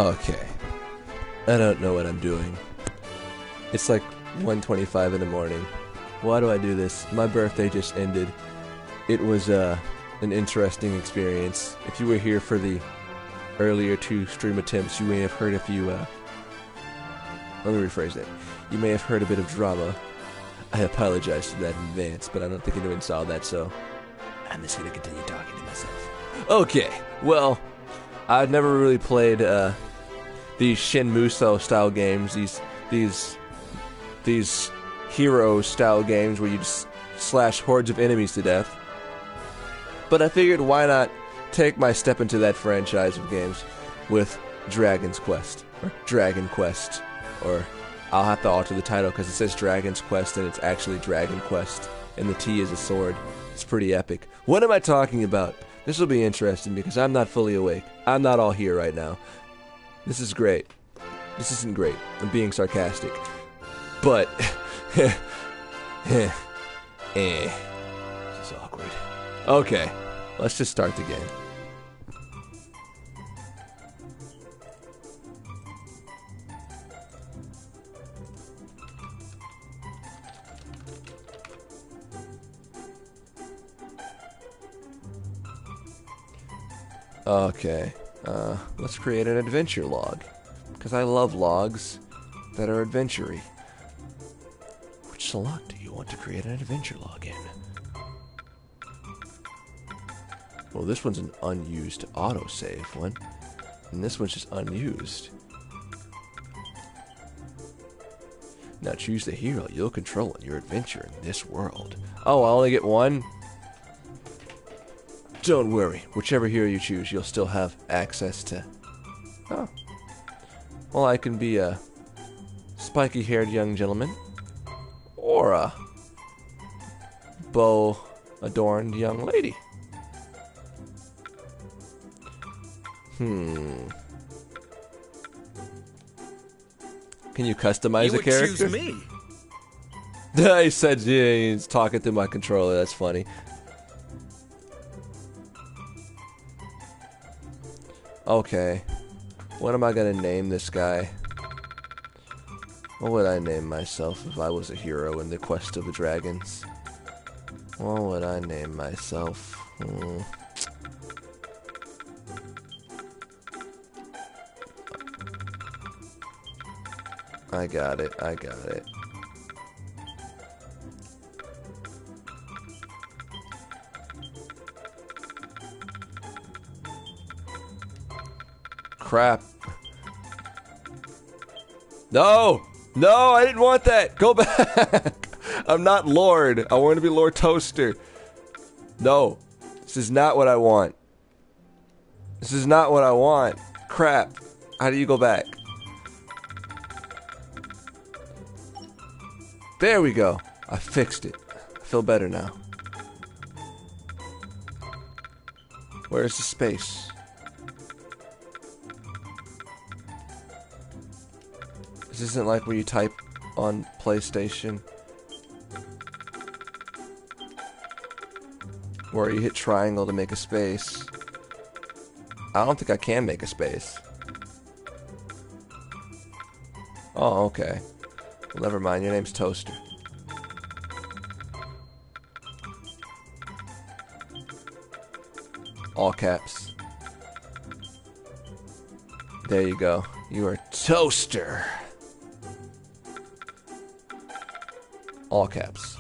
Okay. I don't know what I'm doing. It's like 1:25 in the morning. Why do I do this? My birthday just ended. It was an interesting experience. If you were here for the earlier 2 stream attempts, you may have heard a few, let me rephrase that. You may have heard a bit of drama. I apologize for that in advance, but I don't think anyone saw that, so I'm just gonna continue talking to myself. Okay, well, I've never really played these Shin Musou style games, these hero style games where you just slash hordes of enemies to death. But I figured, why not take my step into that franchise of games with Dragon's Quest, or Dragon Quest, or I'll have to alter the title because it says Dragon's Quest and it's actually Dragon Quest, and the T is a sword. It's pretty epic. What am I talking about? This will be interesting because I'm not fully awake. I'm not all here right now. This is great. This isn't great. I'm being sarcastic. But, this is awkward. Okay, let's just start the game. Okay, let's create an adventure log, because I love logs that are adventure-y. Which slot do you want to create an adventure log in? Well, this one's an unused autosave one, and this one's just unused. Now choose the hero you'll control in your adventure in this world. Oh, I only get one? Don't worry, whichever hero you choose, you'll still have access to... Oh. Well, I can be a spiky-haired young gentleman, or a bow-adorned young lady. Can you customize a character? You would choose me. I said, yeah, he's talking through my controller, that's funny. Okay, what am I gonna name this guy? What would I name myself if I was a hero in the Quest of the Dragons? What would I name myself? I got it. Crap. No! No, I didn't want that! Go back! I'm not Lord. I want to be Lord Toaster. No. This is not what I want. This is not what I want. Crap. How do you go back? There we go. I fixed it. I feel better now. Where's the space? This isn't like where you type on PlayStation, where you hit triangle to make a space. I don't think I can make a space. Oh, okay. Well, never mind, your name's Toaster. All caps. There you go. You are Toaster. All caps.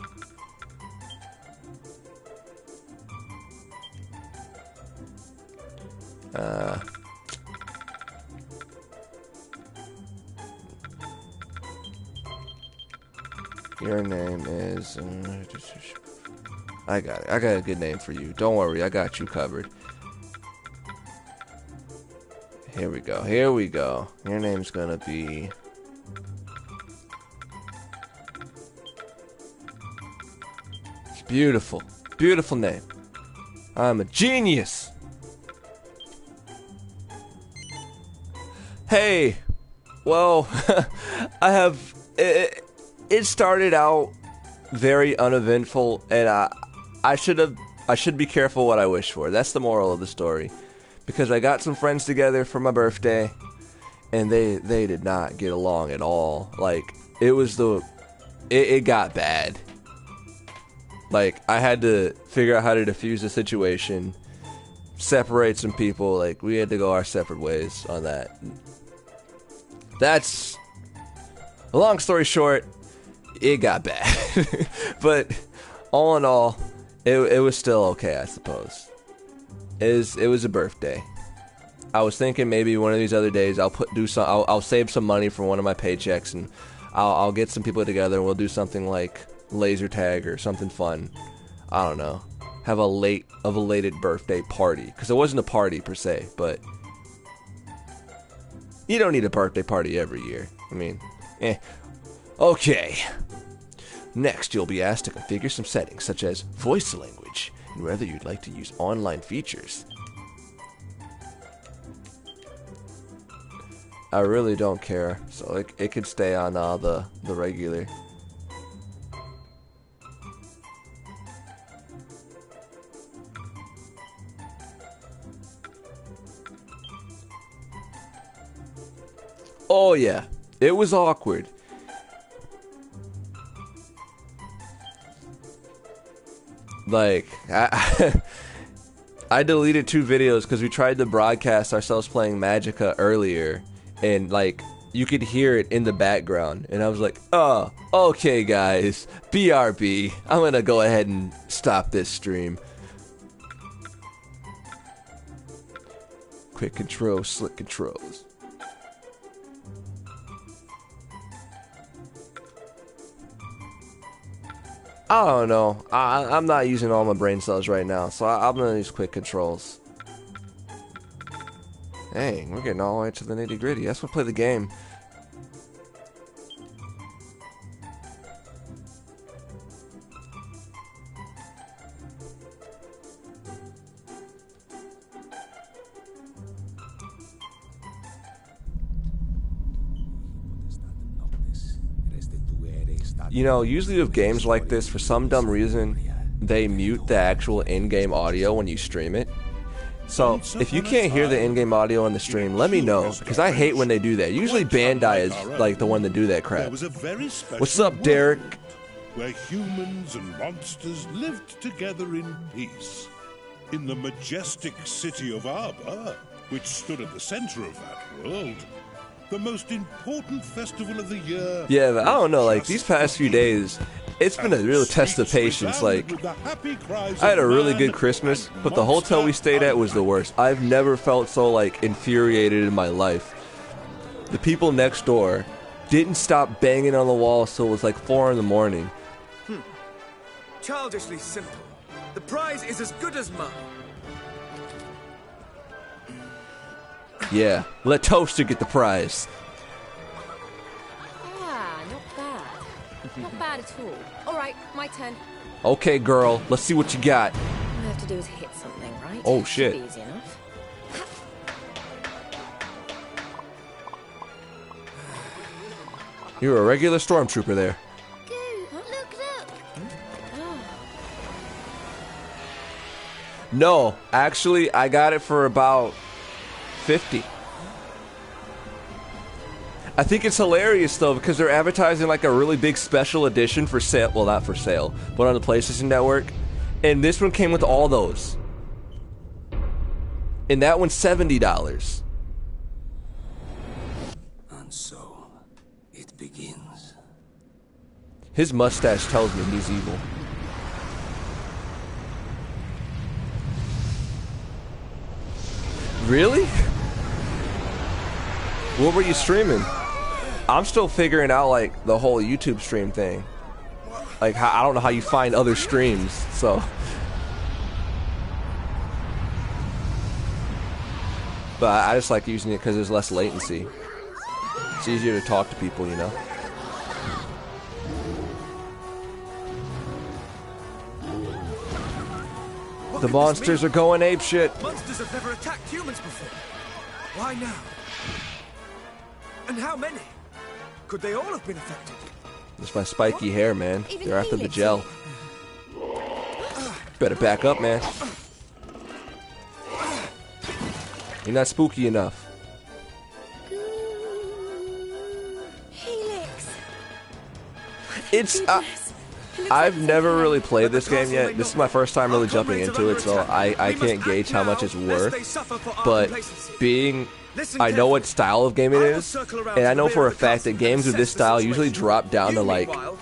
Your name is... I got it. I got a good name for you. Don't worry, I got you covered. Here we go. Here we go. Your name's gonna be... It's beautiful. Beautiful name. I'm a genius. Hey. Well, I have... It started out very uneventful, and I should be careful what I wish for. That's the moral of the story. Because I got some friends together for my birthday, and they did not get along at all. Like, it got bad. Like, I had to figure out how to defuse the situation, separate some people. Like, we had to go our separate ways on that. That's, long story short, it got bad. But all in all, it was still okay, I suppose. It was a birthday. I was thinking maybe one of these other days I'll save some money from one of my paychecks, and I'll get some people together and we'll do something like laser tag or something fun. I don't know. Have a belated birthday party, because it wasn't a party per se, but you don't need a birthday party every year. I mean, Okay. Next, you'll be asked to configure some settings such as voice language and whether you'd like to use online features. I really don't care, so it could stay on the regular. Oh yeah, it was awkward. Like, I deleted 2 videos because we tried to broadcast ourselves playing Magicka earlier, and like, you could hear it in the background, and I was like, oh, okay guys, BRB, I'm gonna go ahead and stop this stream. Quick control, slick controls. I don't know. I'm not using all my brain cells right now, so I'm gonna use quick controls. Dang, we're getting all the way to the nitty gritty. Let's go play the game. You know, usually with games like this, for some dumb reason, they mute the actual in-game audio when you stream it. So, if you can't hear the in-game audio on the stream, let me know, because I hate when they do that. Usually Bandai is like the one to do that crap. What's up, Derek? Where humans and monsters lived together in peace. In the majestic city of Arbor, which stood at the center of that world, the most important festival of the year. Yeah, but I don't know, like, these past few days, it's been a real test of patience. Like, I had a really good Christmas, but the hotel we stayed at was the worst. I've never felt so, like, infuriated in my life. The people next door didn't stop banging on the wall till it was like 4 in the morning. Childishly simple. The prize is as good as mine. Yeah, let Toaster get the prize. Ah, not bad. Not bad at all. Alright, my turn. Okay, girl, let's see what you got. All I have to do is hit something, right? Oh, shit. Should be easy enough. You're a regular stormtrooper there. No, actually, I got it for about 50. I think it's hilarious though, because they're advertising like a really big special edition for sale. Well, not for sale, but on the PlayStation Network. And this one came with all those. And that one's $70. And so, it begins. His mustache tells me he's evil. Really? What were you streaming? I'm still figuring out like the whole YouTube stream thing. Like, I don't know how you find other streams, so. But I just like using it because there's less latency. It's easier to talk to people, you know. The monsters are going apeshit. Monsters have never attacked humans before. Why now? And how many? Could they all have been affected? It's my spiky hair, man. They're after the gel. Better back up, man. You're not spooky enough. It's I've never really played this game yet. This is my first time really jumping into it, so I can't gauge how much it's worth. But I know what style of game it is, and I know for a fact that games of this style usually drop down to like, I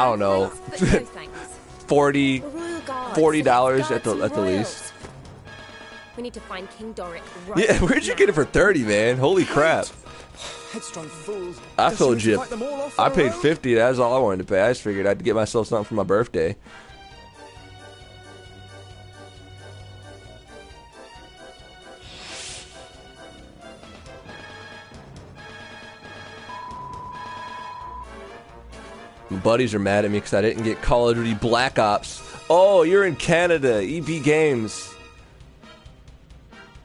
don't know, $40 at the least. We need to find King Doric. Yeah, where'd you get it for 30, man? Holy crap! Headstrong fools. I told you, I paid 50. That's all I wanted to pay. I just figured I'd get myself something for my birthday. My buddies are mad at me because I didn't get Call of Duty Black Ops. Oh, you're in Canada, EB Games.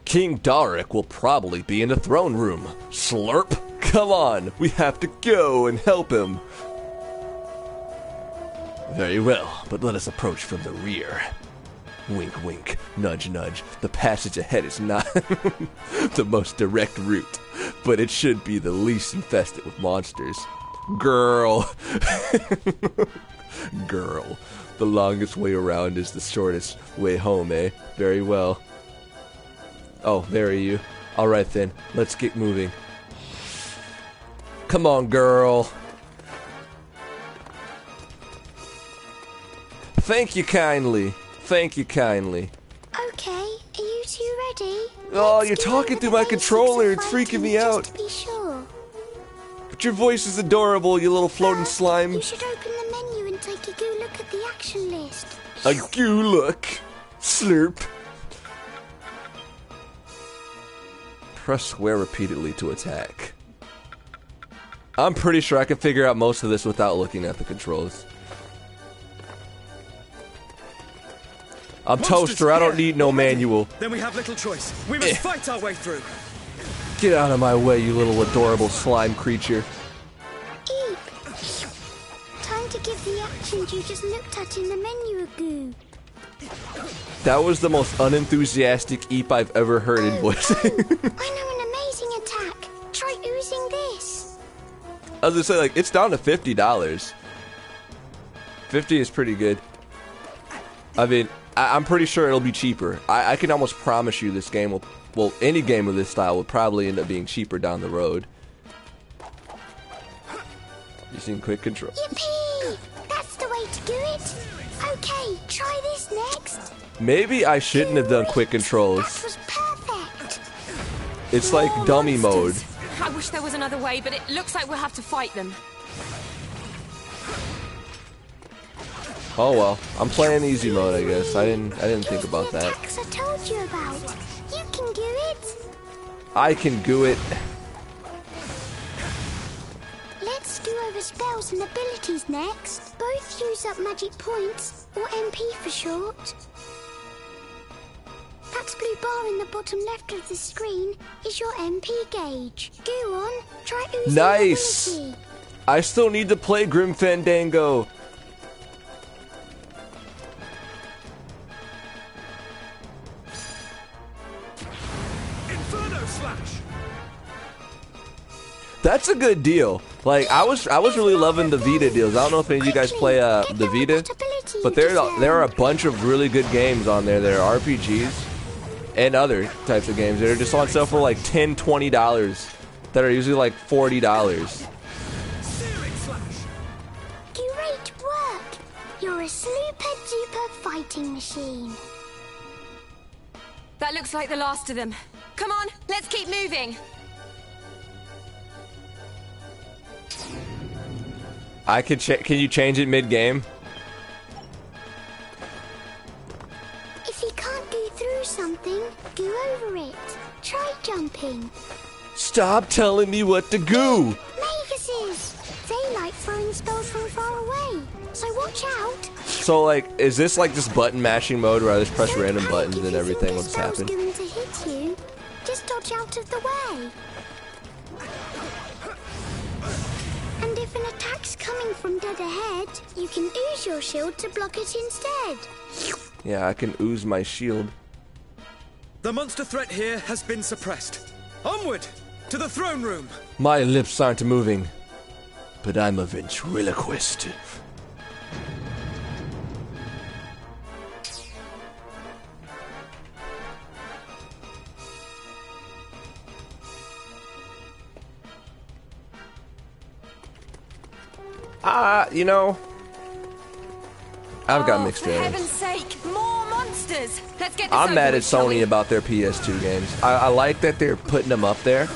King Doric will probably be in the throne room. Slurp. Come on, we have to go and help him. Very well, but let us approach from the rear. Wink, wink, nudge, nudge. The passage ahead is not the most direct route, but it should be the least infested with monsters. Girl. Girl. The longest way around is the shortest way home, eh? Very well. Oh, there are you. Alright then, let's get moving. Come on, girl. Thank you kindly. Thank you kindly. Okay, are you two ready? Oh, you're talking through my controller. It's freaking me out. Just to be sure. But your voice is adorable, you little floating slime. You should open the menu and take a good look at the action list. A goo look. Slurp. Press square repeatedly to attack. I'm pretty sure I can figure out most of this without looking at the controls. I'm Toaster, I don't need no manual. Then we have little choice. We must fight our way through. Get out of my way, you little adorable slime creature. Eep. Time to give the actions you just looked at in the menu a goo. That was the most unenthusiastic eep I've ever heard in voicing. I know an amazing attack. Try oozing this. I was gonna say, like, it's down to $50. 50 is pretty good. I mean, I'm pretty sure it'll be cheaper. I can almost promise you this game will, well, any game of this style will probably end up being cheaper down the road. Using quick control. Yippee! That's the way to do it. Okay, try this next. Maybe I shouldn't have done quick controls. That was perfect. It's like dummy mode. I wish there was another way, but it looks like we'll have to fight them. Oh well, I'm playing easy mode, I guess. I didn't think about that. Attacks I told you about. You can do it. I can do it. Let's do over spells and abilities next. Both use up magic points, or MP for short. That blue bar in the bottom left of the screen is your MP gauge. Go on, try oozing Nice. ability. I still need to play Grim Fandango. Inferno Slash. That's a good deal. Like I was really loving the Vita deals. I don't know if any of you guys play the Vita, but there are a bunch of really good games on there. There are RPGs and other types of games that are just on sale for like $10, $20 that are usually like $40. Searing Slash. Great work! You're a super duper fighting machine. That looks like the last of them. Come on, let's keep moving. I could can you change it mid-game? If you can't go through something, go over it. Try jumping. Stop telling me what to do. Maguses! They like throwing spells from far away, so watch out. So like, is this like just button mashing mode where I just press Don't random panic buttons if and you everything think will the just spell's happen? going to hit you. Just dodge out of the way. And if an attack's coming from dead ahead, you can use your shield to block it instead. Yeah, I can ooze my shield. The monster threat here has been suppressed. Onward to the throne room. My lips aren't moving. but I'm a ventriloquist. You know, I've got mixed feelings. For heaven's sake, more monsters! Let's get this I'm over mad at with, shall we? Sony about their PS2 games. I like that they're putting them up there.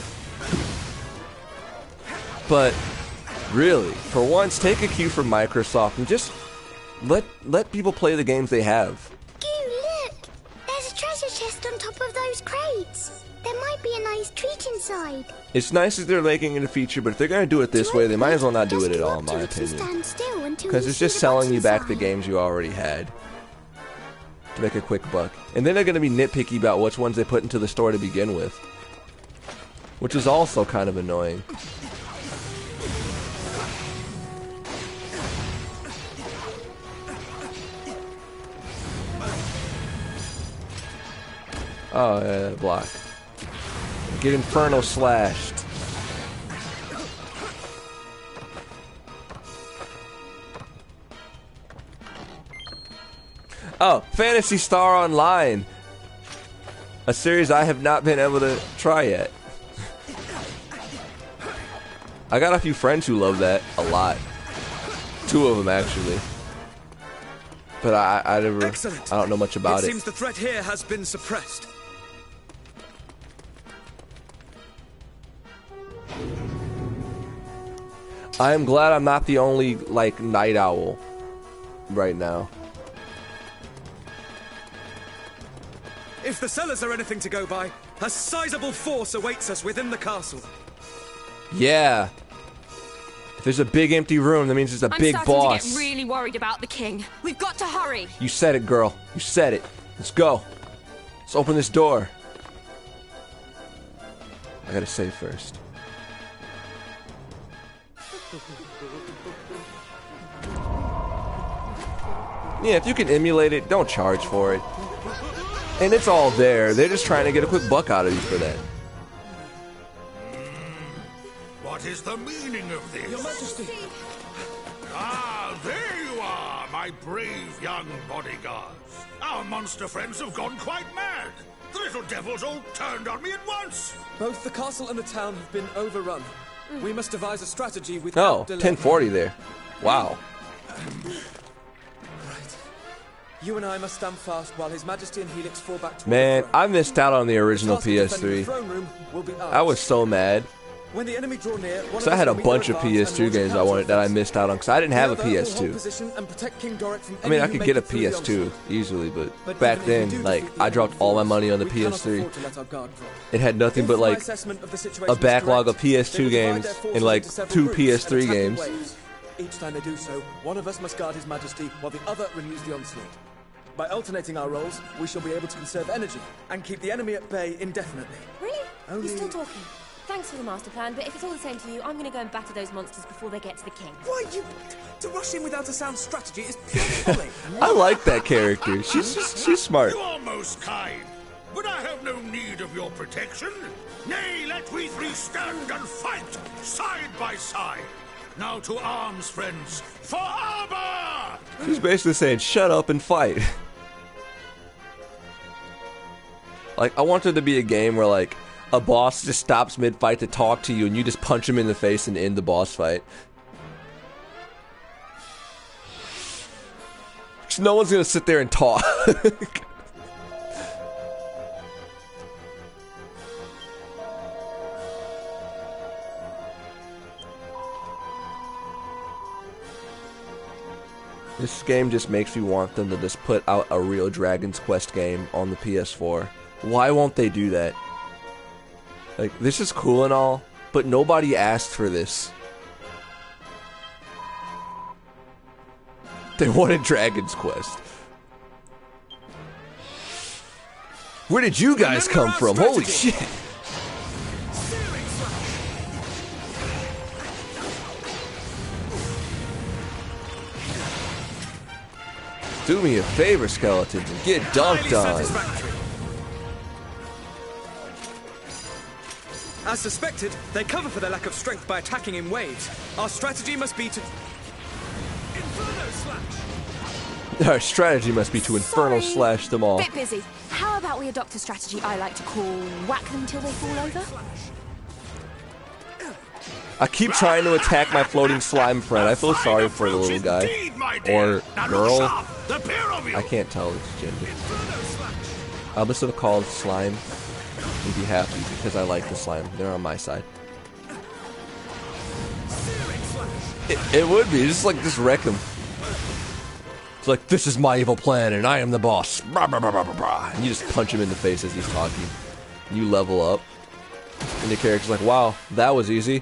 But really, for once, take a cue from Microsoft and just let people play the games they have. Goo, look! There's a treasure chest on top of those crates. There might be a nice treat inside. It's nice that they're making it a feature, but if they're going to do it this way, they might as well not do it at all, in my opinion. Because it's just selling you back the games you already had to make a quick buck. And then they're going to be nitpicky about which ones they put into the store to begin with, which is also kind of annoying. Oh, yeah, block. Get Inferno slashed. Oh, Phantasy Star Online. A series I have not been able to try yet. I got a few friends who love that a lot. 2 of them, actually. But I don't know much about it. It seems the threat here has been suppressed. I am glad I'm not the only, like, night owl right now. If the cellars are anything to go by, a sizable force awaits us within the castle. Yeah. If there's a big empty room, that means there's a big boss. I'm starting to get really worried about the king. We've got to hurry. You said it, girl. You said it. Let's go. Let's open this door. I gotta save first. Yeah, if you can emulate it, don't charge for it. And it's all there. They're just trying to get a quick buck out of you for that. What is the meaning of this? Your Majesty. Ah, there you are, my brave young bodyguards. Our monster friends have gone quite mad. The little devils all turned on me at once. Both the castle and the town have been overrun. We must devise a strategy without delay. 1040 there. Wow. Right. You and I must stand fast while His Majesty and Helix fall back toward Man, the throne. I missed out on the original The task of defending the PS3. throne room will be ours. I was so mad. When the enemy draw near, one So of I had a us will bunch meet of their advance PS2 and games I launch a wanted that I counter-offensive. missed out on because I didn't have a The other will hold PS2. position and protect King Doric from I mean, I any who could make get a it through the PS2 onslaught. easily, But but back even if we then, do like, defeat the I dropped enemy all my force, money on the we cannot PS3. afford to let our guard drop. It had nothing If but, my like, assessment of the a situation is backlog of correct, they PS2 will divide games their forces and, like, into several 2 groups and PS3 attack in games. waves. Each time they do so, one of us must guard His Majesty while the other renews the onslaught. By alternating our roles, we shall be able to conserve energy and keep the enemy at bay indefinitely. Really? Only- You're still talking. Thanks for the master plan, but if it's all the same to you, I'm going to go and batter those monsters before they get to the king. Why, to rush in without a sound strategy is pure folly. I like that character. She's smart. You are most kind, but I have no need of your protection. Nay, let we three stand and fight, side by side. Now to arms, friends, for Arbor! She's basically saying, shut up and fight. Like, I want there to be a game where, like, a boss just stops mid-fight to talk to you and you just punch him in the face and end the boss fight. 'Cause no one's gonna sit there and talk. This game just makes me want them to just put out a real Dragon's Quest game on the PS4. Why won't they do that? Like, this is cool and all, but nobody asked for this. They wanted Dragon's Quest. Where did you guys come from? Holy shit! Do me a favor, skeletons, and get dunked Highly on. satisfactory. As suspected, they cover for their lack of strength by attacking in waves. Our strategy must be to... Inferno Slash! Our strategy must be to Infernal Slash them all. Bit busy. How about we adopt a strategy I like to call whack them till they fall over? I keep trying to attack my floating slime friend. I feel sorry for the little guy. Or girl. I can't tell its gender. I'll just have called slime and be happy because I like the slime. They're on my side. It would be. Just wreck them. It's like, this is my evil plan and I am the boss. Blah, blah, blah, blah, blah. And you just punch him in the face as he's talking. You level up. And your character's like, wow, that was easy.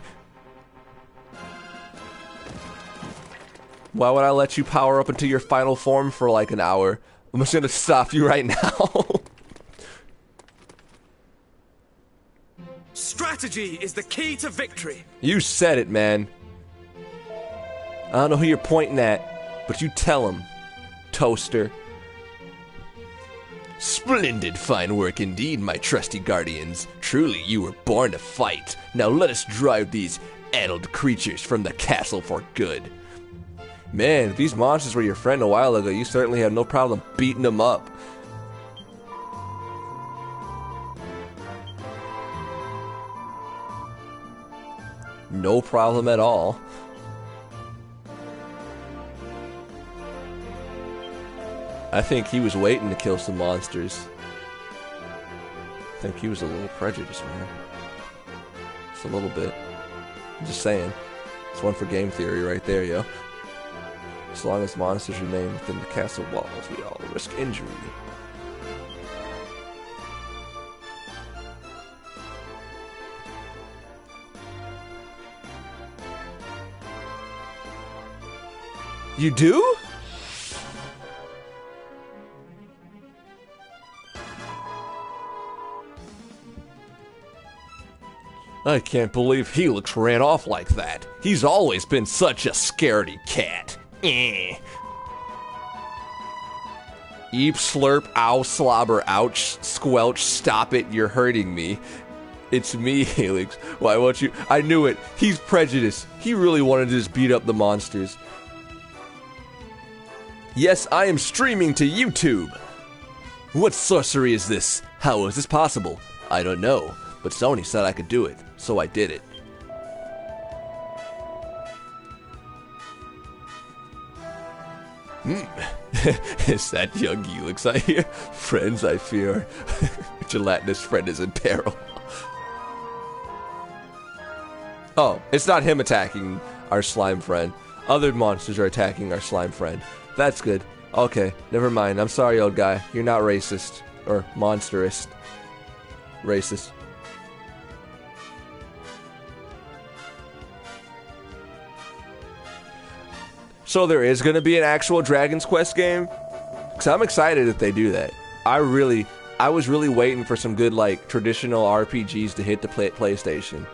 Why would I let you power up into your final form for like an hour? I'm just gonna stop you right now. Strategy is the key to victory. You said it, man. I don't know who you're pointing at, but you tell him, Toaster. Splendid fine work indeed, my trusty guardians. Truly, you were born to fight. Now let us drive these addled creatures from the castle for good. Man, if these monsters were your friend a while ago, you certainly had no problem beating them up. No problem at all. I think he was waiting to kill some monsters. I think he was a little prejudiced, man. Just a little bit. I'm just saying. It's one for game theory right there, yo. As long as monsters remain within the castle walls, we all risk injury. You do? I can't believe Helix ran off like that. He's always been such a scaredy cat. Eep, slurp, ow, slobber, ouch, squelch, stop it, you're hurting me. It's me, Helix. Why won't you? I knew it. He's prejudiced. He really wanted to just beat up the monsters. Yes, I am streaming to YouTube. What sorcery is this? How is this possible? I don't know, but Sony said I could do it, so I did it. Is that young Helix I hear? Friends I fear. Gelatinous friend is in peril. Oh, it's not him attacking our slime friend. Other monsters are attacking our slime friend. That's good. Okay, never mind. I'm sorry, old guy. You're not racist. Or monsterist. Racist. So there is going to be an actual Dragon's Quest game? Because I'm excited if they do that. I was really waiting for some good, like, traditional RPGs to hit the PlayStation.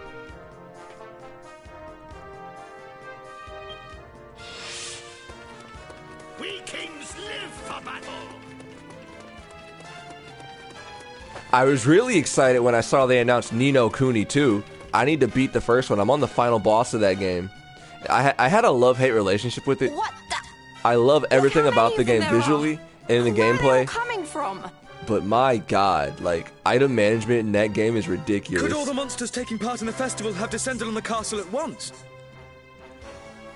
We kings live for battle. I was really excited when I saw they announced Ni no Kuni 2. I need to beat the first one. I'm on the final boss of that game. I had a love-hate relationship with it. What the? I love everything about the game visually and in the Where are gameplay. you coming from? But my god, like, item management in that game is ridiculous. Could all the monsters taking part in the festival have descended on the castle at once?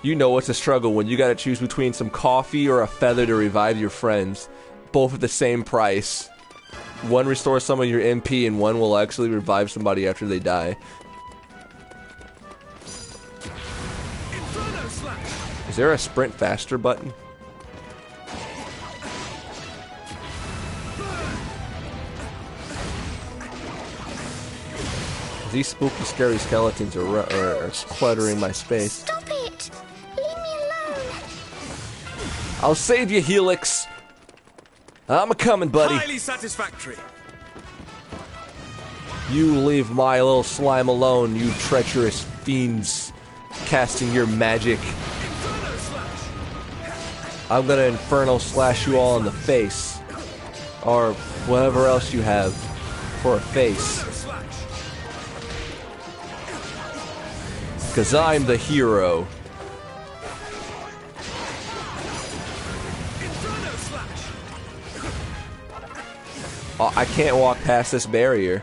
You know it's a struggle when you gotta choose between some coffee or a feather to revive your friends. Both at the same price. One restores some of your MP and one will actually revive somebody after they die. Is there a sprint faster button? These spooky, scary skeletons are cluttering my space. Stop it! Leave me alone! I'll save you, Helix! I'm a-coming, buddy. Highly satisfactory. You leave my little slime alone, you treacherous fiends casting your magic. I'm gonna Infernal Slash you all in the face. Or whatever else you have for a face. 'Cause I'm the hero. Oh, I can't walk past this barrier.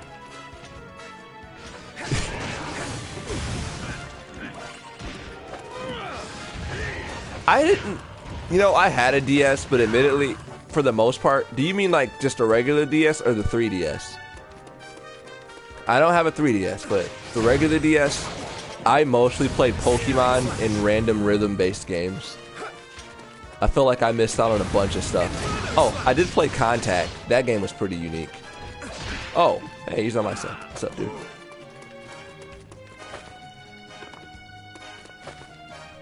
I didn't... You know, I had a DS, but admittedly, for the most part... Do you mean like just a regular DS or the 3DS? I don't have a 3DS, but the regular DS, I mostly played Pokemon and random rhythm-based games. I feel like I missed out on a bunch of stuff. Oh, I did play Contact. That game was pretty unique. Oh, hey, he's on my side. What's up, dude?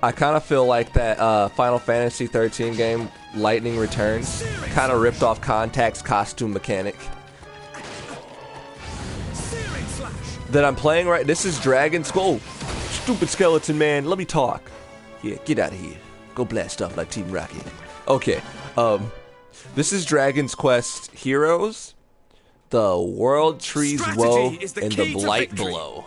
I kind of feel like that Final Fantasy 13 game, Lightning Returns, kind of ripped off Contact's costume mechanic. That I'm playing right... This is Dragon Skull. Stupid skeleton, man. Let me talk. Yeah, get out of here. Go blast off like Team Rocket. Okay, this is Dragon's Quest Heroes, the World Tree's Woe, and the Blight Below.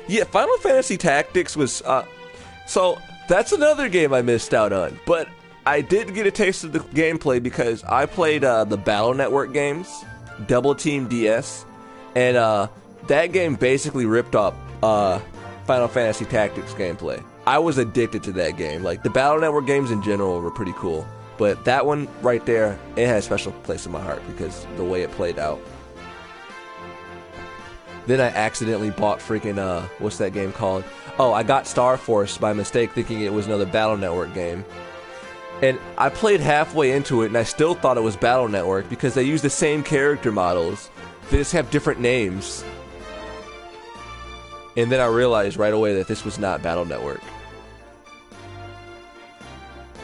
Yeah, Final Fantasy Tactics was, so that's another game I missed out on, but I did get a taste of the gameplay because I played the Battle Network games, Double Team DS, and that game basically ripped up Final Fantasy Tactics gameplay. I was addicted to that game. Like, the Battle Network games in general were pretty cool, but that one right there, it has a special place in my heart because the way it played out. Then I accidentally bought freaking, what's that game called? Oh, I got Star Force by mistake thinking it was another Battle Network game. And I played halfway into it and I still thought it was Battle Network because they use the same character models. They just have different names. And then I realized right away that this was not Battle Network.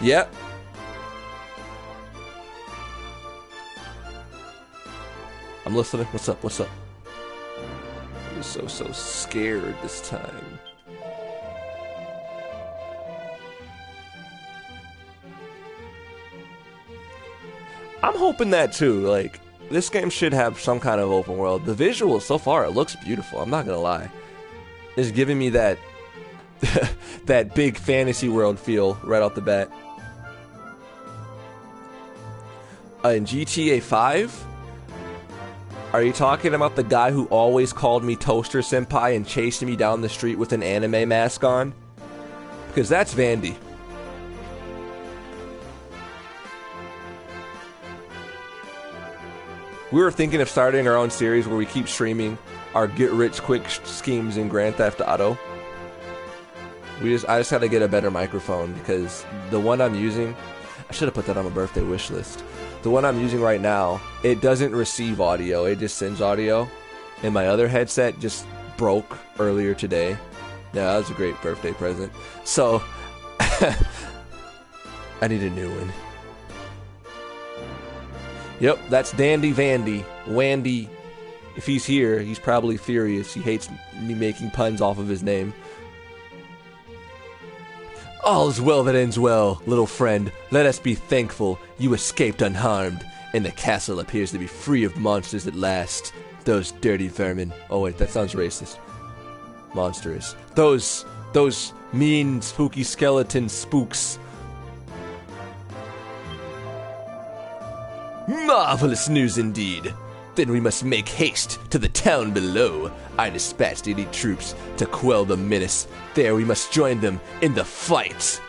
Yep. I'm listening. What's up? What's up? I'm so scared this time. I'm hoping that too. Like, this game should have some kind of open world. The visuals so far, it looks beautiful. I'm not gonna lie. It's giving me that that big fantasy world feel right off the bat. In GTA 5, are you talking about the guy who always called me Toaster Senpai and chased me down the street with an anime mask on? Because that's Vandy. We were thinking of starting our own series where we keep streaming our get-rich-quick schemes in Grand Theft Auto. I just had to get a better microphone because the one I'm using, I should have put that on my birthday wish list. The one I'm using right now, it doesn't receive audio, it just sends audio. And my other headset just broke earlier today. Yeah, that was a great birthday present. So, I need a new one. Yep, that's Dandy Vandy. Wandy. If he's here, he's probably furious. He hates me making puns off of his name. All is well that ends well, little friend. Let us be thankful you escaped unharmed, and the castle appears to be free of monsters at last. Those dirty vermin. Oh wait, that sounds racist. Monstrous. Those mean, spooky skeleton spooks. Marvelous news indeed. Then we must make haste to the town below. I dispatched elite troops to quell the menace. There we must join them in the fight.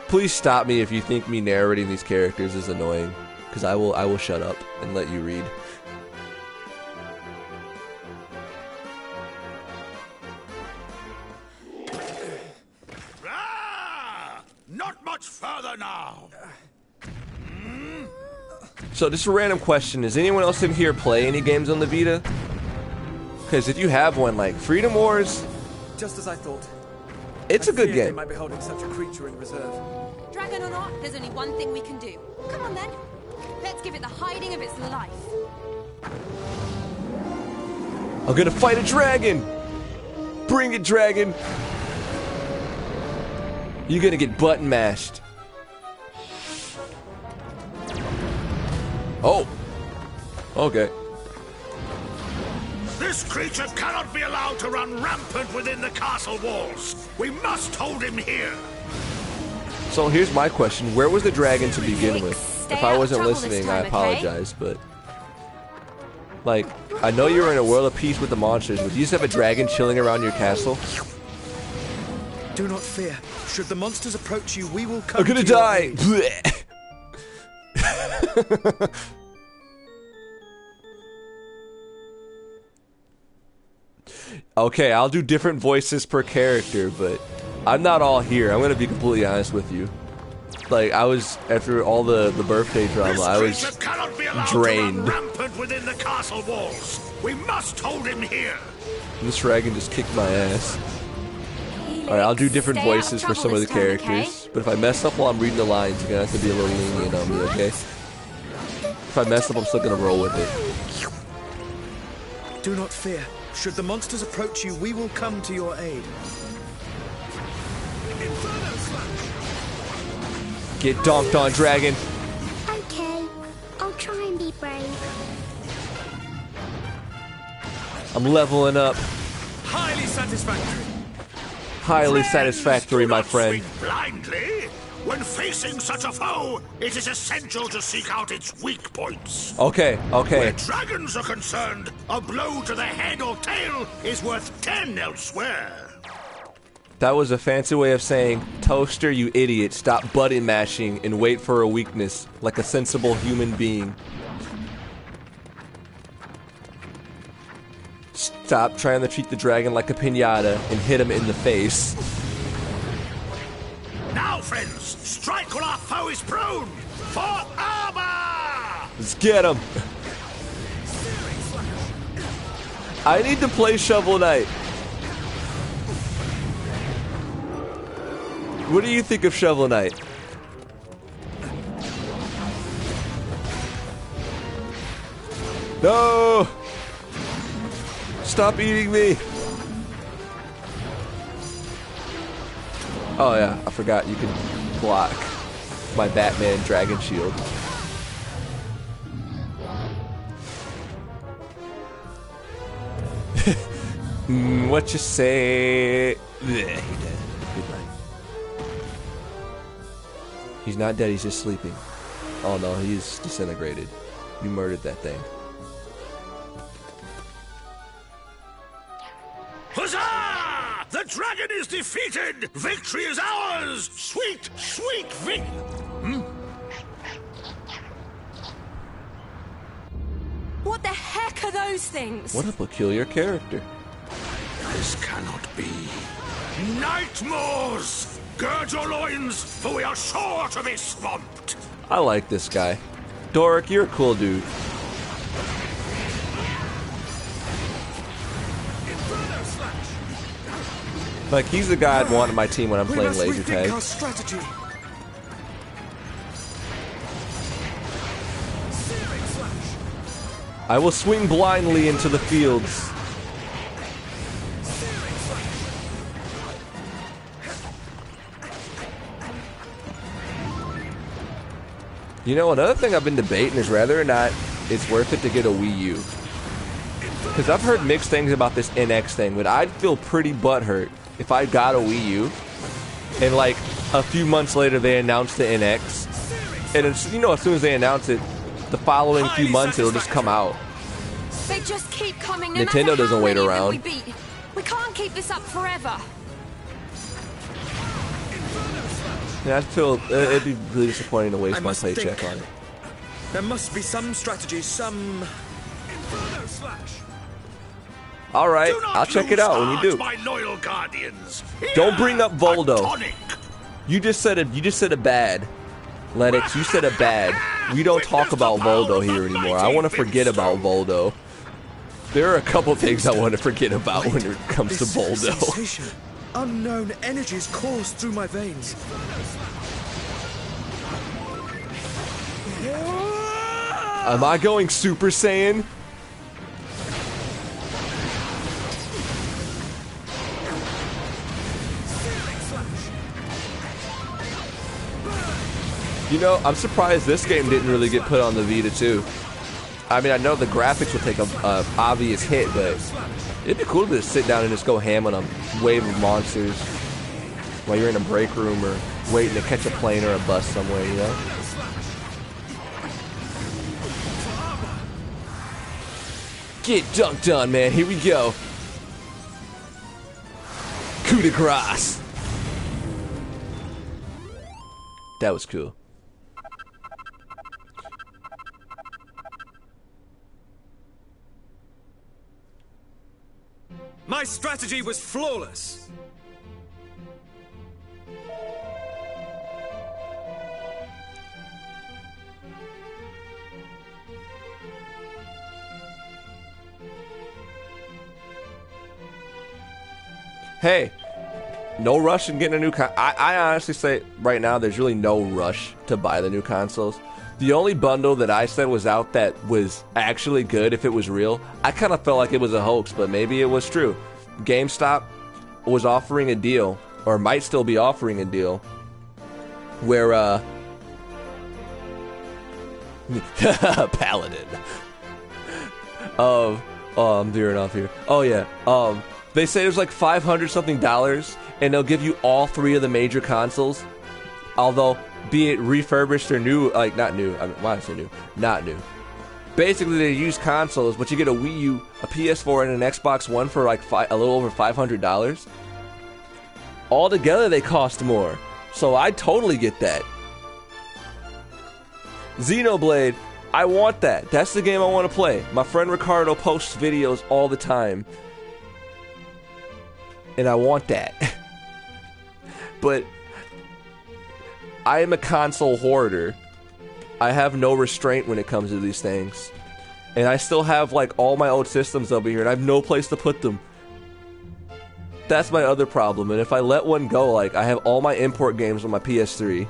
Please stop me if you think me narrating these characters is annoying, because I will shut up and let you read. Not much further now. So just a random question, does anyone else in here play any games on the Vita? Because if you have one, like Freedom Wars... Just as I thought. It's a good game. They might be holding such a creature in reserve. Dragon or not, there's only one thing we can do. Come on then. Let's give it the hiding of its life. I'm gonna fight a dragon! Bring it, dragon! You're gonna get button mashed. Oh. Okay. This creature cannot be allowed to run rampant within the castle walls. We must hold him here. So here's my question. Where was the dragon to begin with? Stay If I out of wasn't trouble this listening, time, I okay? apologize, but... Like, I know you're in a world of peace with the monsters, but do you just have a dragon chilling around your castle? Do not fear. Should the monsters approach you, we will come I'm gonna to your die! aid. Blech. Okay, I'll do different voices per character, but I'm not all here. I'm gonna be completely honest with you. Like, I was, after all the birthday drama, I was This creature cannot be allowed drained. to run rampant within the castle walls. We must hold him here. This dragon just kicked my ass. Helix, Alright, I'll do different stay out of voices for trouble some of the this time, characters. But if I mess up while I'm reading the lines, you're gonna have to be a little lenient on me, okay? If I mess up, I'm still gonna roll with it. Do not fear. Should the monsters approach you, we will come to your aid. Get donked on, dragon. Okay, I'll try and be brave. I'm leveling up. Highly satisfactory. Highly Friends, satisfactory, do my not friend. swing blindly. When facing such a foe, it is essential to seek out its weak points. Okay, Where okay. dragons are concerned, a blow to the head or tail is worth 10 elsewhere. That was a fancy way of saying, Toaster, you idiot, stop button mashing and wait for a weakness, like a sensible human being. Stop trying to treat the dragon like a piñata and hit him in the face. Now, friends, strike while our foe is prone. For armor! Let's get him. I need to play Shovel Knight. What do you think of Shovel Knight? No! Stop eating me! Oh yeah, I forgot you can block my Batman Dragon Shield. What you say? Bleh, he dead. Good night. He's not dead, he's just sleeping. Oh no, he's disintegrated. You murdered that thing. Huzzah! The dragon is defeated! Victory is ours! Sweet, sweet What the heck are those things? What a peculiar character. This cannot be. Nightmares! Gird your loins, for we are sure to be swamped! I like this guy. Doric, you're a cool dude. Like, he's the guy I'd want on my team when I'm We playing must laser rethink tag. our strategy. I will swing blindly into the fields. You know, another thing I've been debating is whether or not it's worth it to get a Wii U. Because I've heard mixed things about this NX thing, but I'd feel pretty butthurt if I got a Wii U and like a few months later they announced the NX. And it's, you know, as soon as they announce it, the following few months it'll just come out. They just keep coming. No Nintendo matter doesn't how wait many of them around. We beat. We can't keep this up forever. Yeah, I'd feel it'd be really disappointing to I waste my must paycheck think. on it. There must be some strategy, some... All right, Do not I'll check it lose out when you heart, do. my loyal guardians. Don't bring up Voldo. A tonic. You just said a bad. Lennox, you said a bad. We don't talk about Voldo here anymore. I want to forget about Voldo. There are a couple things I want to forget about when it comes to This Voldo. sensation. Unknown energies course through my veins. Am I going Super Saiyan? You know, I'm surprised this game didn't really get put on the Vita too. I mean, I know the graphics will take a obvious hit, but it'd be cool to just sit down and just go ham on a wave of monsters while you're in a break room or waiting to catch a plane or a bus somewhere, you know? Get dunked on, man. Here we go. Coup de grace. That was cool. My strategy was flawless. Hey, no rush in getting a new I honestly say right now there's really no rush to buy the new consoles. The only bundle that I said was out that was actually good if it was real, I kind of felt like it was a hoax, but maybe it was true. GameStop was offering a deal, or might still be offering a deal, where Paladin. I'm veering off here. Oh yeah. They say there's like $500 something, and they'll give you all 3 of the major consoles, although be it refurbished or new, like not new. I mean, why did I say new? Not new. Basically, they use consoles, but you get a Wii U, a PS4, and an Xbox One for like a little over $500. Altogether, they cost more, so I totally get that. Xenoblade, I want that. That's the game I want to play. My friend Ricardo posts videos all the time. And I want that. But I am a console hoarder. I have no restraint when it comes to these things. And I still have like all my old systems over here and I have no place to put them. That's my other problem. And if I let one go, like I have all my import games on my PS3.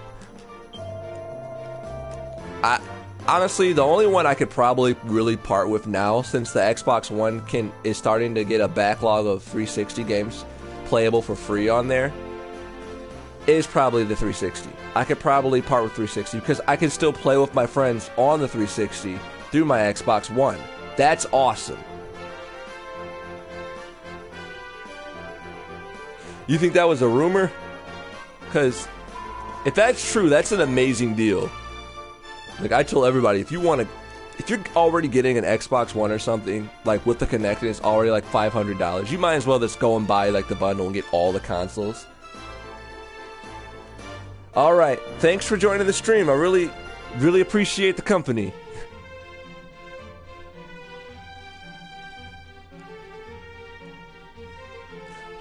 Honestly, the only one I could probably really part with now, since the Xbox One is starting to get a backlog of 360 games playable for free on there, is probably the 360. I could probably part with 360 because I can still play with my friends on the 360 through my Xbox One. That's awesome. You think that was a rumor? Because if that's true, that's an amazing deal. Like I tell everybody, if you're already getting an Xbox One or something, like with the Kinect and it's already like $500, you might as well just go and buy like the bundle and get all the consoles. Alright, thanks for joining the stream. I really, really appreciate the company.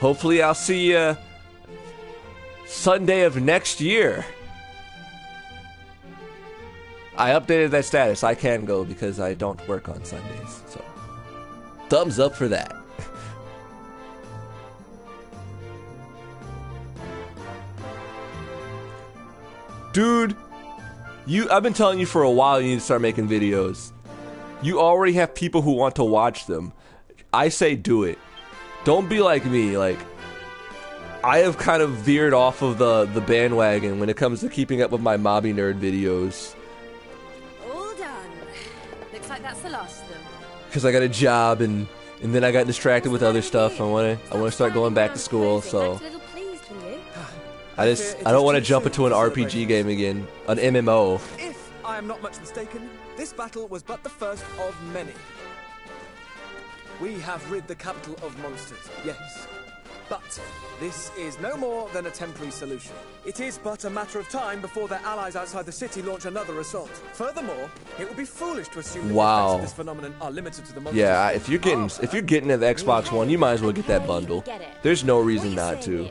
Hopefully I'll see you Sunday of next year. I updated that status. I can go because I don't work on Sundays. So, thumbs up for that. Dude, I've been telling you for a while you need to start making videos. You already have people who want to watch them. I say do it. Don't be like me. Like, I have kind of veered off of the bandwagon when it comes to keeping up with my Mobby Nerd videos. That's the last of them. Because I got a job and then I got distracted with other stuff. I want to start going back to school, so I don't want to jump into an RPG game again, an MMO. If I am not much mistaken, this battle was but the first of many. We have rid the capital of monsters, yes. But this is no more than a temporary solution. It is but a matter of time before their allies outside the city launch another assault. Furthermore, it would be foolish to assume that the effects of this phenomenon are limited to the monsters. Yeah, if you're getting the Xbox One, you might as well get that bundle. There's no reason not to.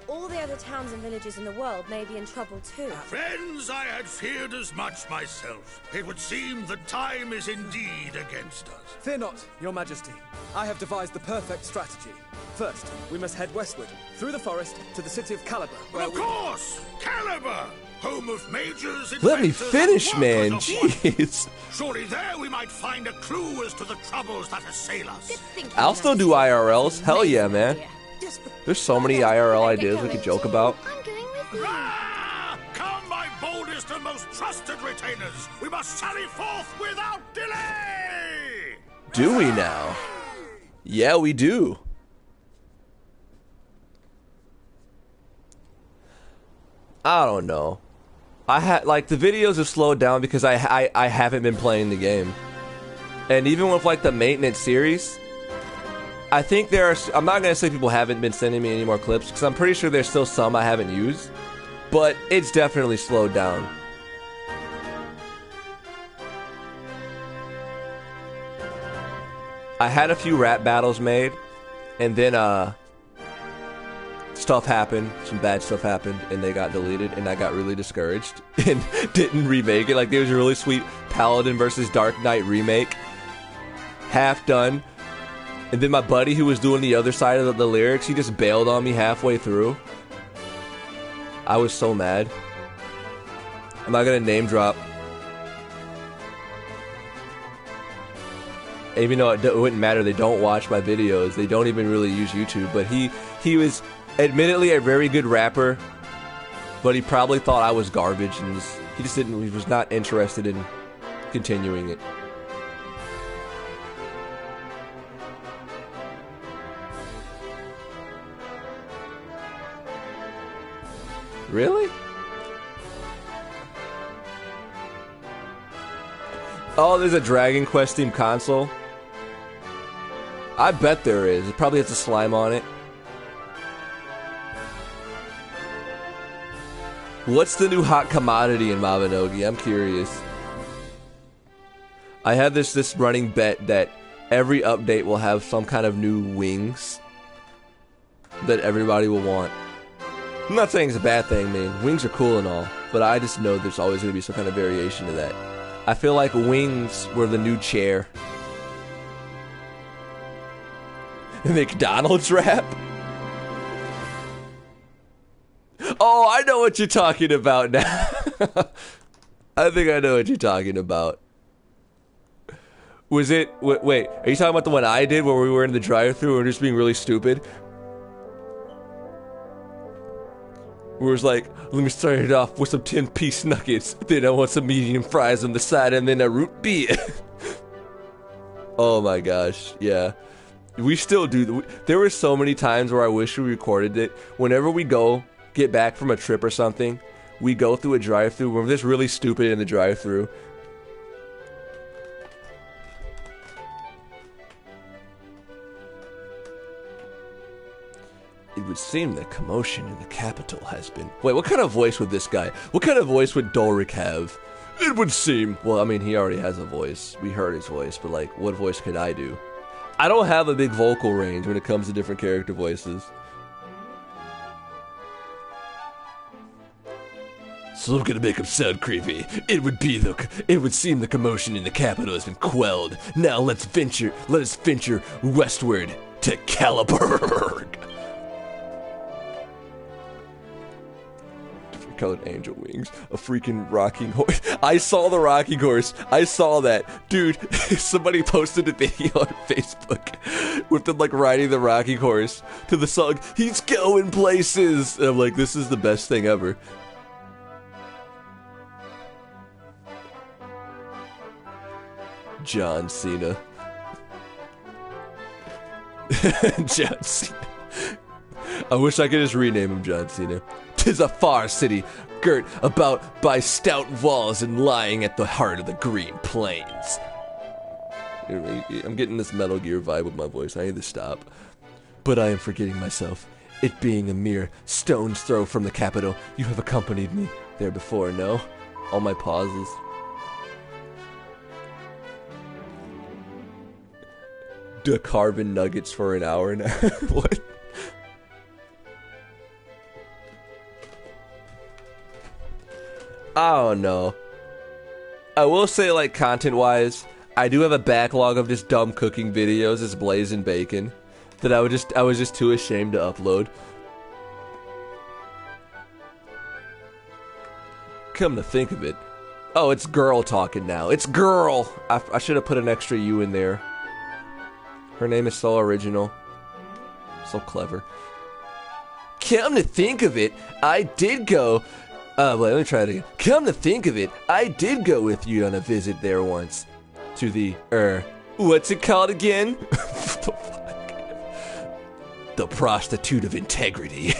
All the other towns and villages in the world may be in trouble too. Friends, I had feared as much myself. It would seem that time is indeed against us. Fear not, Your Majesty. I have devised the perfect strategy. First, we must head westward, through the forest, to the city of Caliber. Of course! Caliber! Home of mages, let me finish, man. Jeez. Surely there we might find a clue as to the troubles that assail us. I'll still do IRLs. Hell yeah, man. There's so many IRL ideas we could joke about. Ah! Come, my boldest and most must sally forth without delay! Do we now? Yeah, we do. I don't know. I had like the videos have slowed down because I haven't been playing the game, and even with like the maintenance series, I think there are. I'm not gonna say people haven't been sending me any more clips because I'm pretty sure there's still some I haven't used, but it's definitely slowed down. I had a few rap battles made, and then stuff happened, some bad stuff happened, and they got deleted, and I got really discouraged and didn't remake it. Like, there was a really sweet Paladin versus Dark Knight remake, half done, and then my buddy who was doing the other side of the lyrics, he just bailed on me halfway through. I was so mad. I'm not gonna name drop. Even though it wouldn't matter, they don't watch my videos, they don't even really use YouTube, but he was admittedly a very good rapper, but he probably thought I was garbage, and he was not interested in continuing it. Really? Oh, there's a Dragon Quest themed console? I bet there is. It probably has a slime on it. What's the new hot commodity in Mabinogi? I'm curious. I have this running bet that every update will have some kind of new wings that everybody will want. I'm not saying it's a bad thing, man. Wings are cool and all, but I just know there's always going to be some kind of variation to that. I feel like wings were the new chair. McDonald's rap? Oh, I know what you're talking about now. I think I know what you're talking about. Was it... Wait, are you talking about the one I did where we were in the drive-thru and we were just being really stupid? Where it was like, let me start it off with some 10-piece nuggets, then I want some medium fries on the side, and then a root beer. Oh my gosh, yeah. We still do. There were so many times where I wish we recorded it. Whenever we get back from a trip or something, we go through a drive-thru. We're just really stupid in the drive-thru. It would seem that commotion in the capital has been... Wait, what kind of voice would this guy... What kind of voice would Doric have? It would seem... Well, I mean, he already has a voice. We heard his voice, but, like, what voice could I do? I don't have a big vocal range when it comes to different character voices. So I'm gonna make him sound creepy. It would seem the commotion in the capital has been quelled. Now let us venture westward to Caliburg. Different colored angel wings, a freaking rocking horse. I saw the rocking horse. I saw that. Dude, somebody posted a video on Facebook with them like riding the rocking horse to the song, He's Going Places. And I'm like, this is the best thing ever. John Cena. John Cena. I wish I could just rename him John Cena. 'Tis a far city, girt about by stout walls and lying at the heart of the green plains. I'm getting this Metal Gear vibe with my voice. I need to stop. But I am forgetting myself. It being a mere stone's throw from the capital, you have accompanied me there before, no? All my pauses. The carbon nuggets for an hour now. What? I don't know. I will say, like, content-wise, I do have a backlog of just dumb cooking videos as Blazing Bacon that I was just too ashamed to upload. Come to think of it. Oh, it's girl talking now. It's girl! I should have put an extra U in there. Her name is so original. So clever. Come to think of it, I did go Wait, let me try it again. Come to think of it, I did go with you on a visit there once. To the, what's it called again? The Prostitute of Integrity.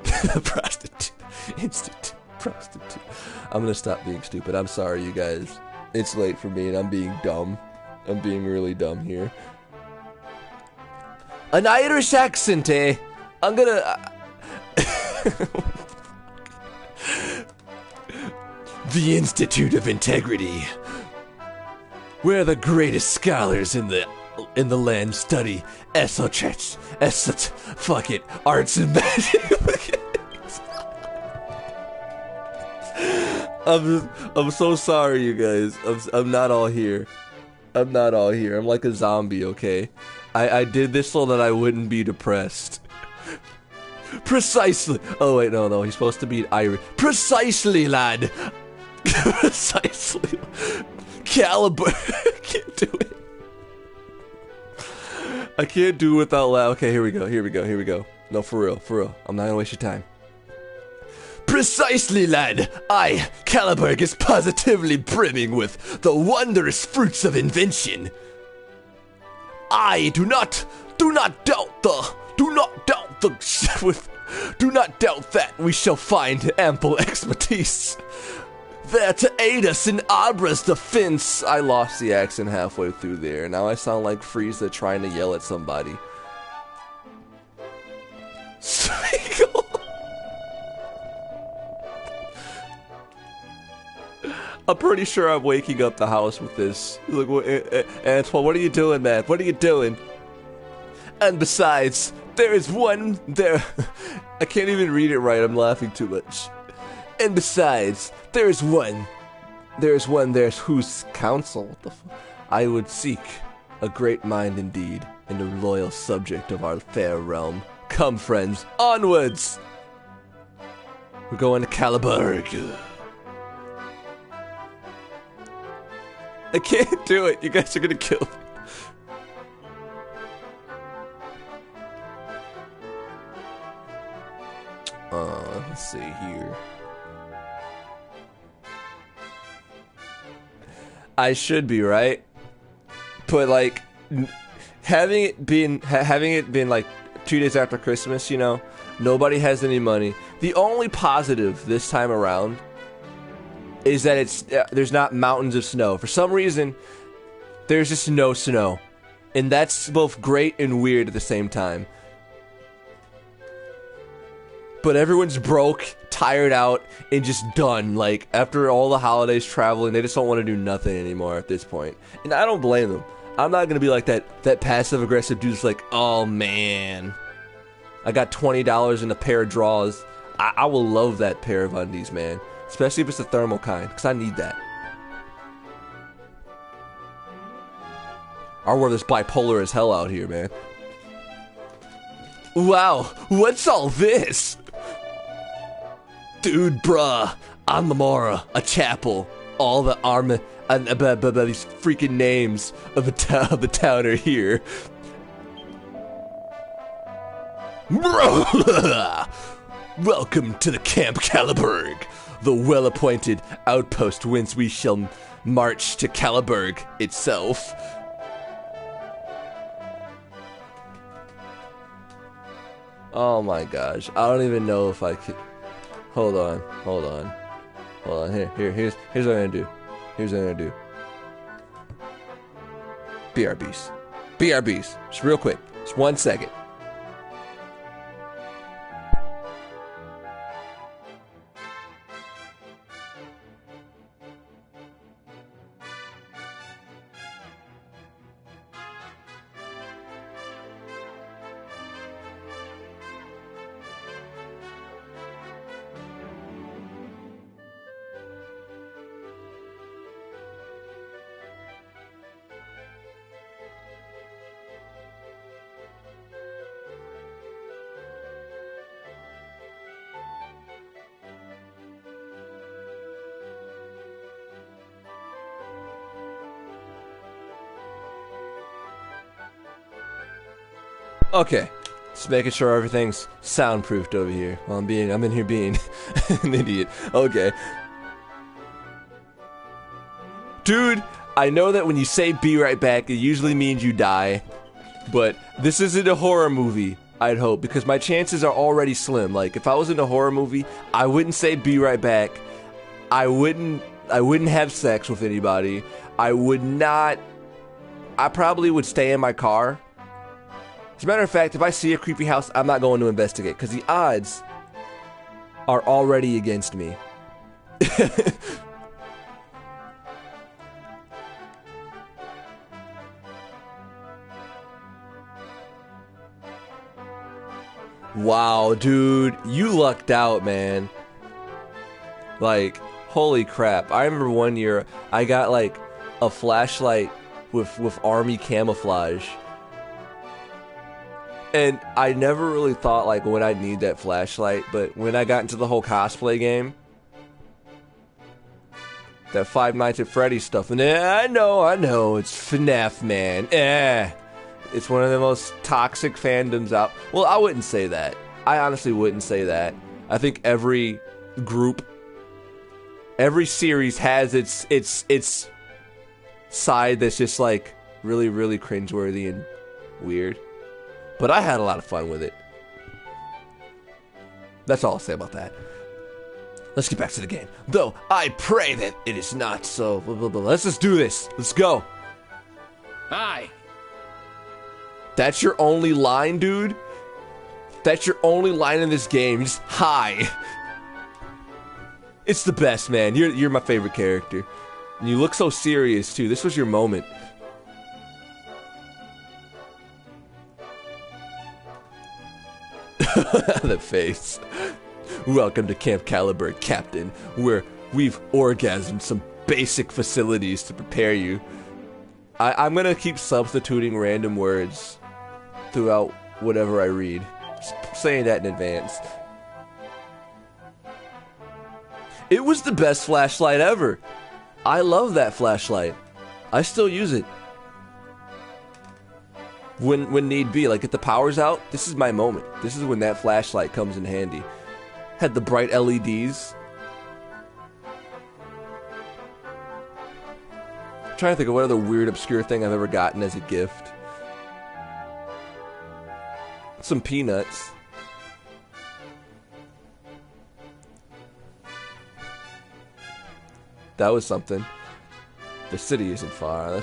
The Prostitute Institute. Prostitute. I'm gonna stop being stupid. I'm sorry, you guys. It's late for me and I'm being dumb. I'm being really dumb here. An Irish accent, eh? I'm gonna... The Institute of Integrity. Where the greatest scholars in the land study esoteric, fuck it, arts and magic. I'm so sorry, you guys. I'm not all here. I'm not all here. I'm like a zombie, okay? I did this so that I wouldn't be depressed. Precisely. Oh wait, no, he's supposed to be Irish. Precisely, lad. Precisely. Caliber. I can't do it. I can't do it without loud. Okay, here we go. No, for real. I'm not gonna waste your time. Precisely, lad. Caliburg is positively brimming with the wondrous fruits of invention. Do not doubt that we shall find ample expertise there to aid us in Abra's defense. I lost the accent halfway through there. Now I sound like Frieza trying to yell at somebody. Smeagol. I'm pretty sure I'm waking up the house with this. Look, Antoine, what are you doing, man? What are you doing? And besides, there is one there. I can't even read it right. I'm laughing too much. And besides, there is one there's whose counsel I would seek, a great mind indeed, and a loyal subject of our fair realm. Come, friends, onwards! We're going to Caliburg. I can't do it. You guys are gonna kill me. Let's see here. I should be right, but like having it been like 2 days after Christmas, you know, nobody has any money. The only positive this time around is that there's not mountains of snow. For some reason, there's just no snow, and that's both great and weird at the same time. But everyone's broke, tired out, and just done. Like, after all the holidays traveling, they just don't want to do nothing anymore at this point. And I don't blame them. I'm not going to be like that passive-aggressive dude that's like, oh, man, I got $20 in a pair of drawers. I will love that pair of undies, man. Especially if it's the thermal kind, because I need that. Our world is bipolar as hell out here, man. Wow, what's all this? Dude, bruh, on the Mora, a chapel, all the army, these freaking names of the town are here. Welcome to the Camp Caliburg, the well-appointed outpost whence we shall march to Caliburg itself. Oh my gosh, I don't even know if I could. Hold on. Here's what I'm gonna do. BRBs. Just real quick. Just 1 second. Okay, Just making sure everything's soundproofed over here. While I'm in here being an idiot. Okay. Dude, I know that when you say be right back, it usually means you die. But this isn't a horror movie, I'd hope, because my chances are already slim. Like, if I was in a horror movie, I wouldn't say be right back. I wouldn't have sex with anybody. I probably would stay in my car. As a matter of fact, if I see a creepy house, I'm not going to investigate, because the odds are already against me. Wow, dude, you lucked out, man. Like, holy crap. I remember one year I got like a flashlight with army camouflage. And I never really thought like when I'd need that flashlight, but when I got into the whole cosplay game, that Five Nights at Freddy's stuff, and I know, it's FNAF, man. It's one of the most toxic fandoms out. Well, I wouldn't say that. I honestly wouldn't say that. I think every group, every series has its side that's just like really, really cringeworthy and weird. But I had a lot of fun with it. That's all I'll say about that. Let's get back to the game. Though I pray that it is not so. Blah, blah, blah. Let's just do this. Let's go. Hi. That's your only line, dude? That's your only line in this game. Just hi. It's the best, man. You're my favorite character. And you look so serious, too. This was your moment. The face. Welcome to Camp Caliburn, Captain, where we've orgasmed some basic facilities to prepare you. I'm gonna keep substituting random words throughout whatever I read. Just saying that in advance. It was the best flashlight ever. I love that flashlight. I still use it. When need be, like if the power's out, this is my moment. This is when that flashlight comes in handy. Had the bright LEDs. I'm trying to think of what other weird, obscure thing I've ever gotten as a gift. Some peanuts. That was something. The city isn't far.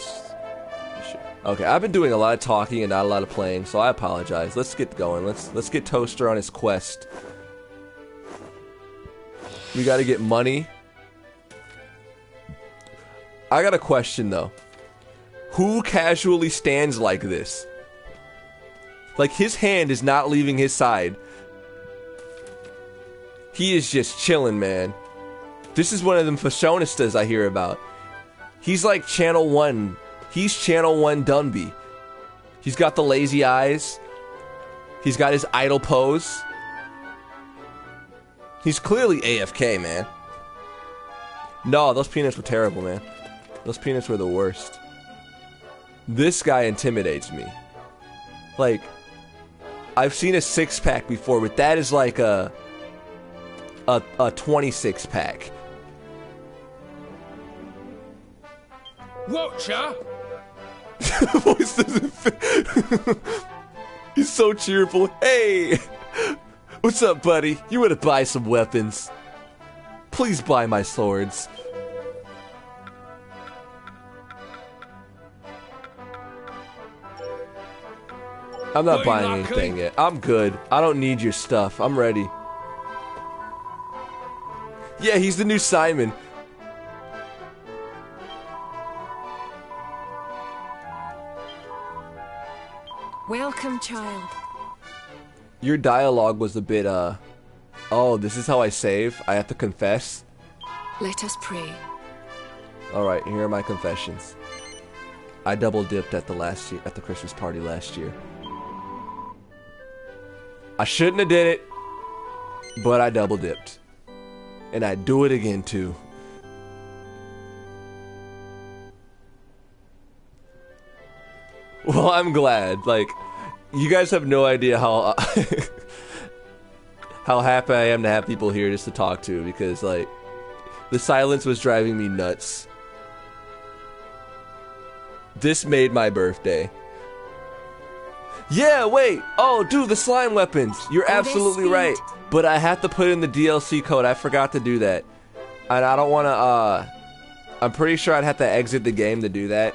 Okay, I've been doing a lot of talking and not a lot of playing, so I apologize. Let's get going. Let's get Toaster on his quest. We gotta get money. I got a question though. Who casually stands like this? Like his hand is not leaving his side. He is just chilling, man. This is one of them fashionistas I hear about. He's like Channel 1. He's Channel 1 Dunby. He's got the lazy eyes. He's got his idle pose. He's clearly AFK, man. No, those peanuts were terrible, man. Those peanuts were the worst. This guy intimidates me. Like, I've seen a six-pack before, but that is like a 26-pack. Watcher! Voice doesn't fit. He's so cheerful. Hey! What's up, buddy? You want to buy some weapons? Please buy my swords. I'm not buying anything yet. I'm good. I don't need your stuff. I'm ready. Yeah, he's the new Simon. Welcome, child. Your dialogue was a bit, oh, this is how I save? I have to confess? Let us pray. Alright, here are my confessions. I double dipped at the Christmas party last year. I shouldn't have did it, but I double dipped. And I'd do it again too. Well, I'm glad. Like, you guys have no idea how how happy I am to have people here just to talk to, because like the silence was driving me nuts. This made my birthday. Yeah, wait. Oh, dude, the slime weapons. You're absolutely right. But I have to put in the DLC code. I forgot to do that. And I don't want to, I'm pretty sure I'd have to exit the game to do that.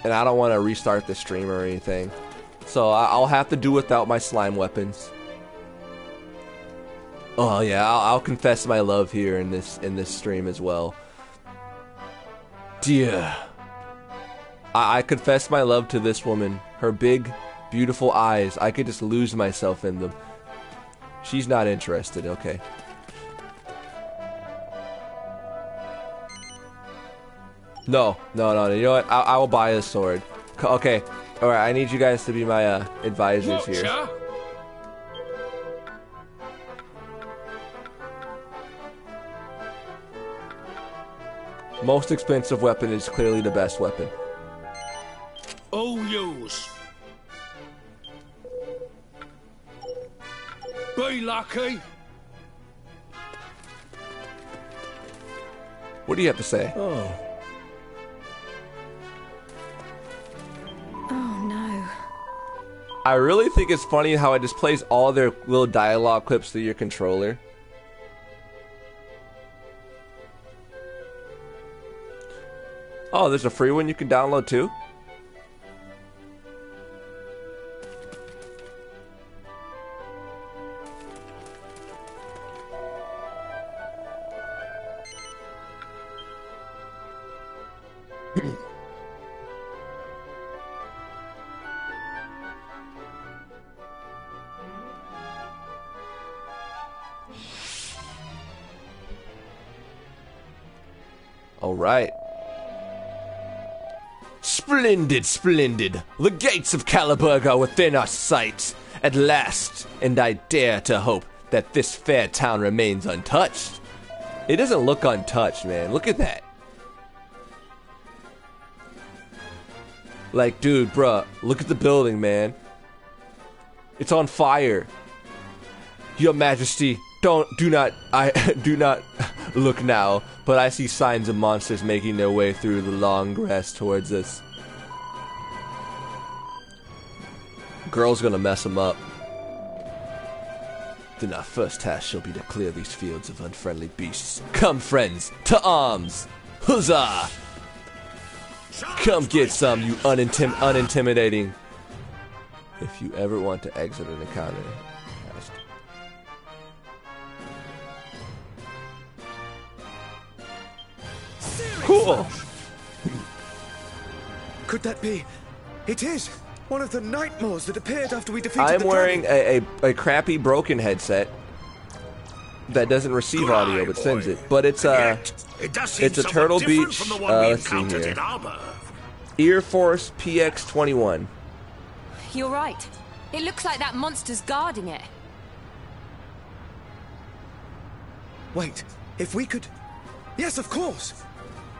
And I don't want to restart the stream or anything. So I'll have to do without my slime weapons. Oh yeah, I'll confess my love here in this stream as well. Dear, I confess my love to this woman. Her big, beautiful eyes. I could just lose myself in them. She's not interested. Okay. No. You know what? I will buy a sword. Okay. All right. I need you guys to be my advisors here. Most expensive weapon is clearly the best weapon. Oh, use. Be lucky. What do you have to say? Oh no. I really think it's funny how it displays all their little dialogue clips through your controller. Oh, there's a free one you can download too? All right. Splendid, splendid. The gates of Caliburg are within our sight at last, and I dare to hope that this fair town remains untouched. It doesn't look untouched, man. Look at that. Like, dude, bruh, look at the building, man. It's on fire. Your Majesty, do not look now, but I see signs of monsters making their way through the long grass towards us. Girl's gonna mess them up. Then our first task shall be to clear these fields of unfriendly beasts. Come, friends, to arms! Huzzah! Come get some, you unintimidating. If you ever want to exit an encounter, ask. Cool! Could that be? It is! One of the Nightmares that appeared after we defeated I'm the wearing dragon. a crappy broken headset that doesn't receive audio but sends it. But it's it's a Turtle Beach, let's see here. Ear Force PX21. You're right. It looks like that monster's guarding it. Wait, if we could... Yes, of course!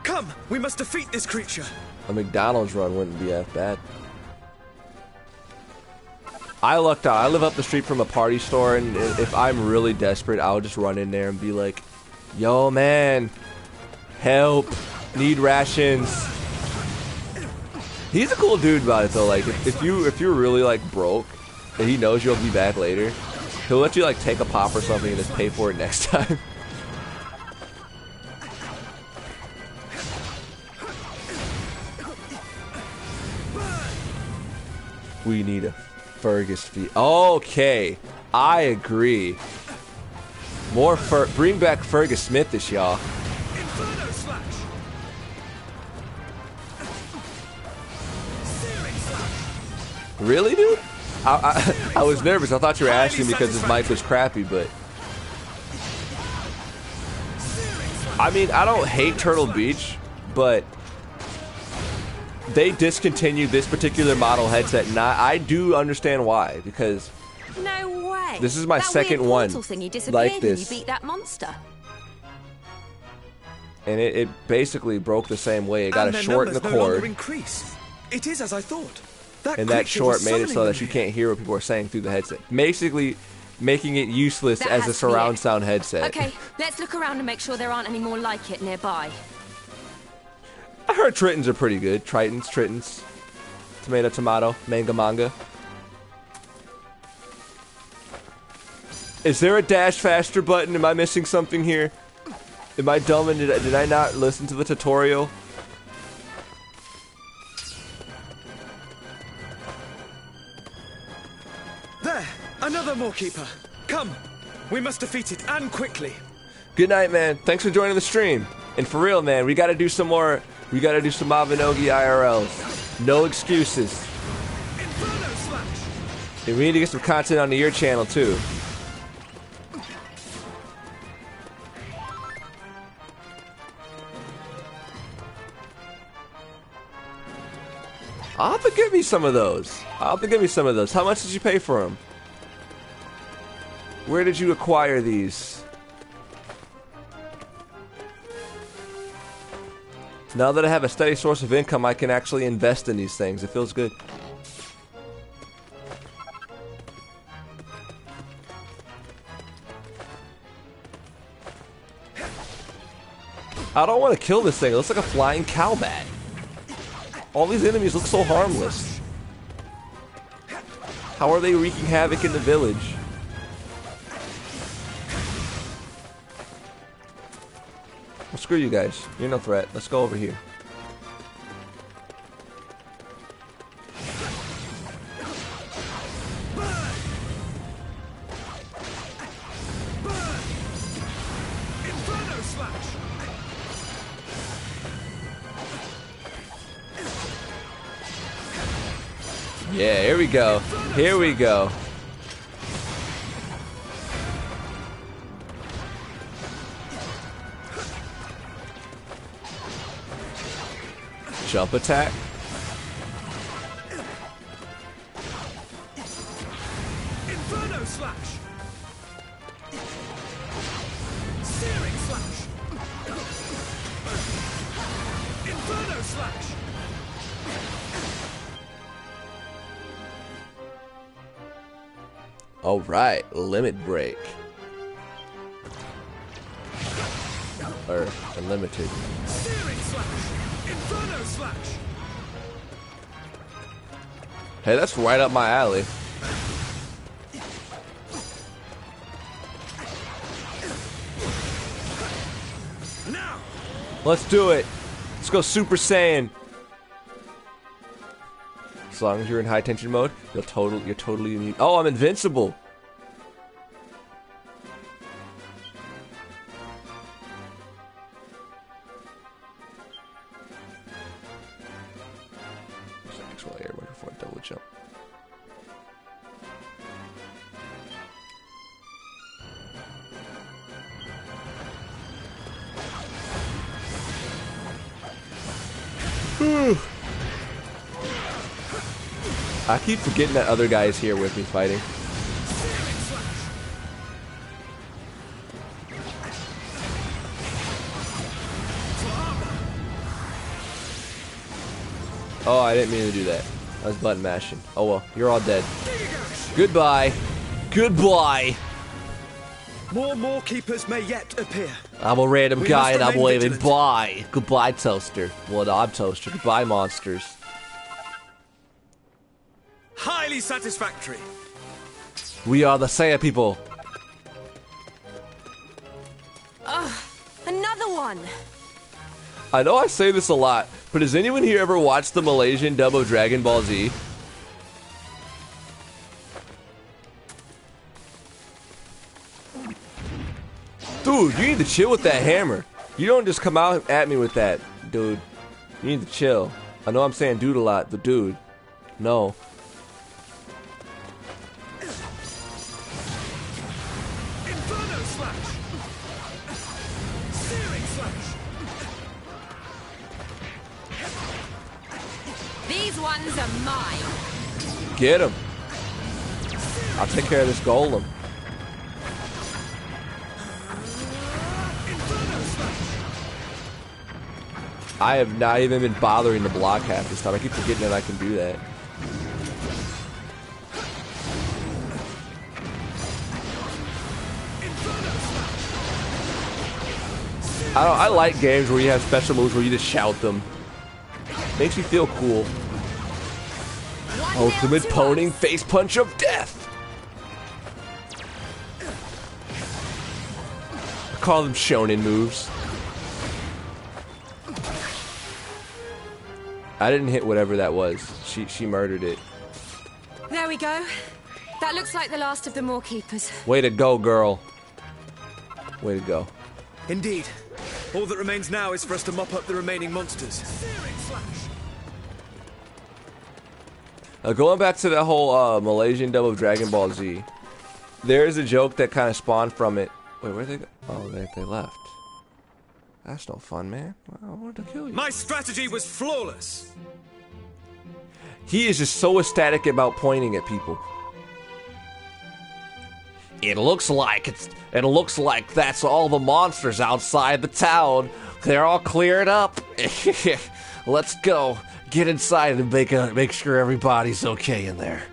Come, we must defeat this creature! A McDonald's run wouldn't be that bad. I lucked out. I live up the street from a party store, and if I'm really desperate, I'll just run in there and be like, yo, man, help, need rations. He's a cool dude about it, though. Like, if you're really, like, broke, and he knows you'll be back later, he'll let you, like, take a pop or something and just pay for it next time. We need a Fergus feat. Okay, I agree. More bring back Fergus Smith-ish, y'all. Inferno slash! Really, dude? I was nervous. I thought you were asking because his mic was crappy, but I mean, I don't hate Turtle Beach, but they discontinued this particular model headset, and I do understand why, because No way. this is my that second weird one portal thingy disappeared like when this, you beat that monster. and it basically broke the same way. It got And a their short in the numbers no longer cord. increase. It is as I thought. and that short made it so that you can't hear what people are saying through the headset. Basically, making it useless That as has a to be surround it. sound headset. Okay, let's look around and make sure there aren't any more like it nearby. I heard Tritons are pretty good. Tritons. Tomato, tomato. Manga. Is there a dash faster button? Am I missing something here? Am I dumb and did I not listen to the tutorial? There! Another Moorkeeper! Come! We must defeat it, and quickly! Good night, man. Thanks for joining the stream. And for real, man, we gotta do some more. We gotta do some Mabinogi IRLs. No excuses. Inferno Slash! And we need to get some content onto your channel, too. I'll have to give me some of those. How much did you pay for them? Where did you acquire these? Now that I have a steady source of income, I can actually invest in these things. It feels good. I don't want to kill this thing. It looks like a flying cow bat. All these enemies look so harmless. How are they wreaking havoc in the village? Well, screw you guys. You're no threat. Let's go over here. Inferno Slash! Yeah, here we go. Here we go. Jump attack. Inferno Slash! Searing Slash! Inferno Slash! All right, limit break. Or unlimited. Searing Slash! Inferno Slash! Hey, that's right up my alley. Now! Let's do it. Let's go Super Saiyan. As long as you're in high tension mode, you're totally immune. Oh, I'm invincible. There's an actual air before I double jump. I keep forgetting that other guy is here with me fighting. Oh, I didn't mean to do that. I was button mashing. Oh well, you're all dead. Goodbye. Goodbye. More Moorkeepers may yet appear. I'm a random We guy must and I'm remain waving vigilant. bye. Goodbye, Toaster. Well, no, I'm Toaster. Goodbye, monsters. Highly satisfactory. We are the Saiyan people. Another one! I know I say this a lot, but has anyone here ever watched the Malaysian dub of Dragon Ball Z? Dude, you need to chill with that hammer. You don't just come out at me with that, dude. You need to chill. I know I'm saying dude a lot, but dude, no. Inferno Slash! Searing Slash! These ones are mine! Get him. I'll take care of this golem. Inferno Slash! I have not even been bothering to block half this time. I keep forgetting that I can do that. I like games where you have special moves where you just shout them. Makes me feel cool. Ultimate poning face punch of death. I call them shonen moves. I didn't hit whatever that was. She murdered it. There we go. That looks like the last of the Maw Keepers. Way to go, girl. Way to go. Indeed. All that remains now is for us to mop up the remaining monsters. Going back to that whole Malaysian dub of Dragon Ball Z, there is a joke that kind of spawned from it. Wait, where'd they go? Oh, they left. That's no fun, man. I wanted to kill you. My strategy was flawless. He is just so ecstatic about pointing at people. It looks like that's all the monsters outside the town. They're all cleared up. Let's go. Get inside and make sure everybody's okay in there.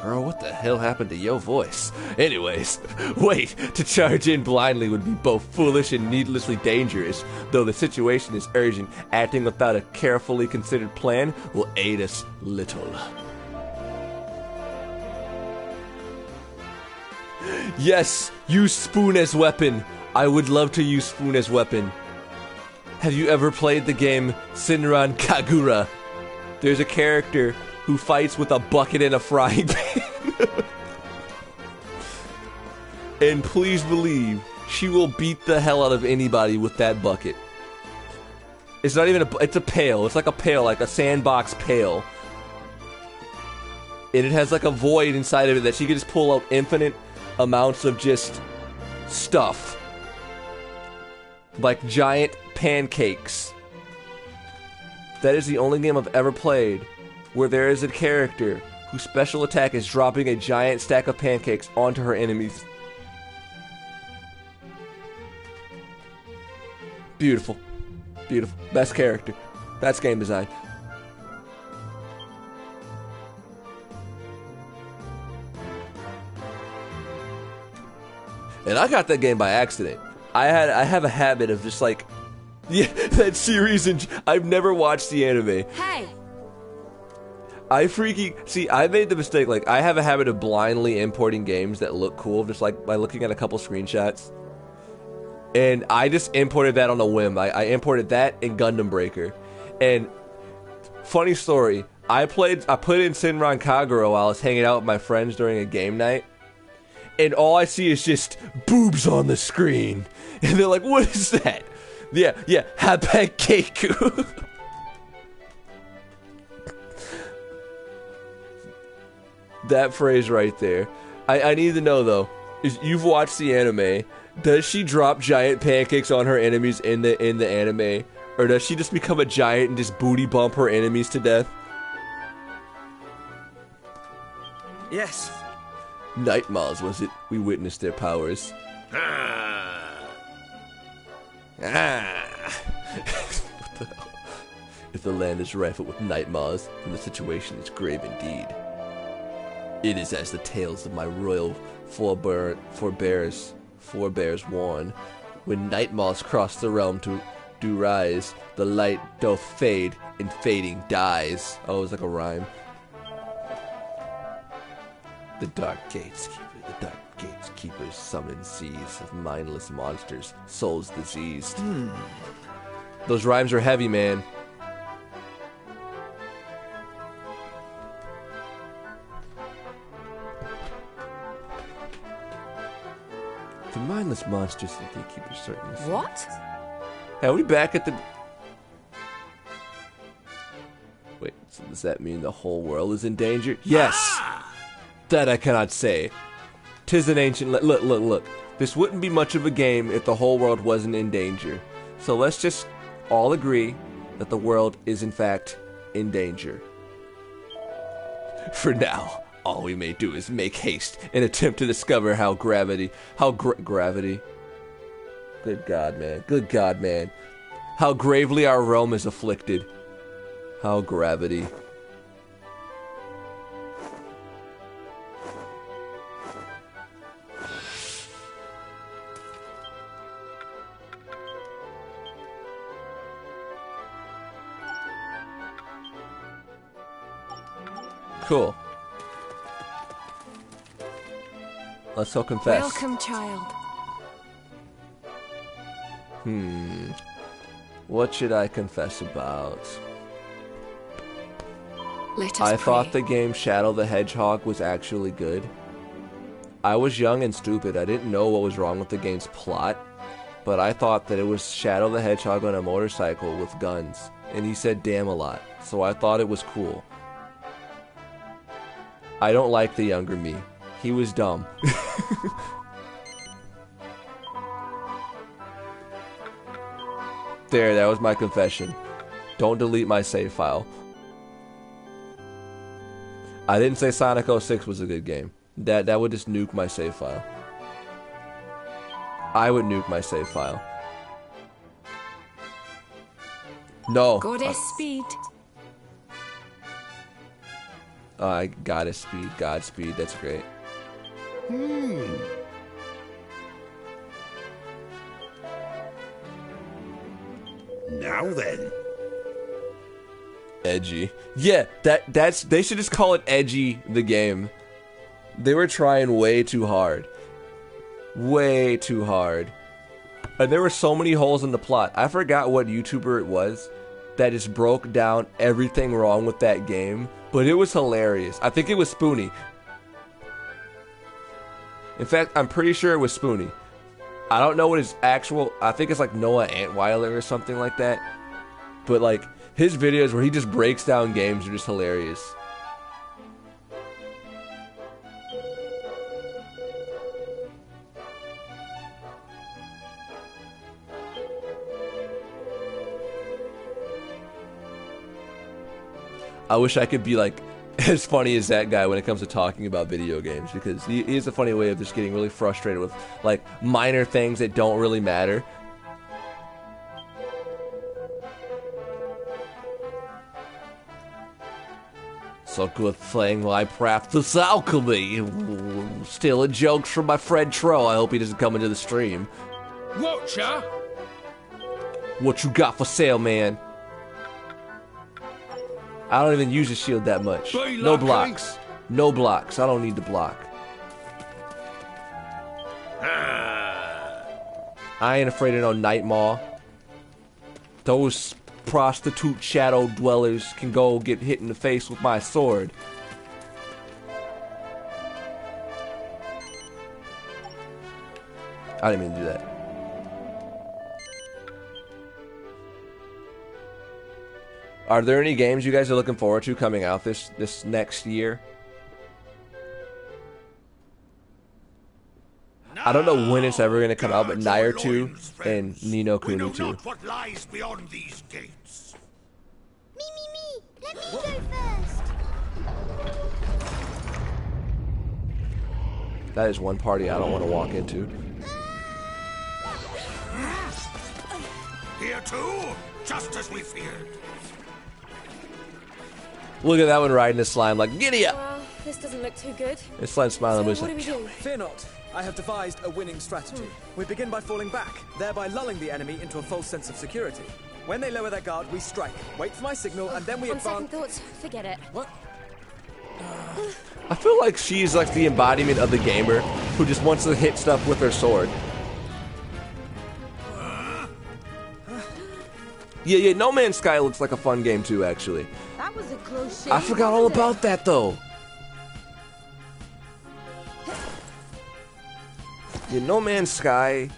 Girl, what the hell happened to your voice? Anyways, wait, to charge in blindly would be both foolish and needlessly dangerous. Though the situation is urgent, acting without a carefully considered plan will aid us little. Yes, use spoon as weapon. I would love to use spoon as weapon. Have you ever played the game Senran Kagura? There's a character who fights with a bucket and a frying pan. And please believe, she will beat the hell out of anybody with that bucket. It's not even it's a pail. It's like a pail, like a sandbox pail. And it has like a void inside of it that she can just pull out infinite amounts of just stuff. Like giant pancakes. That is the only game I've ever played where there is a character whose special attack is dropping a giant stack of pancakes onto her enemies. Beautiful. Beautiful. Best character. That's game design. And I got that game by accident. I have a habit of just like, yeah, that series, and I've never watched the anime. Hey! I made the mistake, like, I have a habit of blindly importing games that look cool, just like by looking at a couple screenshots. And I just imported that on a whim. I imported that and Gundam Breaker. And, funny story, I put in Senran Kagura while I was hanging out with my friends during a game night. And all I see is just boobs on the screen. And they're like, what is that? Yeah, Hapekeiku. That phrase right there. I need to know though, is you've watched the anime, does she drop giant pancakes on her enemies in the anime? Or does she just become a giant and just booty bump her enemies to death? Yes. Nightmares, was it? We witnessed their powers. What the hell? If the land is rife with nightmares, then the situation is grave indeed. It is as the tales of my royal forebears warn. When nightmares cross the realm to do rise, the light doth fade, and fading dies. Oh, it's like a rhyme. The dark gatekeepers summon seas of mindless monsters, souls diseased. Those rhymes are heavy, man. The mindless monsters and gatekeepers certainly. What? Hey, are we back at the... Wait, so does that mean the whole world is in danger? Yes! That I cannot say. 'Tis an ancient... Look. This wouldn't be much of a game if the whole world wasn't in danger. So let's just all agree that the world is in fact in danger. For now, all we may do is make haste and attempt to discover how gravity... Gravity? Good God, man. How gravely our realm is afflicted. How gravity... Cool. Let's go confess. Welcome, child. What should I confess about? Let us I pray. thought the game Shadow the Hedgehog was actually good. I was young and stupid. I didn't know what was wrong with the game's plot, but I thought that it was Shadow the Hedgehog on a motorcycle with guns, and he said damn a lot, so I thought it was cool. I don't like the younger me. He was dumb. There, that was my confession. Don't delete my save file. I didn't say Sonic 06 was a good game. That would just nuke my save file. I would nuke my save file. No. Goddess speed. I Goddess speed. Godspeed. That's great. Now then. Edgy. Yeah, that's they should just call it Edgy the game. They were trying way too hard. Way too hard. And there were so many holes in the plot. I forgot what YouTuber it was that just broke down everything wrong with that game, but it was hilarious. I think it was Spoonie. In fact, I'm pretty sure it was Spoonie. I don't know what his actual... I think it's like Noah Antweiler or something like that. But like, his videos where he just breaks down games are just hilarious. I wish I could be like as funny as that guy when it comes to talking about video games, because he has a funny way of just getting really frustrated with like minor things that don't really matter. So good thing I practice alchemy. Stealing jokes from my friend Tro. I hope he doesn't come into the stream. Watcher? What you got for sale, man? I don't even use a shield that much. No blocks. No blocks. I don't need to block. I ain't afraid of no Nightmaw. Those prostitute shadow dwellers can go get hit in the face with my sword. I didn't mean to do that. Are there any games you guys are looking forward to coming out this next year? I don't know when it's ever going to come out, but Nier 2 and Ni no Kuni 2. What lies beyond these gates? Me. Let me go first. That is one party I don't want to walk into. Here too, just as we feared. Look at that one riding the slime like, giddy up! Well, this doesn't look too good. This slime smiling So with what do we do? Fear not. I have devised a winning strategy. We begin by falling back, thereby lulling the enemy into a false sense of security. When they lower their guard, we strike. Wait for my signal, and then we On second advance. thoughts, forget it. What? I feel like she's like the embodiment of the gamer who just wants to hit stuff with her sword. Yeah, No Man's Sky looks like a fun game too, actually. That was a close shave. I forgot all about that though. Yeah, No Man's Sky.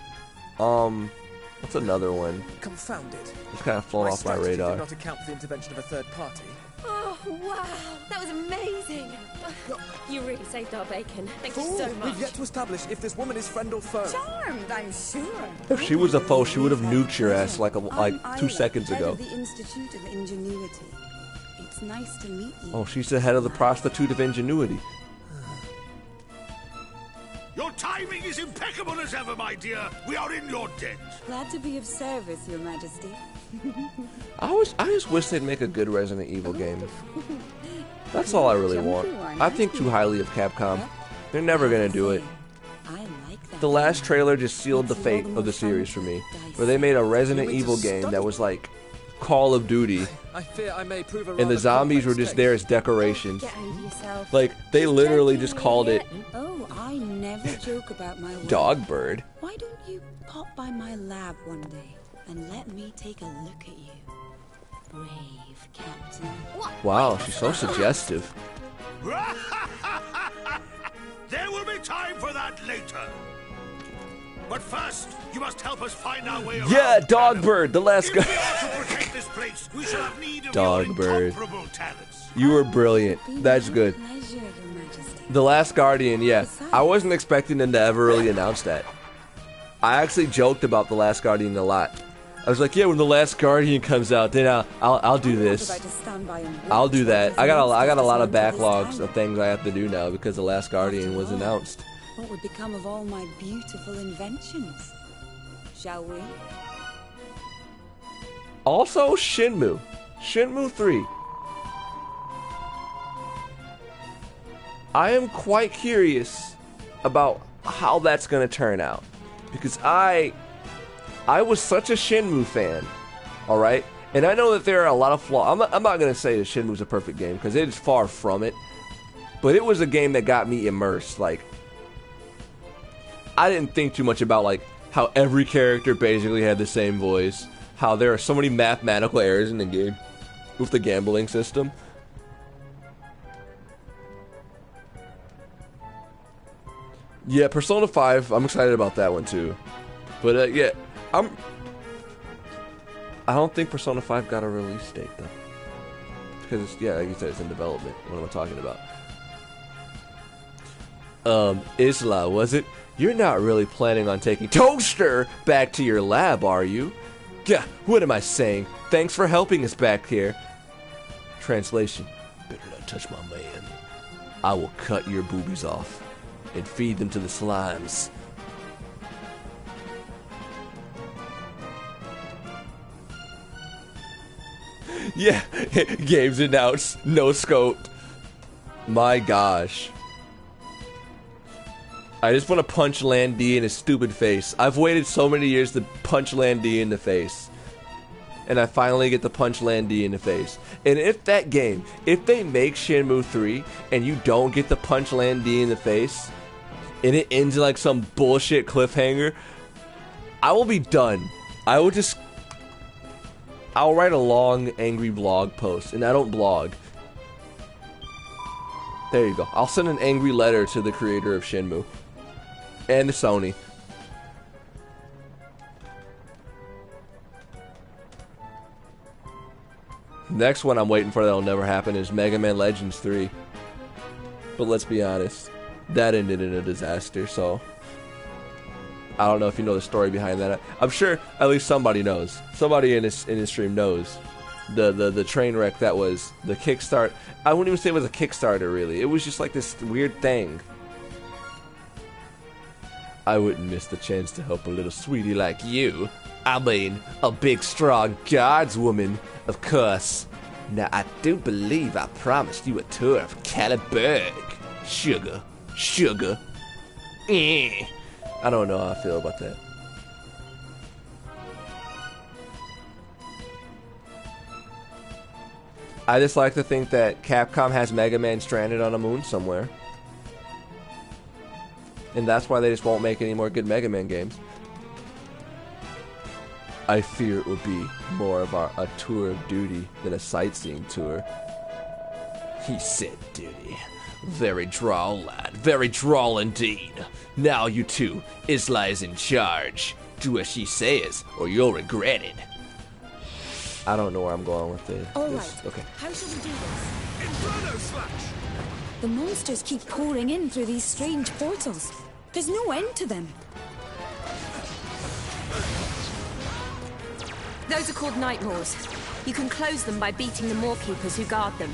What's another one? Confounded. It's kind of flown off my strategy radar. did not account for the intervention of a third party. Oh, wow. That was amazing. You really saved our bacon. Thank you so much. We've yet to establish if this woman is friend or foe. Charmed, I'm sure. If she was a foe, she would have nuked your ass like 2 seconds ago. The Institute of Ingenuity. It's nice to meet you. Oh, she's the head of the Prostitute of Ingenuity. Your timing is impeccable as ever, my dear. We are in your debt. Glad to be of service, Your Majesty. I just wish they'd make a good Resident Evil game. That's all I really want. I think too highly of Capcom. They're never gonna do it. The last trailer just sealed the fate of the series for me, where they made a Resident Evil game that was like Call of Duty, I fear I may prove a and the rather zombies were complex just there as decorations. Get over yourself. Like, they literally just called it Oh, I never joke about my work. Dogbird. Why don't you pop by my lab one day and let me take a look at you? Brave Captain. Wow, she's so suggestive. There will be time for that later. But first, you must help us find our way around. Yeah, Dogbird, the last If we guy. are to protect this place, we shall have need of Dogbird. your incomparable talents. You were brilliant. That's good. Pleasure, Your Majesty. The Last Guardian, yeah. I wasn't expecting them to ever really announce that. I actually joked about The Last Guardian a lot. I was like, yeah, when The Last Guardian comes out, then I'll do this. I'll do that. I got a lot of backlogs of things I have to do now because The Last Guardian was announced. What would become of all my beautiful inventions? Shall we? Also, Shenmue. Shenmue 3. I am quite curious about how that's going to turn out. Because I was such a Shenmue fan, alright? And I know that there are a lot of flaws. I'm not going to say that Shenmue's a perfect game, because it is far from it. But it was a game that got me immersed. Like, I didn't think too much about, like, how every character basically had the same voice. How there are so many mathematical errors in the game with the gambling system. Yeah, Persona 5, I'm excited about that one too. But yeah, I don't think Persona 5 got a release date though. Because it's, yeah, like you said, it's in development. What am I talking about? Isla, was it? You're not really planning on taking Toaster back to your lab, are you? Yeah, what am I saying? Thanks for helping us back here. Translation. Better not touch my man. I will cut your boobies off and feed them to the slimes. Yeah, games announced, no scope. My gosh. I just want to punch Lan Di in his stupid face. I've waited so many years to punch Lan Di in the face. And I finally get to punch Lan Di in the face. And if that game, if they make Shenmue 3 and you don't get to punch Lan Di in the face, and it ends in like some bullshit cliffhanger, I will be done. I'll write a long, angry blog post, and I don't blog. There you go. I'll send an angry letter to the creator of Shenmue. And to Sony. Next one I'm waiting for that'll never happen is Mega Man Legends 3. But let's be honest, that ended in a disaster, so I don't know if you know the story behind that. I'm sure at least somebody knows. Somebody in this stream knows the train wreck that was the Kickstart. I wouldn't even say it was a Kickstarter, really. It was just like this weird thing. I wouldn't miss the chance to help a little sweetie like you. I mean, a big, strong guardswoman, of course. Now, I do believe I promised you a tour of Caliburg. Sugar. Sugar. I don't know how I feel about that. I just like to think that Capcom has Mega Man stranded on a moon somewhere. And that's why they just won't make any more good Mega Man games. I fear it will be more of a tour of duty than a sightseeing tour. He said duty. Very droll, lad. Very droll indeed. Now you two, Isla is in charge. Do as she says, or you'll regret it. I don't know where I'm going with this. All right. Okay. How shall we do this? Inferno Slash! The monsters keep pouring in through these strange portals. There's no end to them. Those are called Night Maws. You can close them by beating the Maw-keepers who guard them.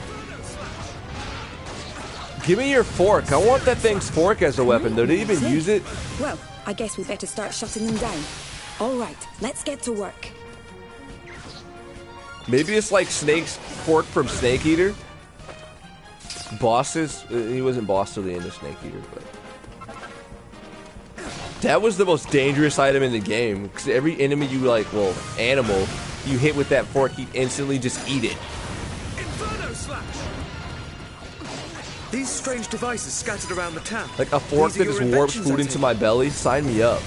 Give me your fork. I want that thing's fork as a weapon. Do they even use it? Well, I guess we better start shutting them down. All right, let's get to work. Maybe it's like Snake's fork from Snake Eater. Bosses, he wasn't boss till the end of Snake Eater, but that was the most dangerous item in the game because every enemy you like, well, animal you hit with that fork, he'd instantly just eat it. Inferno slash! These strange devices scattered around the town. Like a fork that just warps food into my belly? Sign me up.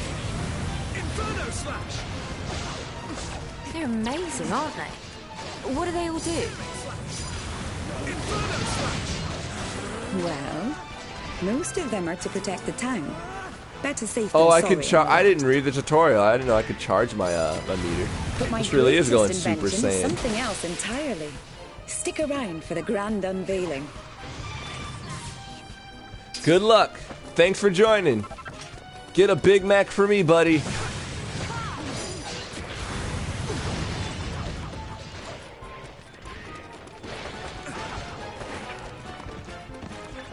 Inferno slash! They're amazing, aren't they? What do they all do? Inferno slash! Well, most of them are to protect the town. Better safe Oh, than I sorry, could charge. anyway. I didn't read the tutorial. I didn't know I could charge my my meter. But my This really is going greatest Super invention is Saiyan. something else entirely. Stick around for the grand unveiling. Good luck. Thanks for joining. Get a Big Mac for me, buddy.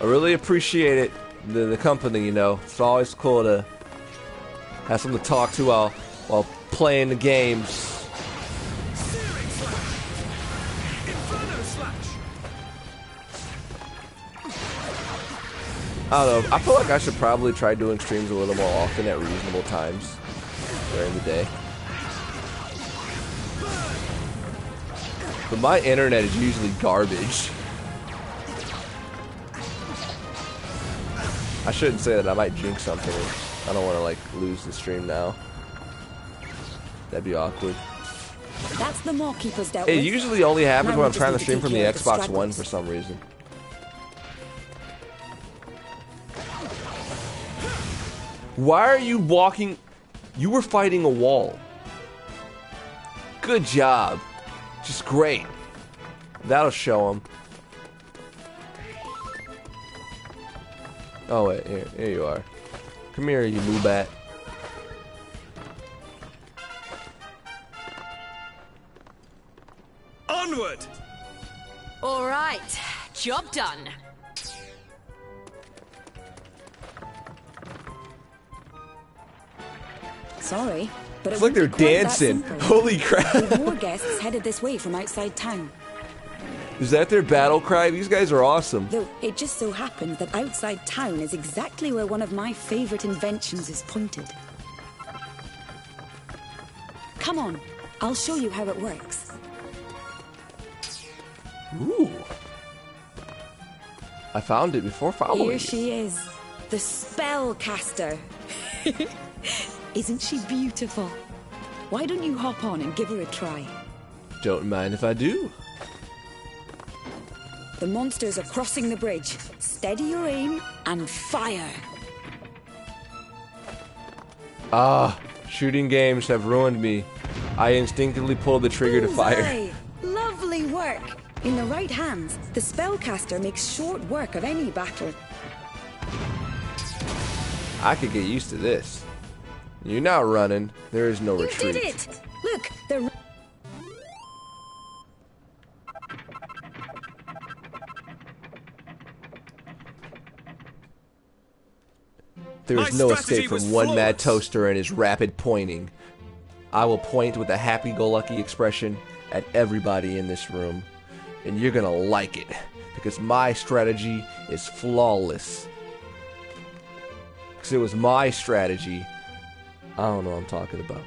I really appreciate it, the company, you know. It's always cool to have someone to talk to while playing the games. Searing slash! Inferno slash! I don't know. I feel like I should probably try doing streams a little more often at reasonable times during the day. But my internet is usually garbage. I shouldn't say that. I might jinx something. I don't want to like lose the stream now. That'd be awkward. That's the Maw Keepers dealt It with. usually only happens Now when we I'm just trying need to to stream take from the care of the Xbox One stragglers. for some reason. Why are you walking? You were fighting a wall. Good job. Just great. That'll show him. Oh wait, here you are. Come here, you Moobat. Onward! All right, job done. Sorry, but It's it like they're won't be quite that dancing. simple. Holy crap. With more guests headed this way from outside town. Is that their battle cry? These guys are awesome. Though it just so happens that outside town is exactly where one of my favorite inventions is pointed. Come on, I'll show you how it works. Ooh. I found it before following Here you. she is, the spellcaster. Isn't she beautiful? Why don't you hop on and give her a try? Don't mind if I do. The monsters are crossing the bridge. Steady your aim and fire. Ah, shooting games have ruined me. I instinctively pulled the trigger to fire. Bullseye. Lovely work. In the right hands, the spellcaster makes short work of any battle. I could get used to this. You're not running. There is no You retreat. did it! Look, the There is My no strategy escape from was one mad flawless. toaster and his rapid pointing. I will point with a happy-go-lucky expression at everybody in this room, and you're gonna like it, because my strategy is flawless. Because it was my strategy. I don't know what I'm talking about.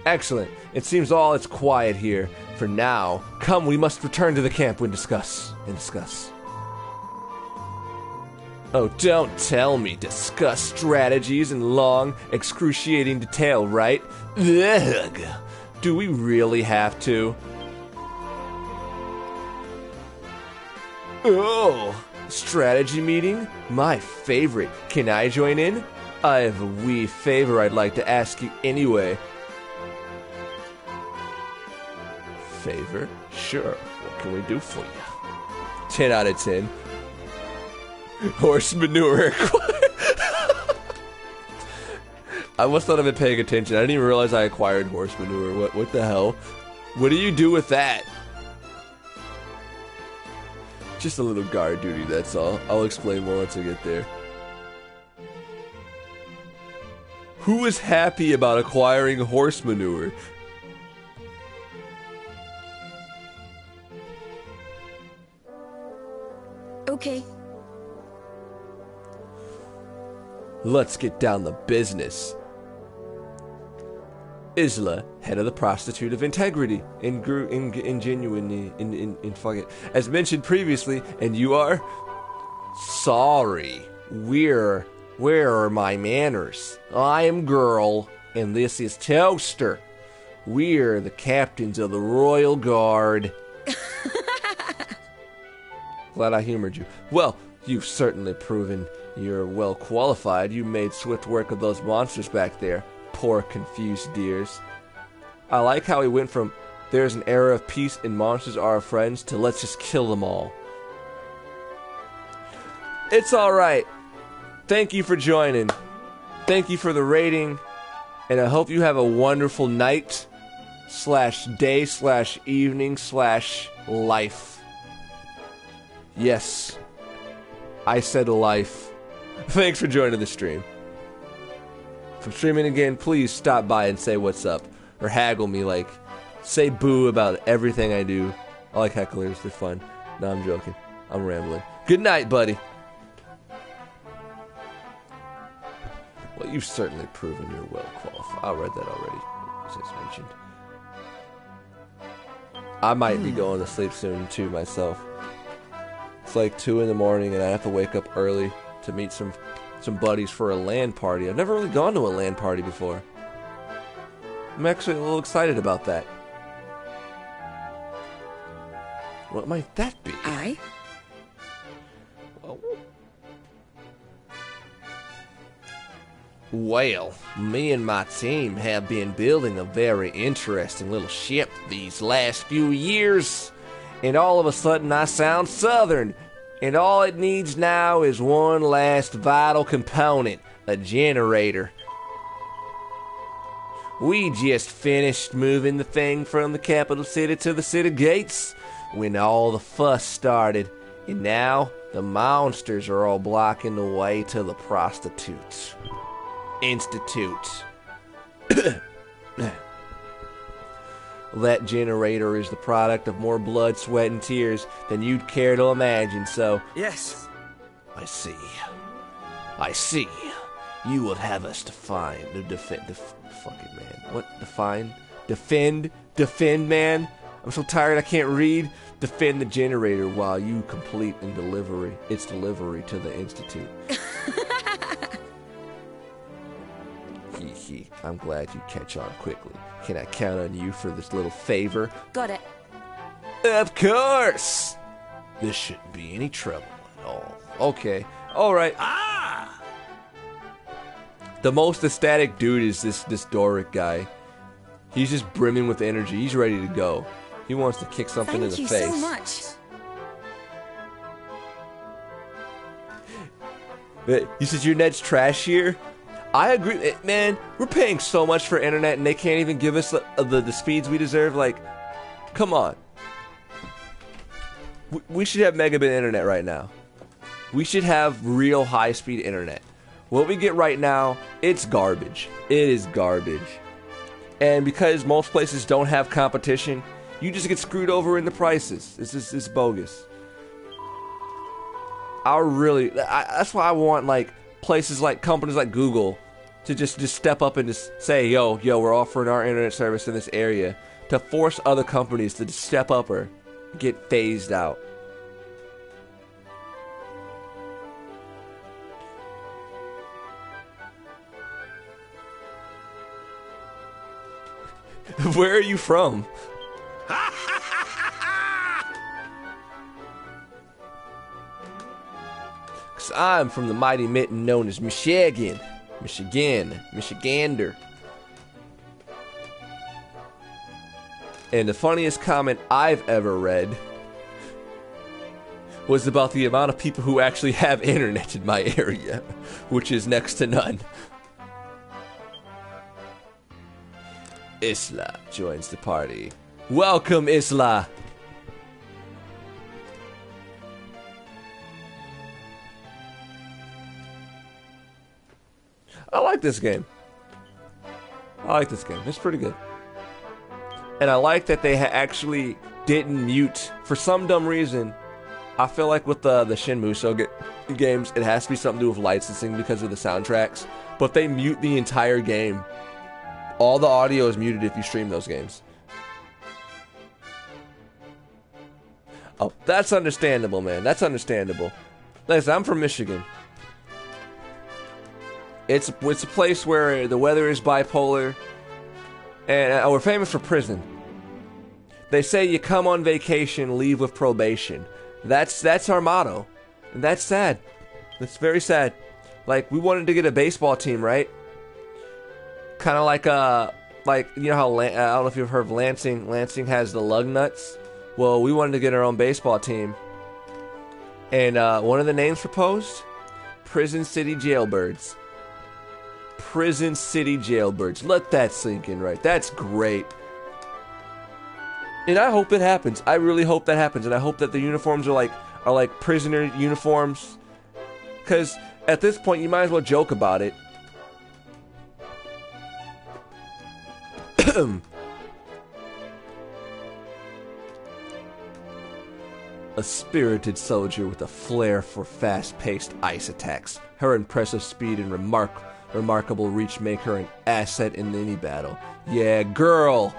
Excellent. It seems all is quiet here. For now, come, we must return to the camp and discuss. Oh, don't tell me discuss strategies in long, excruciating detail, right? Ugh. Do we really have to? Oh, strategy meeting? My favorite. Can I join in? I have a wee favor I'd like to ask you anyway. Favor? Sure. What can we do for you? 10 out of 10. Horse manure. I must not have been paying attention. I didn't even realize I acquired horse manure. What the hell? What do you do with that? Just a little guard duty, that's all. I'll explain more once I get there. Who is happy about acquiring horse manure? Okay. Let's get down to business. Isla, head of the Prostitute of Integrity, in fuck it. As mentioned previously, and you are? Sorry. Where are my manners? I am Girl, and this is Toaster. We're the captains of the Royal Guard. Glad I humored you. Well, you've certainly proven you're well qualified. You made swift work of those monsters back there. Poor confused dears. I like how he went from there's an era of peace and monsters are our friends to let's just kill them all. It's alright. Thank you for joining. Thank you for the rating. And I hope you have a wonderful night / day / evening / life. Yes. I said life. Thanks for joining the stream. If I'm streaming again, please stop by and say what's up. Or haggle me, like, say boo about everything I do. I like hecklers, they're fun. No, I'm joking. I'm rambling. Good night, buddy. Well, you've certainly proven you're well qualified. I read that already, as I mentioned. I might be going to sleep soon, too, myself. It's like 2 in the morning, and I have to wake up early to meet some buddies for a LAN party. I've never really gone to a LAN party before. I'm actually a little excited about that. What might that be? Aye. Well, me and my team have been building a very interesting little ship these last few years. And all of a sudden I sound southern. And all it needs now is one last vital component, a generator. We just finished moving the thing from the capital city to the city gates when all the fuss started. And now the monsters are all blocking the way to the prostitutes. Institute. That generator is the product of more blood, sweat, and tears than you'd care to imagine, so... Yes. I see. You would have us define... fucking man. What? Define? Defend, man? I'm so tired I can't read. Defend the generator while you complete its delivery to the Institute. I'm glad you catch on quickly. Can I count on you for this little favor? Got it. Of course! This shouldn't be any trouble at all. Okay, alright. Ah! The most ecstatic dude is this Doric guy. He's just brimming with energy. He's ready to go. He wants to kick something in the face. Thank you so much. You said your net's trashier? I agree, man. We're paying so much for internet and they can't even give us the speeds we deserve. Like, come on. We should have megabit internet right now. We should have real high-speed internet. What we get right now, it's garbage. It is garbage. And because most places don't have competition, you just get screwed over in the prices. It's bogus. That's why I want, like, places like companies like Google to just step up and just say, yo, we're offering our internet service in this area, to force other companies to just step up or get phased out. Where are you from? 'Cause I'm from the mighty mitten known as Michigander. And the funniest comment I've ever read was about the amount of people who actually have internet in my area, which is next to none. Isla joins the party. Welcome, Isla! I like this game. It's pretty good. And I like that they actually didn't mute, for some dumb reason. I feel like with the Shin Musou games, it has to be something to do with licensing because of the soundtracks. But they mute the entire game All the audio is muted if you stream those games. Oh, that's understandable, man. That's understandable. Listen, I'm from Michigan. It's a place where the weather is bipolar, and we're famous for prison. They say you come on vacation, leave with probation. That's our motto, and that's sad. That's very sad. Like, we wanted to get a baseball team, right? Kind of like you know how I don't know if you've heard of Lansing. Lansing has the lug nuts. Well, we wanted to get our own baseball team, and one of the names proposed: Prison City Jailbirds. Prison City Jailbirds. Let that sink in, right? That's great. And I hope it happens. I really hope that happens, and I hope that the uniforms are like prisoner uniforms. Because at this point, you might as well joke about it. A spirited soldier with a flair for fast-paced ice attacks. Her impressive speed and remarkable reach make her an asset in any battle. Yeah, girl,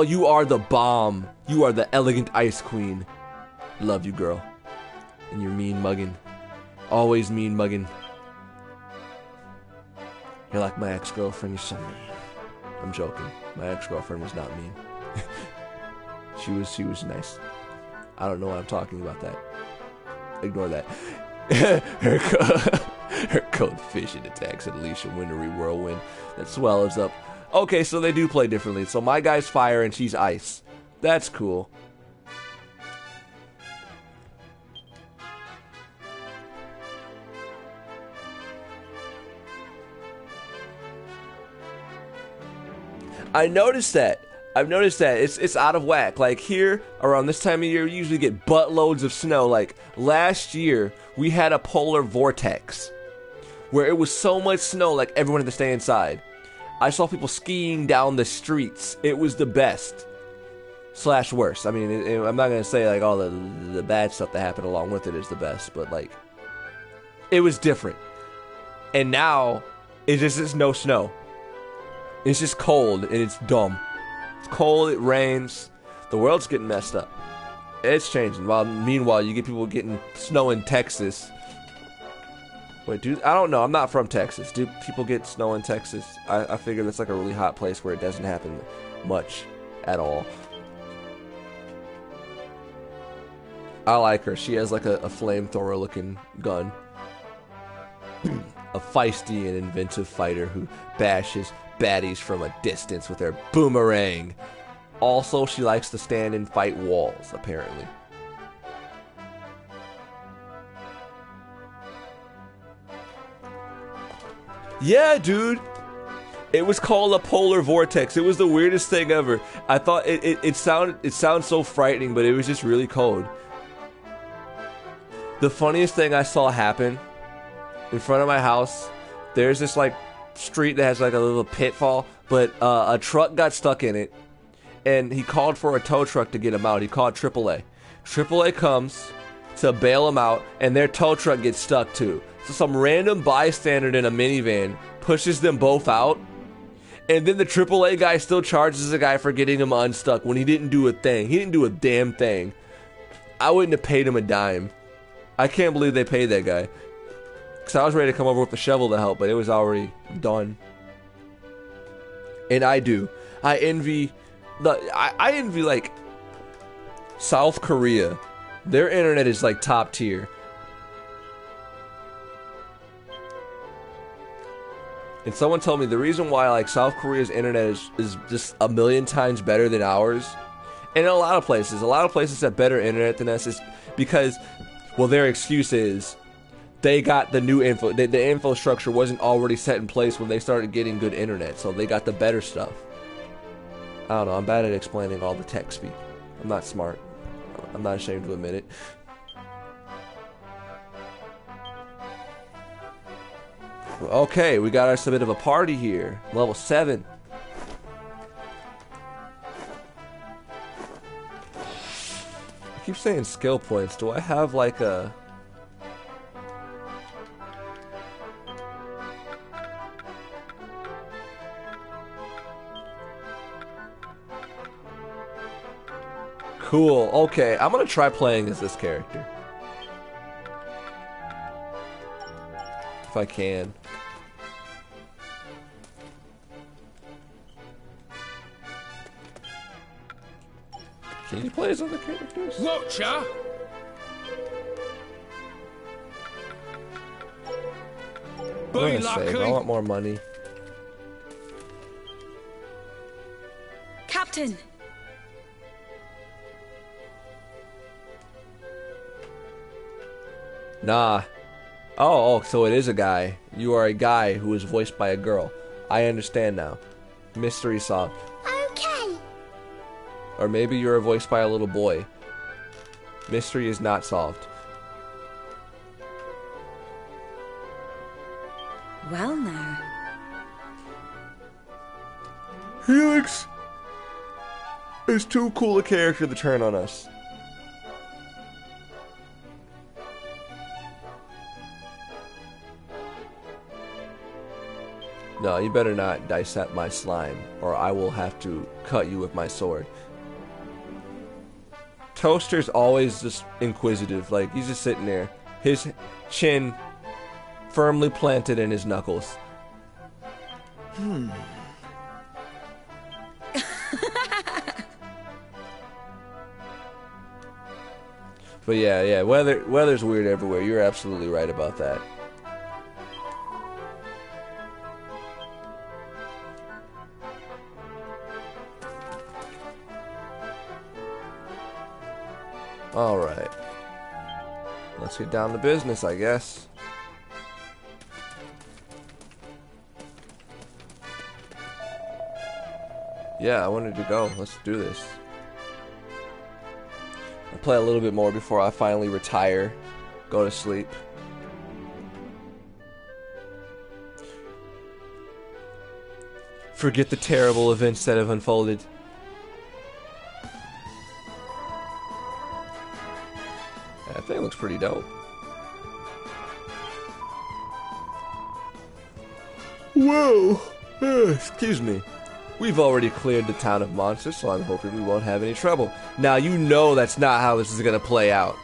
you are the bomb. You are the elegant ice queen. Love you, girl. And you're mean mugging. Always mean mugging. You're like my ex-girlfriend, you're so mean. I'm joking. My ex-girlfriend was not mean. She was nice. I don't know why I'm talking about that. Ignore that. Her cold fishing attacks at Alicia Wintery Whirlwind that swallows up. Okay, so they do play differently. So my guy's fire and she's ice. That's cool. I've noticed that. It's out of whack. Like here, around this time of year, we usually get buttloads of snow. Like last year, we had a polar vortex where it was so much snow, like everyone had to stay inside. I saw people skiing down the streets. It was the best. / worse. I mean, I'm not going to say like all the bad stuff that happened along with it is the best, but like, it was different. And now, it's just no snow. It's just cold and it's dumb. It's cold, it rains, the world's getting messed up. It's changing. Meanwhile, you get people getting snow in Texas. Wait, dude, I don't know. I'm not from Texas. Do people get snow in Texas? I figure that's like a really hot place where it doesn't happen much at all. I like her. She has like a flamethrower looking gun. A feisty and inventive fighter who bashes baddies from a distance with her boomerang. Also, she likes to stand and fight walls, apparently. Yeah, dude. It was called a polar vortex. It was the weirdest thing ever. I thought it sounds so frightening, but it was just really cold. The funniest thing I saw happen in front of my house, there's this like street that has like a little pitfall, but a truck got stuck in it, and he called for a tow truck to get him out. He called AAA. AAA comes to bail him out, and their tow truck gets stuck too. So some random bystander in a minivan pushes them both out, and then the AAA guy still charges the guy for getting him unstuck when he didn't do a thing. He didn't do a damn thing. I wouldn't have paid him a dime. I can't believe they paid that guy. Because I was ready to come over with a shovel to help, but it was already done. And I envy like South Korea. Their internet is like top tier. And someone told me the reason why like South Korea's internet is just a million times better than ours, and in a lot of places have better internet than us, is because, well, their excuse is they got the new info. The infrastructure wasn't already set in place when they started getting good internet, so they got the better stuff. I don't know. I'm bad at explaining all the tech speak. I'm not smart. I'm not ashamed to admit it. Okay, we got us a bit of a party here. Level 7. I keep saying skill points. Do I have like a... Cool. Okay, I'm gonna try playing as this character. If I can. Can you play as other characters? Watcher! I'm gonna save. I want more money. Captain! Nah. Oh, so it is a guy. You are a guy who is voiced by a girl. I understand now. Mystery solved. Okay. Or maybe you're voiced by a little boy. Mystery is not solved. Well now. Helix is too cool a character to turn on us. No, you better not dissect my slime, or I will have to cut you with my sword. Toaster's always just inquisitive, like he's just sitting there, his chin firmly planted in his knuckles. But yeah, weather's weird everywhere. You're absolutely right about that. Alright. Let's get down to business, I guess. Yeah, I wanted to go. Let's do this. I'll play a little bit more before I finally retire. Go to sleep. Forget the terrible events that have unfolded. That thing looks pretty dope. Whoa! Excuse me. We've already cleared the town of monsters, so I'm hoping we won't have any trouble. Now, you know that's not how this is going to play out.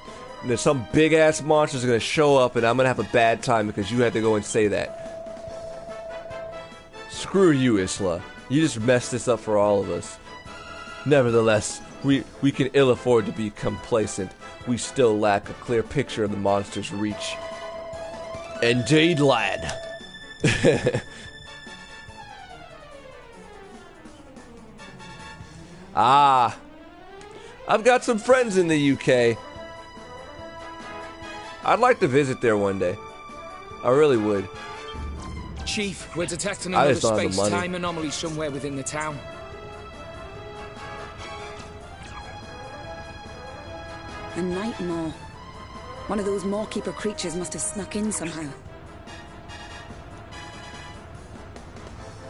And there's some big-ass monsters going to show up, and I'm going to have a bad time because you had to go and say that. Screw you, Isla. You just messed this up for all of us. Nevertheless, we can ill afford to be complacent. We still lack a clear picture of the monster's reach. Indeed, lad. Ah, I've got some friends in the UK. I'd like to visit there one day. I really would. Chief, we're detecting another space-time anomaly somewhere within the town. A night maw. One of those Mawkeeper creatures must have snuck in somehow.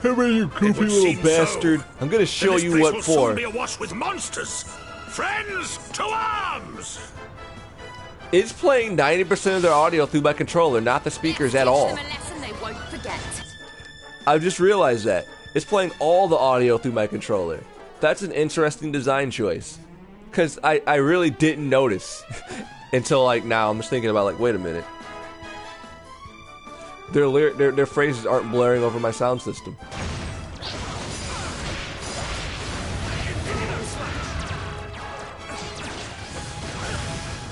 Come here, you goofy little bastard. So. I'm gonna show you what for. Soon be awash with monsters. Friends, to arms! It's playing 90% of their audio through my controller, not the speakers at all. I've just realized that. It's playing all the audio through my controller. That's an interesting design choice. Because I really didn't notice until like now. I'm just thinking about like, wait a minute. Their phrases aren't blaring over my sound system.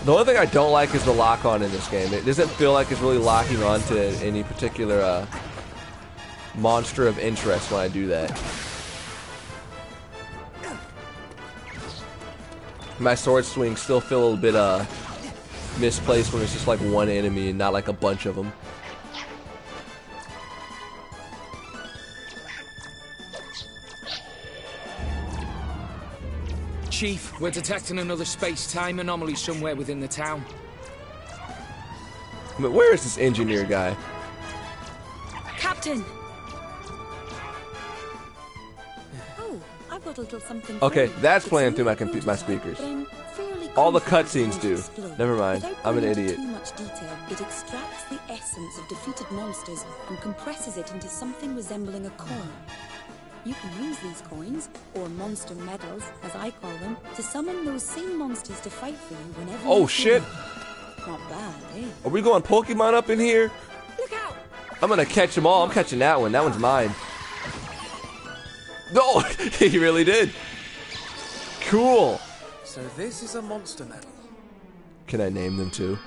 The only thing I don't like is the lock-on in this game. It doesn't feel like it's really locking on to any particular monster of interest when I do that. My sword swings still feel a little bit misplaced when it's just like one enemy and not like a bunch of them. Chief, we're detecting another space-time anomaly somewhere within the town. But where is this engineer guy? Captain! Oh, I've got a little something. Okay, that's playing through my speakers. All the cutscenes do. Never mind, I'm an idiot. Too much detail, it extracts the essence of defeated monsters and compresses it into something resembling a coin. You can use these coins, or monster medals, as I call them, to summon those same monsters to fight for you whenever you Oh shit! Not bad, eh? Are we going Pokemon up in here? Look out! I'm gonna catch them all. I'm catching that one. That one's mine. No! He really did. Cool. So this is a monster medal. Can I name them too?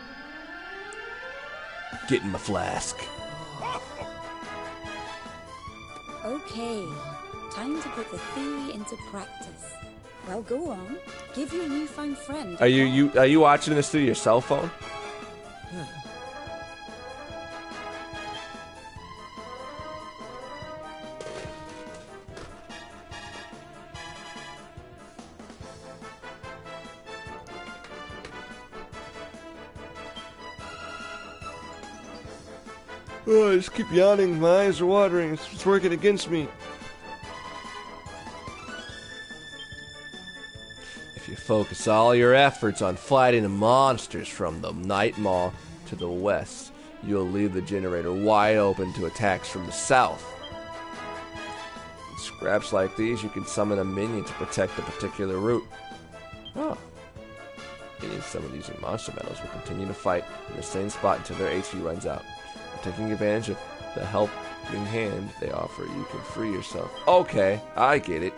Get in my flask. Okay, time to put the theory into practice. Well, go on. Give your newfound friend. Are you watching this through your cell phone? Oh, I just keep yawning. My eyes are watering. It's working against me. If you focus all your efforts on fighting the monsters from the Night Maw to the west, you'll leave the generator wide open to attacks from the south. In scraps like these, you can summon a minion to protect a particular route. Oh. Getting some of these monster medals will continue to fight in the same spot until their HP runs out. Taking advantage of the helping hand they offer, you can free yourself. Okay, I get it.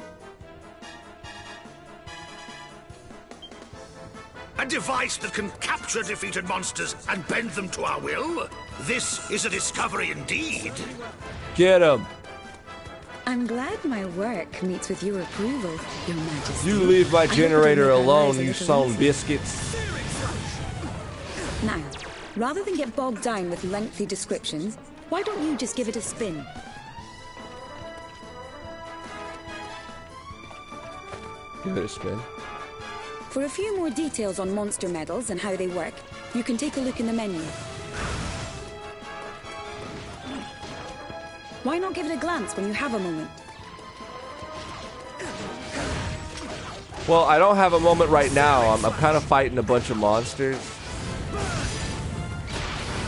A device that can capture defeated monsters and bend them to our will? This is a discovery indeed. Get him. I'm glad my work meets with your approval, Your Majesty. You leave my generator alone, you son biscuits. Now, rather than get bogged down with lengthy descriptions, why don't you just give it a spin? Give it a spin. For a few more details on monster medals and how they work, you can take a look in the menu. Why not give it a glance when you have a moment? Well, I don't have a moment right now. I'm kind of fighting a bunch of monsters.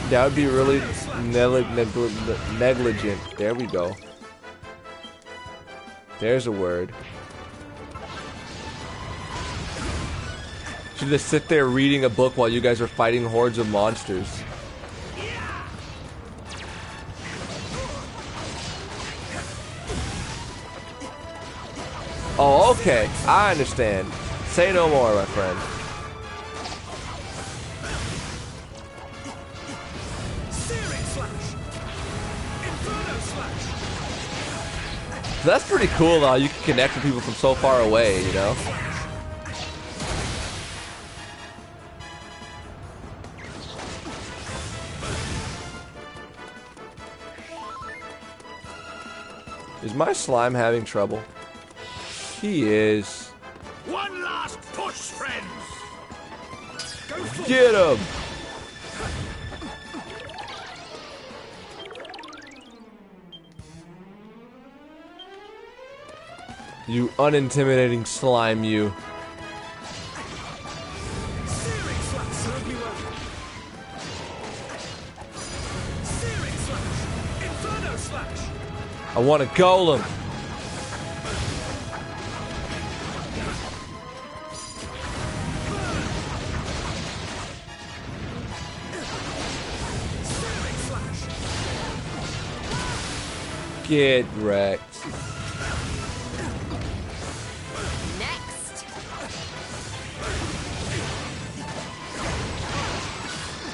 That would be really negligent. There we go. There's a word. Should just sit there reading a book while you guys are fighting hordes of monsters. Oh, okay. I understand. Say no more, my friend. That's pretty cool, though. You can connect with people from so far away, you know? Is my slime having trouble? He is. One last push, friends. Get him! You unintimidating slime, you. I want a golem. Get wrecked. Next.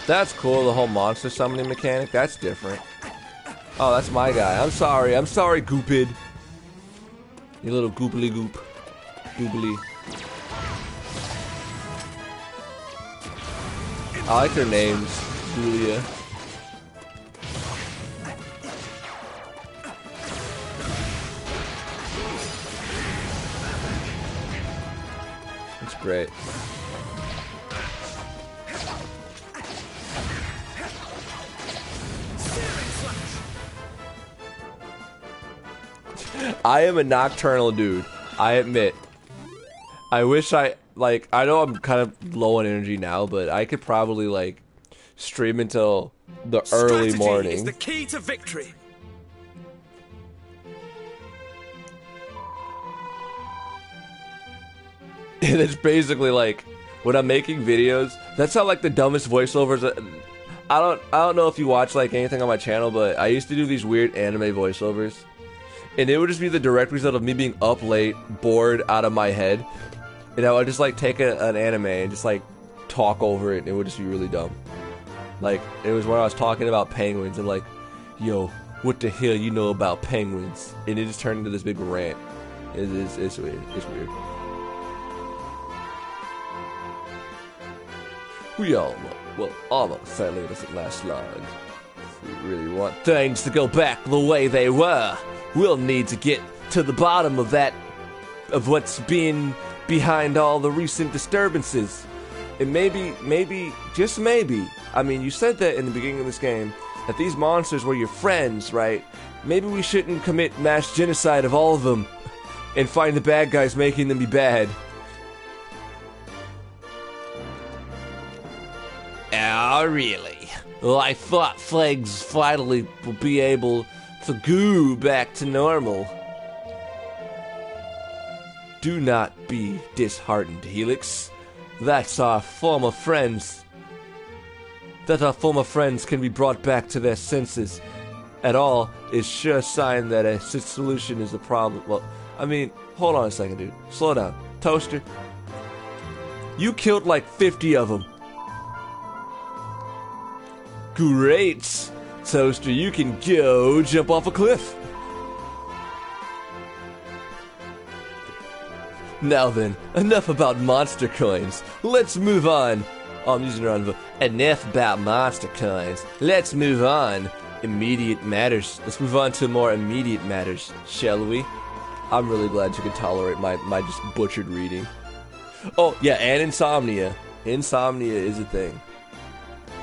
That's cool, the whole monster summoning mechanic. That's different. Oh, that's my guy. I'm sorry, Goopid. You little goopily goop. Goobly. I like their names. Julia. That's great. I am a nocturnal dude. I admit. I wish I know I'm kind of low on energy now, but I could probably stream until the early morning. Strategy is the key to victory. And it's basically like, when I'm making videos, that's how like the dumbest voiceovers. I don't know if you watch like anything on my channel, but I used to do these weird anime voiceovers, and it would just be the direct result of me being up late, bored out of my head, and I would just like take an anime and just like talk over it, and it would just be really dumb. Like, it was when I was talking about penguins, and like, yo, what the hell you know about penguins? And it just turned into this big rant. It's weird. It's weird. We all know. Well, almost. Sadly, it doesn't last long. If we really want things to go back the way they were, we'll need to get to the bottom of that, of what's been behind all the recent disturbances. And maybe, just maybe, I mean, you said that in the beginning of this game, that these monsters were your friends, right? Maybe we shouldn't commit mass genocide of all of them and find the bad guys making them be bad. Oh, really? Well, I thought things finally would be able to go back to normal. Do not be disheartened, Helix. That's our former friends. That our former friends can be brought back to their senses at all is sure sign that a solution is the problem. Well, I mean, hold on a second, dude. Slow down. Toaster, you killed like 50 of them. Great! Toaster, you can go jump off a cliff. Now then, enough about monster coins. Let's move on. Oh, I'm using the wrong vote. Enough about monster coins. Let's move on. Immediate matters. Let's move on to more immediate matters, shall we? I'm really glad you can tolerate my just butchered reading. Oh, yeah, and insomnia. Insomnia is a thing.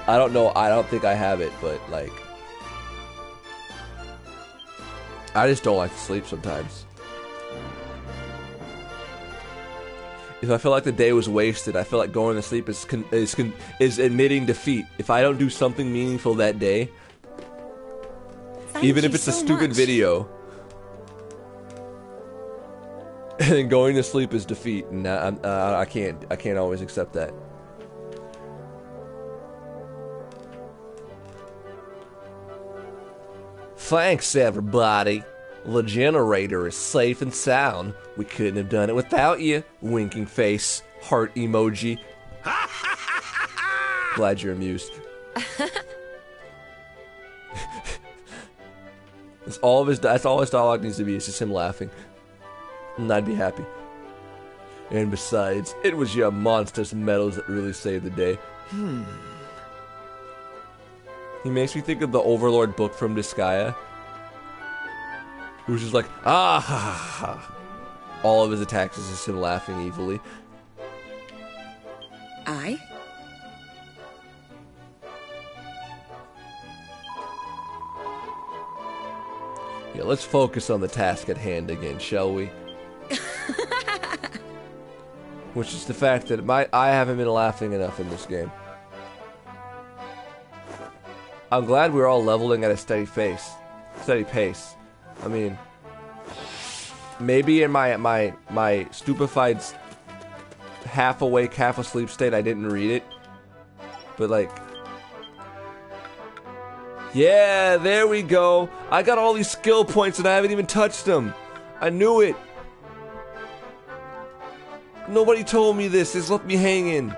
I don't know, I don't think I have it, but, like, I just don't like to sleep sometimes. If I feel like the day was wasted, I feel like going to sleep is admitting defeat. If I don't do something meaningful that day, even if it's a stupid video, and then going to sleep is defeat, and I can't always accept that. Thanks, everybody. The generator is safe and sound. We couldn't have done it without you. Winking face, heart emoji. Glad you're amused. That's all his dialogue needs to be. It's just him laughing. And I'd be happy. And besides, it was your monstrous medals that really saved the day. He makes me think of the Overlord book from Disgaea. Who's just like, ah ha ha ha. All of his attacks is just him laughing evilly. Aye? Yeah, let's focus on the task at hand again, shall we? Which is the fact that I haven't been laughing enough in this game. I'm glad we're all leveling at a steady pace. I mean, maybe in my stupefied half awake, half asleep state I didn't read it. But like, yeah, there we go. I got all these skill points and I haven't even touched them. I knew it. Nobody told me this. It's left me hanging.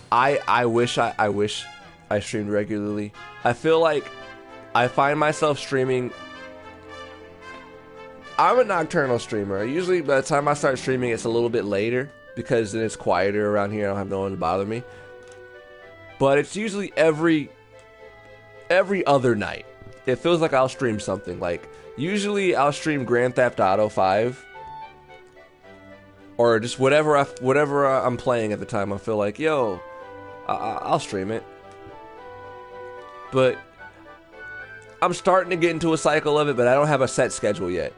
I wish I streamed regularly. I feel like I find myself streaming. I'm a nocturnal streamer. Usually by the time I start streaming, it's a little bit later because then it's quieter around here. I don't have no one to bother me. But it's usually every other night. It feels like I'll stream something. Like, usually I'll stream Grand Theft Auto 5. Or just whatever I'm playing at the time. I feel like, yo, I'll stream it. But I'm starting to get into a cycle of it, but I don't have a set schedule yet.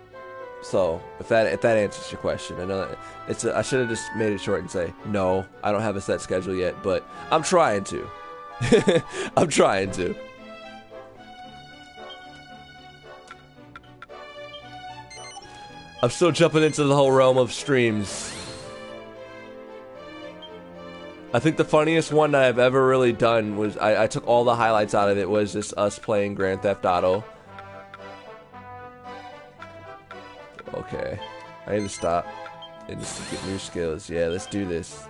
So if that answers your question, I know that I should have just made it short and say no, I don't have a set schedule yet, but I'm trying to. I'm trying to. I'm still jumping into the whole realm of streams. I think the funniest one that I've ever really done was, I took all the highlights out of it, was just us playing Grand Theft Auto. Okay. I need to stop and just get new skills. Yeah, let's do this.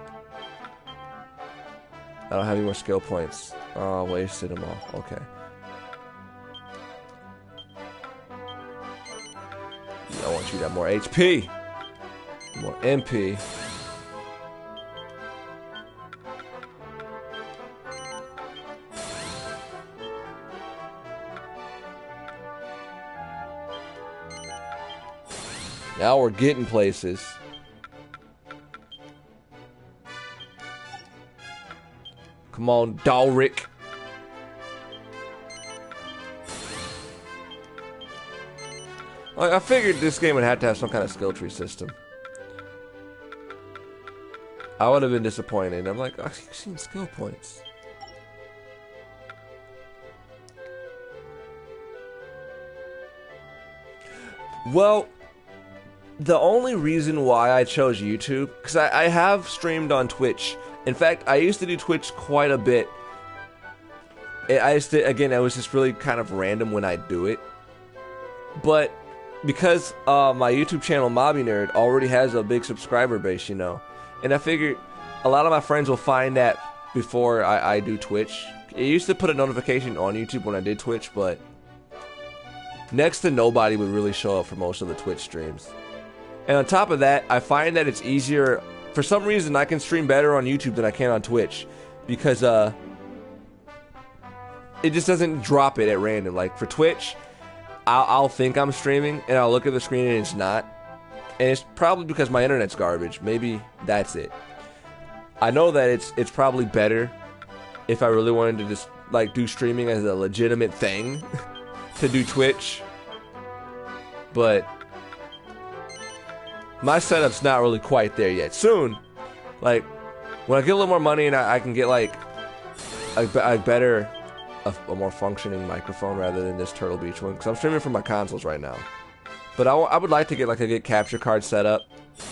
I don't have any more skill points. Oh, I wasted them all. Okay. Yeah, I want you to have more HP. More MP. Now we're getting places. Come on, Dalric. I figured this game would have to have some kind of skill tree system. I would have been disappointed. I'm like, I've seen skill points. Well, the only reason why I chose YouTube, because I have streamed on Twitch. In fact, I used to do Twitch quite a bit. I used to, again, it was just really kind of random when I do it. But because my YouTube channel, Mobby Nerd, already has a big subscriber base, you know. And I figured a lot of my friends will find that before I do Twitch. It used to put a notification on YouTube when I did Twitch, but next to nobody would really show up for most of the Twitch streams. And on top of that, I find that it's easier. For some reason, I can stream better on YouTube than I can on Twitch. Because it just doesn't drop it at random. Like for Twitch, I'll think I'm streaming, and I'll look at the screen and it's not. And it's probably because my internet's garbage. Maybe that's it. I know that it's probably better if I really wanted to just like do streaming as a legitimate thing to do Twitch. But my setup's not really quite there yet. Soon, like when I get a little more money and I can get like a more functioning microphone rather than this Turtle Beach one, because I'm streaming from my consoles right now. But I would like to get like a capture card set up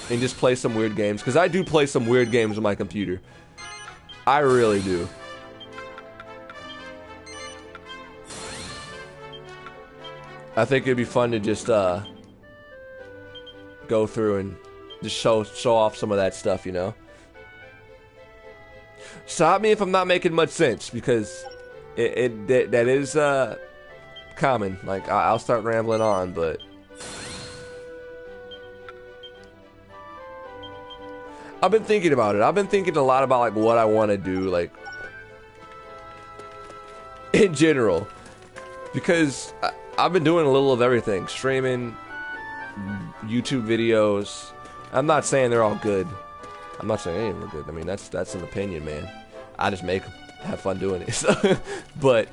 and just play some weird games, because I do play some weird games on my computer. I really do. I think it'd be fun to just go through and just show off some of that stuff, you know. Stop me if I'm not making much sense, because that is common. Like I'll start rambling on, but I've been thinking about it. I've been thinking a lot about like what I want to do, like in general, because I've been doing a little of everything: streaming, YouTube videos. I'm not saying they're all good. I'm not saying any of them are good. I mean, that's an opinion, man. I just make them, have fun doing it. So, but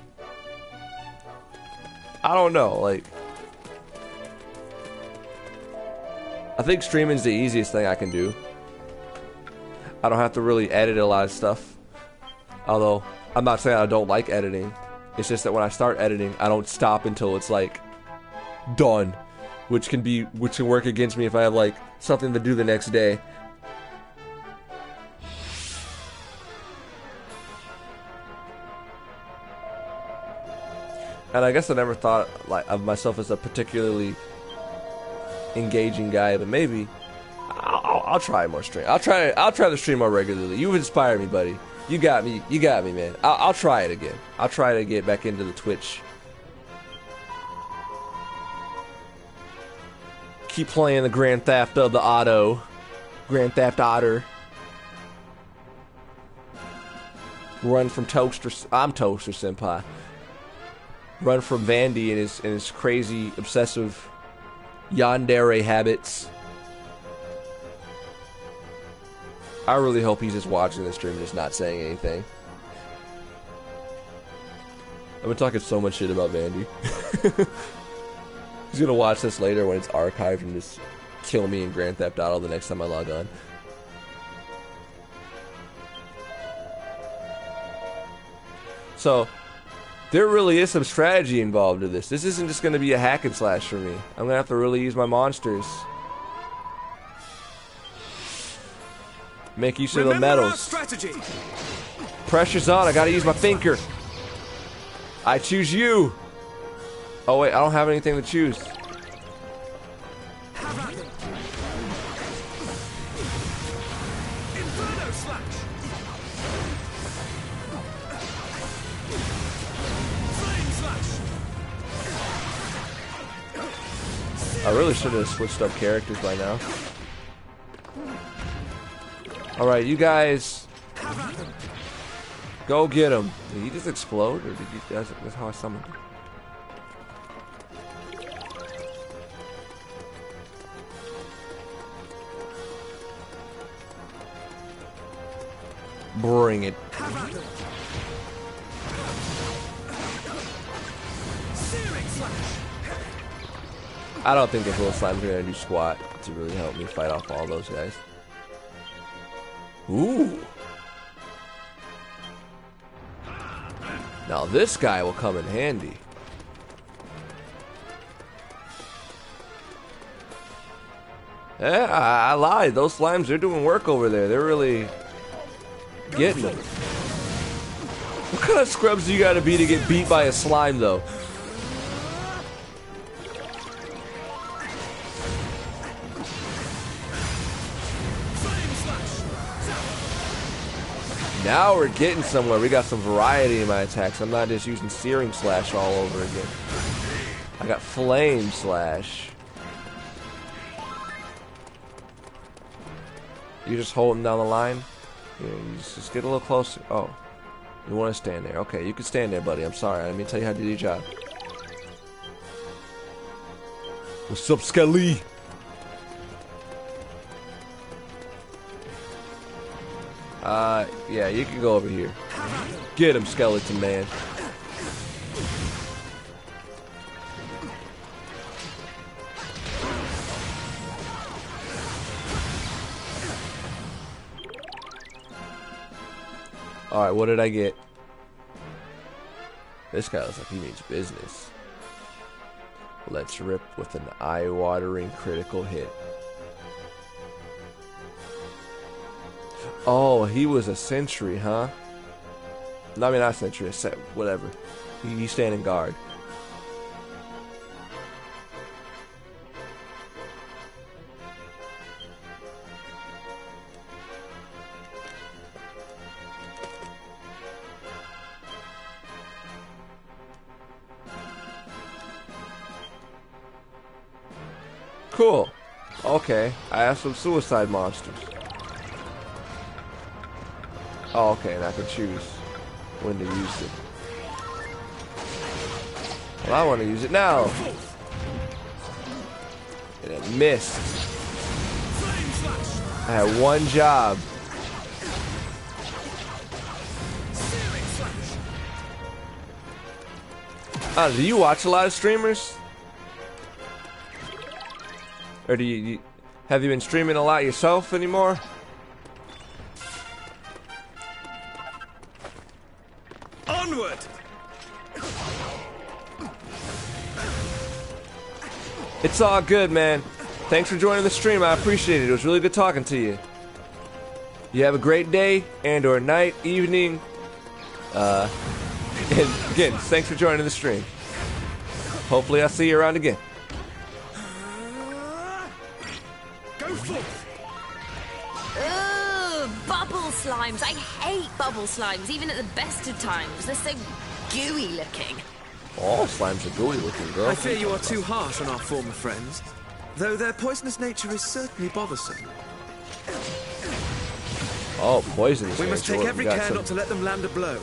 I don't know. Like, I think streaming's the easiest thing I can do. I don't have to really edit a lot of stuff. Although I'm not saying I don't like editing. It's just that when I start editing, I don't stop until it's like done. Which can work against me if I have like something to do the next day. And I guess I never thought like of myself as a particularly engaging guy, but maybe I'll try more stream. I'll try to stream more regularly. You've inspired me, buddy. You got me, man. I'll try it again. I'll try to get back into the Twitch. Keep playing the Grand Theft of the Auto. Grand Theft Otter. Run from Toaster. I'm Toaster Senpai. Run from Vandy and his crazy, obsessive yandere habits. I really hope he's just watching the stream and just not saying anything. I've been talking so much shit about Vandy. He's gonna watch this later when it's archived and just kill me in Grand Theft Auto the next time I log on. So, there really is some strategy involved in this. This isn't just gonna be a hack and slash for me. I'm gonna have to really use my monsters Make use of the metals. Strategy. Pressure's on. I gotta use my thinker. I choose you. Oh wait, I don't have anything to choose. Inferno slash. Flame slash. I really should have switched up characters by now. Alright, you guys. Go get him. Did he just explode? Or did he, that's how I summoned him. Bring it. I don't think the Little Slime's gonna do squat to really help me fight off all those guys. Ooh. Now this guy will come in handy. Yeah, I lied. Those slimes, they're doing work over there. They're really getting them. What kind of scrubs do you gotta be to get beat by a slime, though? Now we're getting somewhere. We got some variety in my attacks. I'm not just using Searing Slash all over again. I got Flame Slash. You just holding down the line? Yeah, you just get a little closer. Oh. You want to stand there. Okay, you can stand there, buddy. I'm sorry. I didn't mean to tell you how to do your job. What's up, Skelly? Yeah, you can go over here. Get him, Skeleton Man. Alright, what did I get? This guy looks like he means business. Let's rip with an eye-watering critical hit. Oh, he was a sentry, huh? No, I mean, not a sentry, a set, whatever. He's standing guard. Cool. Okay, I have some suicide monsters. Oh, okay, and I can choose when to use it. Well, I want to use it now. And it missed. I had one job. Do you watch a lot of streamers? Or do you have you been streaming a lot yourself anymore? Onward! It's all good, man. Thanks for joining the stream. I appreciate it. It was really good talking to you. You have a great day and or night, evening. And again, thanks for joining the stream. Hopefully I'll see you around again. Ugh, bubble slimes. I hate bubble slimes, even at the best of times. They're so gooey looking. All slimes are gooey looking, girl. I fear you are too harsh on our former friends, though their poisonous nature is certainly bothersome. Oh, poisonous. We must take every care not to let them land a blow.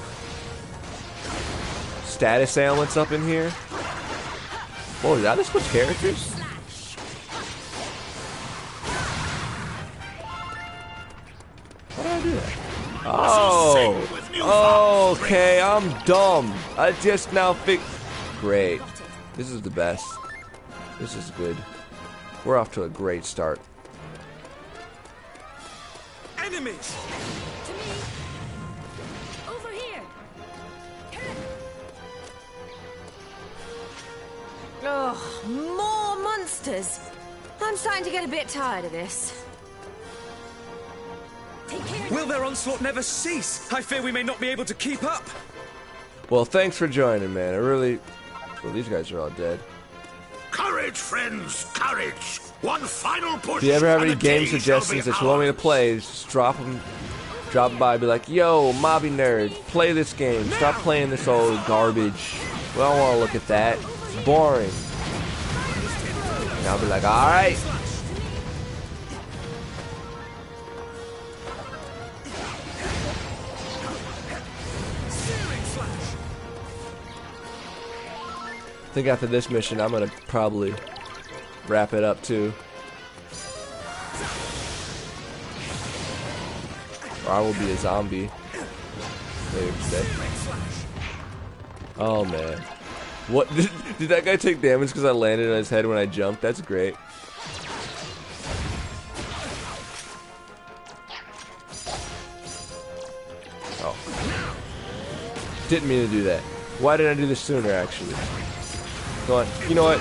Status ailments up in here. Oh, did I just switch characters? How did I do that? Oh, okay, I'm dumb. I just now fixed. Great. This is the best. This is good. We're off to a great start. Enemies! To me. Over here. Oh, more monsters. I'm starting to get a bit tired of this. Take Will their onslaught never cease? I fear we may not be able to keep up. Well, thanks for joining, man. I really... Well, these guys are all dead. Courage, friends, courage. One final push. If you ever have any game suggestions that you want me to play, just drop them. Drop by, be like, yo, Mobby Nerd, play this game. Stop playing this old garbage. We don't want to look at that. It's boring. And I'll be like, alright. I think after this mission, I'm gonna probably wrap it up too. Or I will be a zombie later today. Oh man. What? Did that guy take damage because I landed on his head when I jumped? That's great. Oh. Didn't mean to do that. Why didn't I do this sooner, actually? Go on. You know what?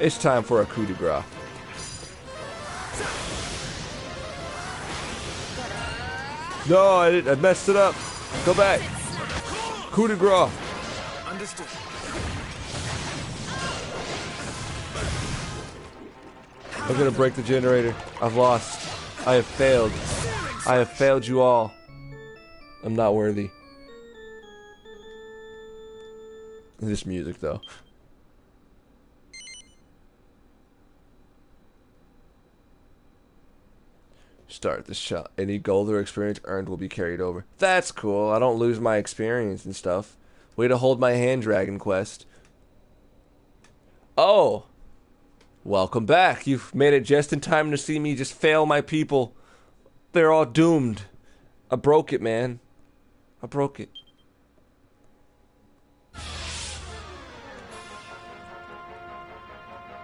It's time for a coup de grace. No, I messed it up. Go back. Coup de grace. Understood. I'm gonna break the generator. I've lost. I have failed. I have failed you all. I'm not worthy. This music, though. Start the shot. Any gold or experience earned will be carried over. That's cool. I don't lose my experience and stuff. Way to hold my hand, Dragon Quest. Oh! Welcome back. You've made it just in time to see me just fail my people. They're all doomed. I broke it, man. I broke it.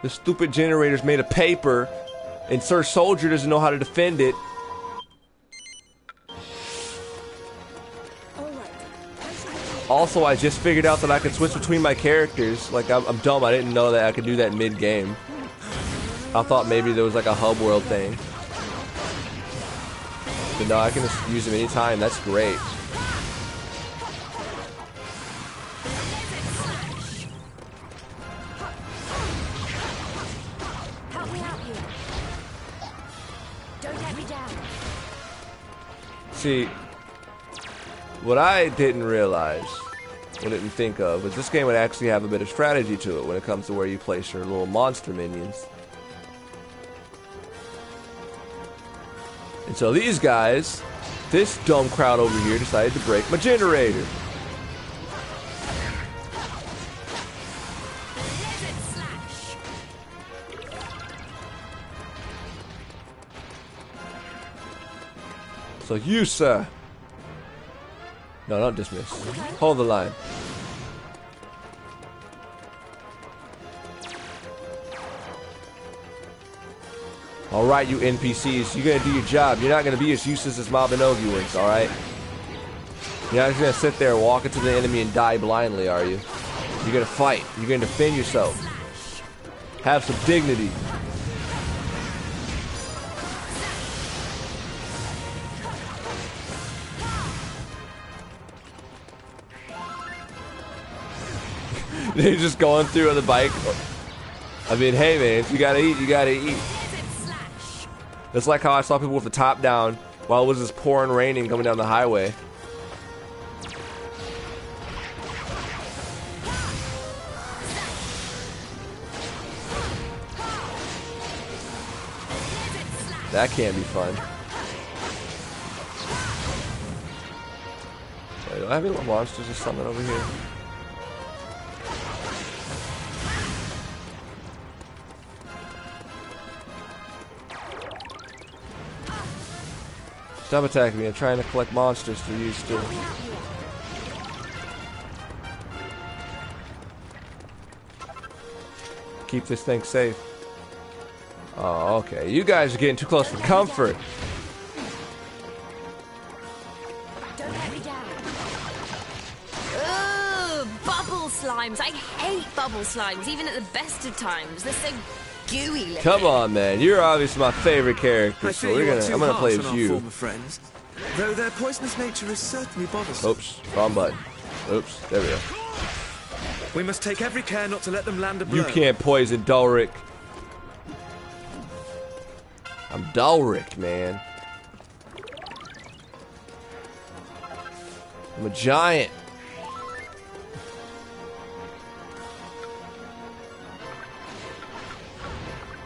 The stupid generator's made of paper, and Sir Soldier doesn't know how to defend it. Also, I just figured out that I could switch between my characters. Like, I'm dumb. I didn't know that I could do that mid-game. I thought maybe there was like a hub world thing. But no, I can just use them anytime. That's great. See, what I didn't realize, or didn't think of, was this game would actually have a bit of strategy to it when it comes to where you place your little monster minions. And so these guys, this dumb crowd over here, decided to break my generator. So you, sir. No, don't dismiss. Hold the line. Alright, you NPCs, you're gonna do your job. You're not gonna be as useless as Mabinogi was, alright? You're not just gonna sit there and walk into the enemy and die blindly, are you? You're gonna fight. You're gonna defend yourself. Have some dignity. They're just going through on the bike. I mean, hey man, if you gotta eat, you gotta eat. It's like how I saw people with the top down while it was just pouring raining coming down the highway. That can't be fun. Wait, do I have any little monsters or something over here? Stop attacking me. I'm trying to collect monsters to use too. Keep this thing safe. Oh, okay. You guys are getting too close for comfort. Don't let me down. Ugh, bubble slimes. I hate bubble slimes, even at the best of times. They're so gooey looking. Come on, man. You're obviously my favorite character, so I'm gonna play as you. Former friends, though their poisonous nature is certainly bothersome. Oops, wrong button. Oops, there we go. We must take every care not to let them land a blow. You can't poison Dulric. I'm Dulric, man. I'm a giant.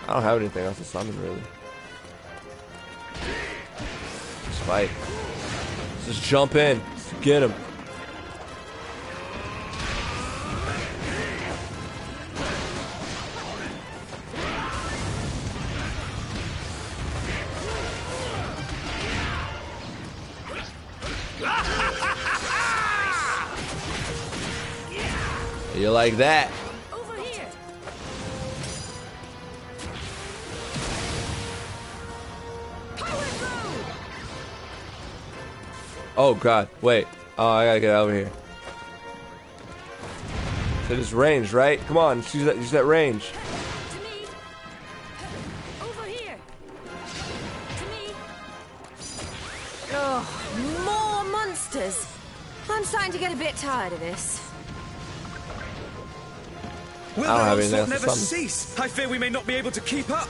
I don't have anything else to summon, really. Let's fight. Let's just jump in. Let's get him. You like that? Over here. Oh god, wait. Oh, I gotta get over here. So it's range, right? Come on, use that range. To me. Over here. To me. Oh, more monsters. I'm starting to get a bit tired of this. Will I don't have the anything onslaught else to never summon. cease? I fear we may not be able to keep up.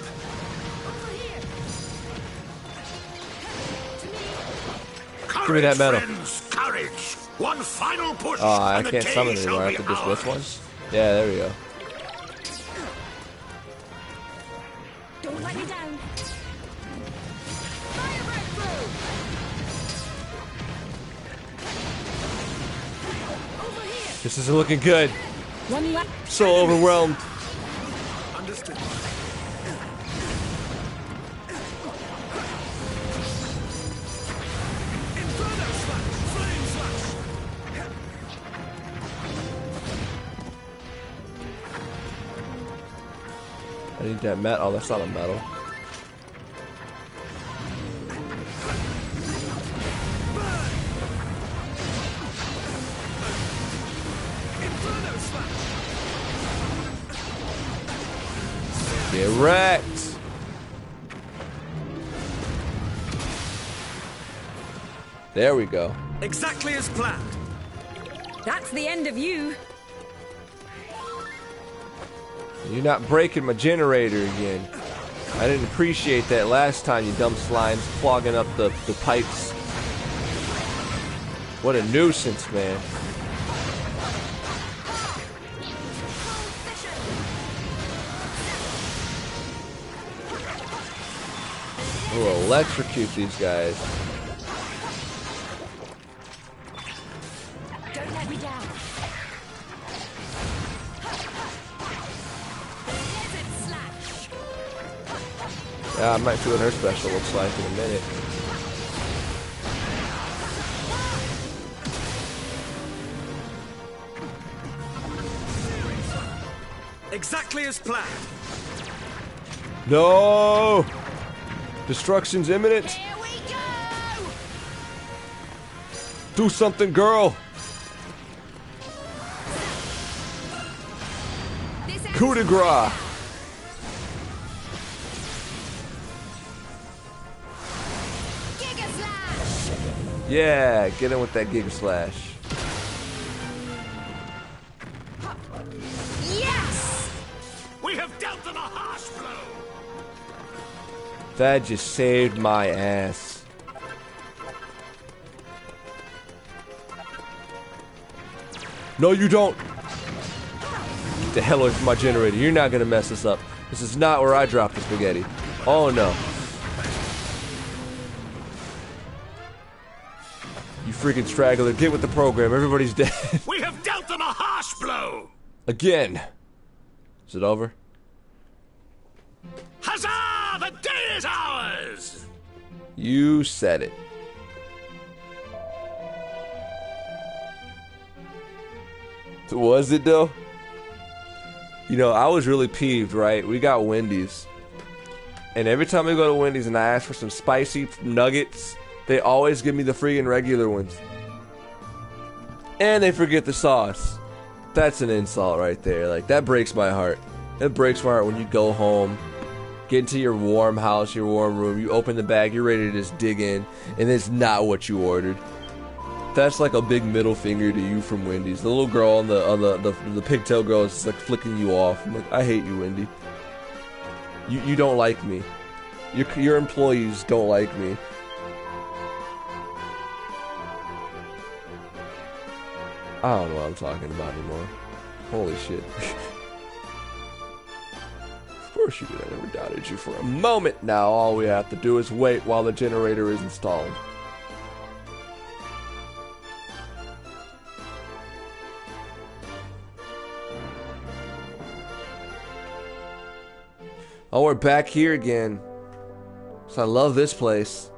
Courage, Give me that medal. Friends, courage. One final push. Oh, I and the can't day summon shall anymore be after this one. ours. Yeah, there we go. Don't let me down. Over here. This isn't looking good. One left. So overwhelmed. Understood. Inferno slash! Flame slash! I need that metal. Oh, that's not a metal. Inferno slash! Get wrecked. There we go. Exactly as planned. That's the end of you. You're not breaking my generator again. I didn't appreciate that last time, you dumb slimes, clogging up the pipes. What a nuisance, man. We'll electrocute these guys. Don't let me down. Yeah, I might see what her special looks like in a minute. Exactly as planned. No! Destruction's imminent. Here we go! Do something, girl. Coup de grace. Giga slash! Yeah, get in with that Giga Slash. Yes! We have dealt them a harsh blow. That just saved my ass. No, you don't. Get the hell away from my generator. You're not gonna mess this up. This is not where I drop the spaghetti. Oh no. You freaking straggler, get with the program. Everybody's dead. We have dealt them a harsh blow. Again. Is it over? Huzzah! The day is ours. You said it. Was it though? You know, I was really peeved, right? We got Wendy's. And every time I go to Wendy's and I ask for some spicy nuggets, they always give me the freaking regular ones. And they forget the sauce. That's an insult right there. Like, that breaks my heart. It breaks my heart when you go home, get into your warm house, your warm room, you open the bag, you're ready to just dig in, and it's not what you ordered. That's like a big middle finger to you from Wendy's. The little girl on the pigtail girl is just like flicking you off. I'm like, I hate you, Wendy. You don't like me. Your employees don't like me. I don't know what I'm talking about anymore. Holy shit. Of course you did. I never doubted you for a moment. Now all we have to do is wait while the generator is installed. Oh, we're back here again. So I love this place.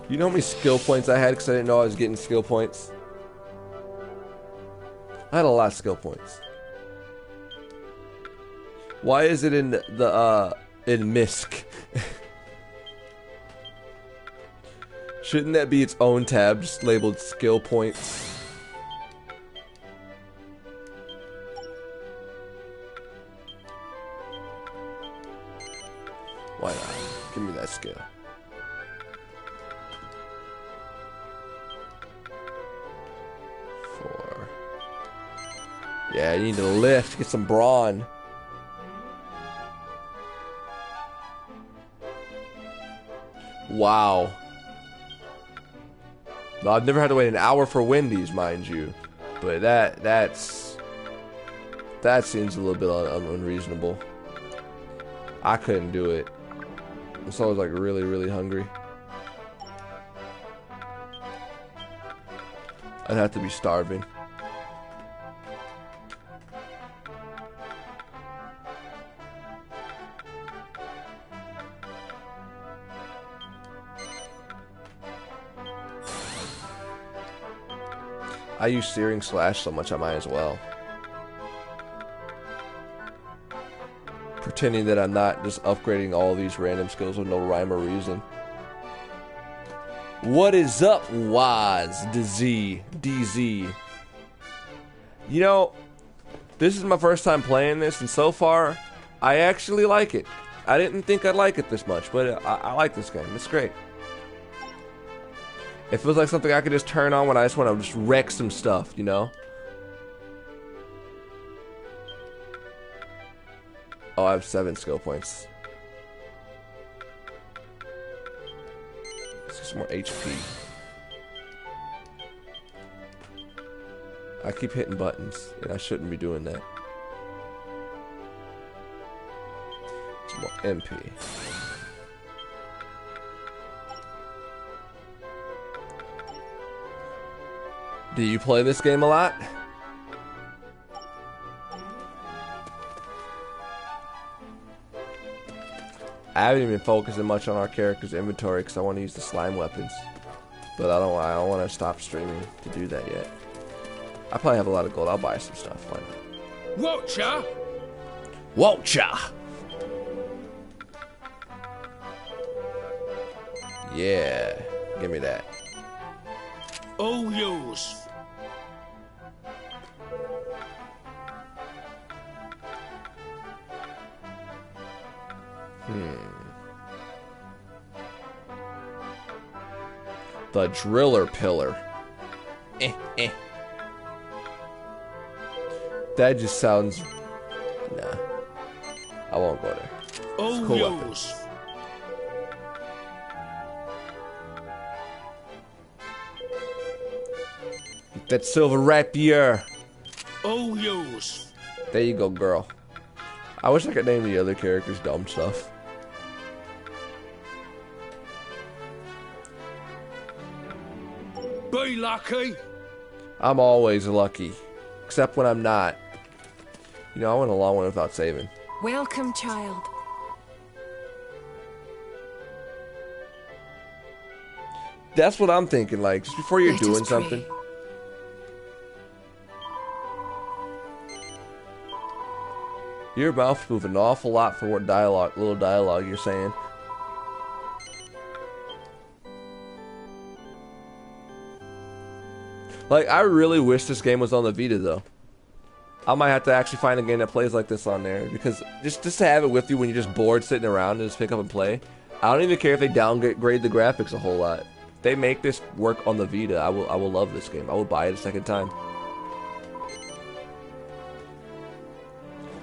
You know how many skill points I had because I didn't know I was getting skill points? I had a lot of skill points. Why is it in in MISC? Shouldn't that be its own tab, just labeled skill points? Why not? Give me that skill. Yeah, you need to lift, get some brawn. Wow. No, I've never had to wait an hour for Wendy's, mind you. But that seems a little bit unreasonable. I couldn't do it. So I was like really, really hungry. I'd have to be starving. I use Searing Slash so much I might as well. Pretending that I'm not just upgrading all these random skills with no rhyme or reason. What is up, Waz DZ? You know, this is my first time playing this, and so far, I actually like it. I didn't think I'd like it this much, but I like this game. It's great. It feels like something I could just turn on when I just want to just wreck some stuff, you know? Oh, I have 7 skill points. Let's get some more HP. I keep hitting buttons, and I shouldn't be doing that. Some more MP. Do you play this game a lot? I haven't even been focusing much on our character's inventory because I want to use the slime weapons. But I don't want to stop streaming to do that yet. I probably have a lot of gold. I'll buy some stuff. Why not? Watcha! Watcha! Yeah. Give me that. All yours. The Driller Pillar. That just sounds... Nah. I won't go there. All cool yours. Get that silver rapier. All yours. There you go, girl. I wish I could name the other characters dumb stuff. Be lucky. I'm always lucky. Except when I'm not. You know, I went a long one without saving. Welcome, child. That's what I'm thinking, like, just before you're Let us doing pray. something. Your mouth's moving an awful lot for what little dialogue you're saying. Like, I really wish this game was on the Vita, though. I might have to actually find a game that plays like this on there, because just to have it with you when you're just bored sitting around and just pick up and play. I don't even care if they downgrade the graphics a whole lot. If they make this work on the Vita, I will love this game. I will buy it a second time.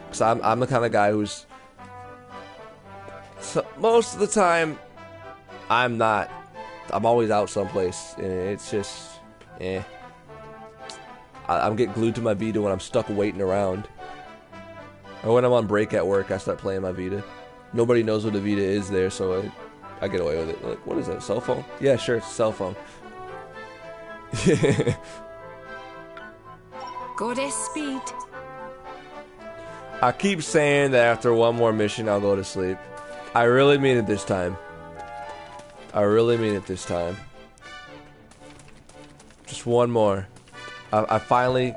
Cause I'm the kind of guy who's most of the time I'm always out someplace, and it's just I'm getting glued to my Vita when I'm stuck waiting around. Or when I'm on break at work, I start playing my Vita. Nobody knows what a Vita is there, so I get away with it. Like, what is that, a cell phone? Yeah, sure, it's a cell phone. Goddess speed. I keep saying that after one more mission, I'll go to sleep. I really mean it this time. I really mean it this time. Just one more. I've finally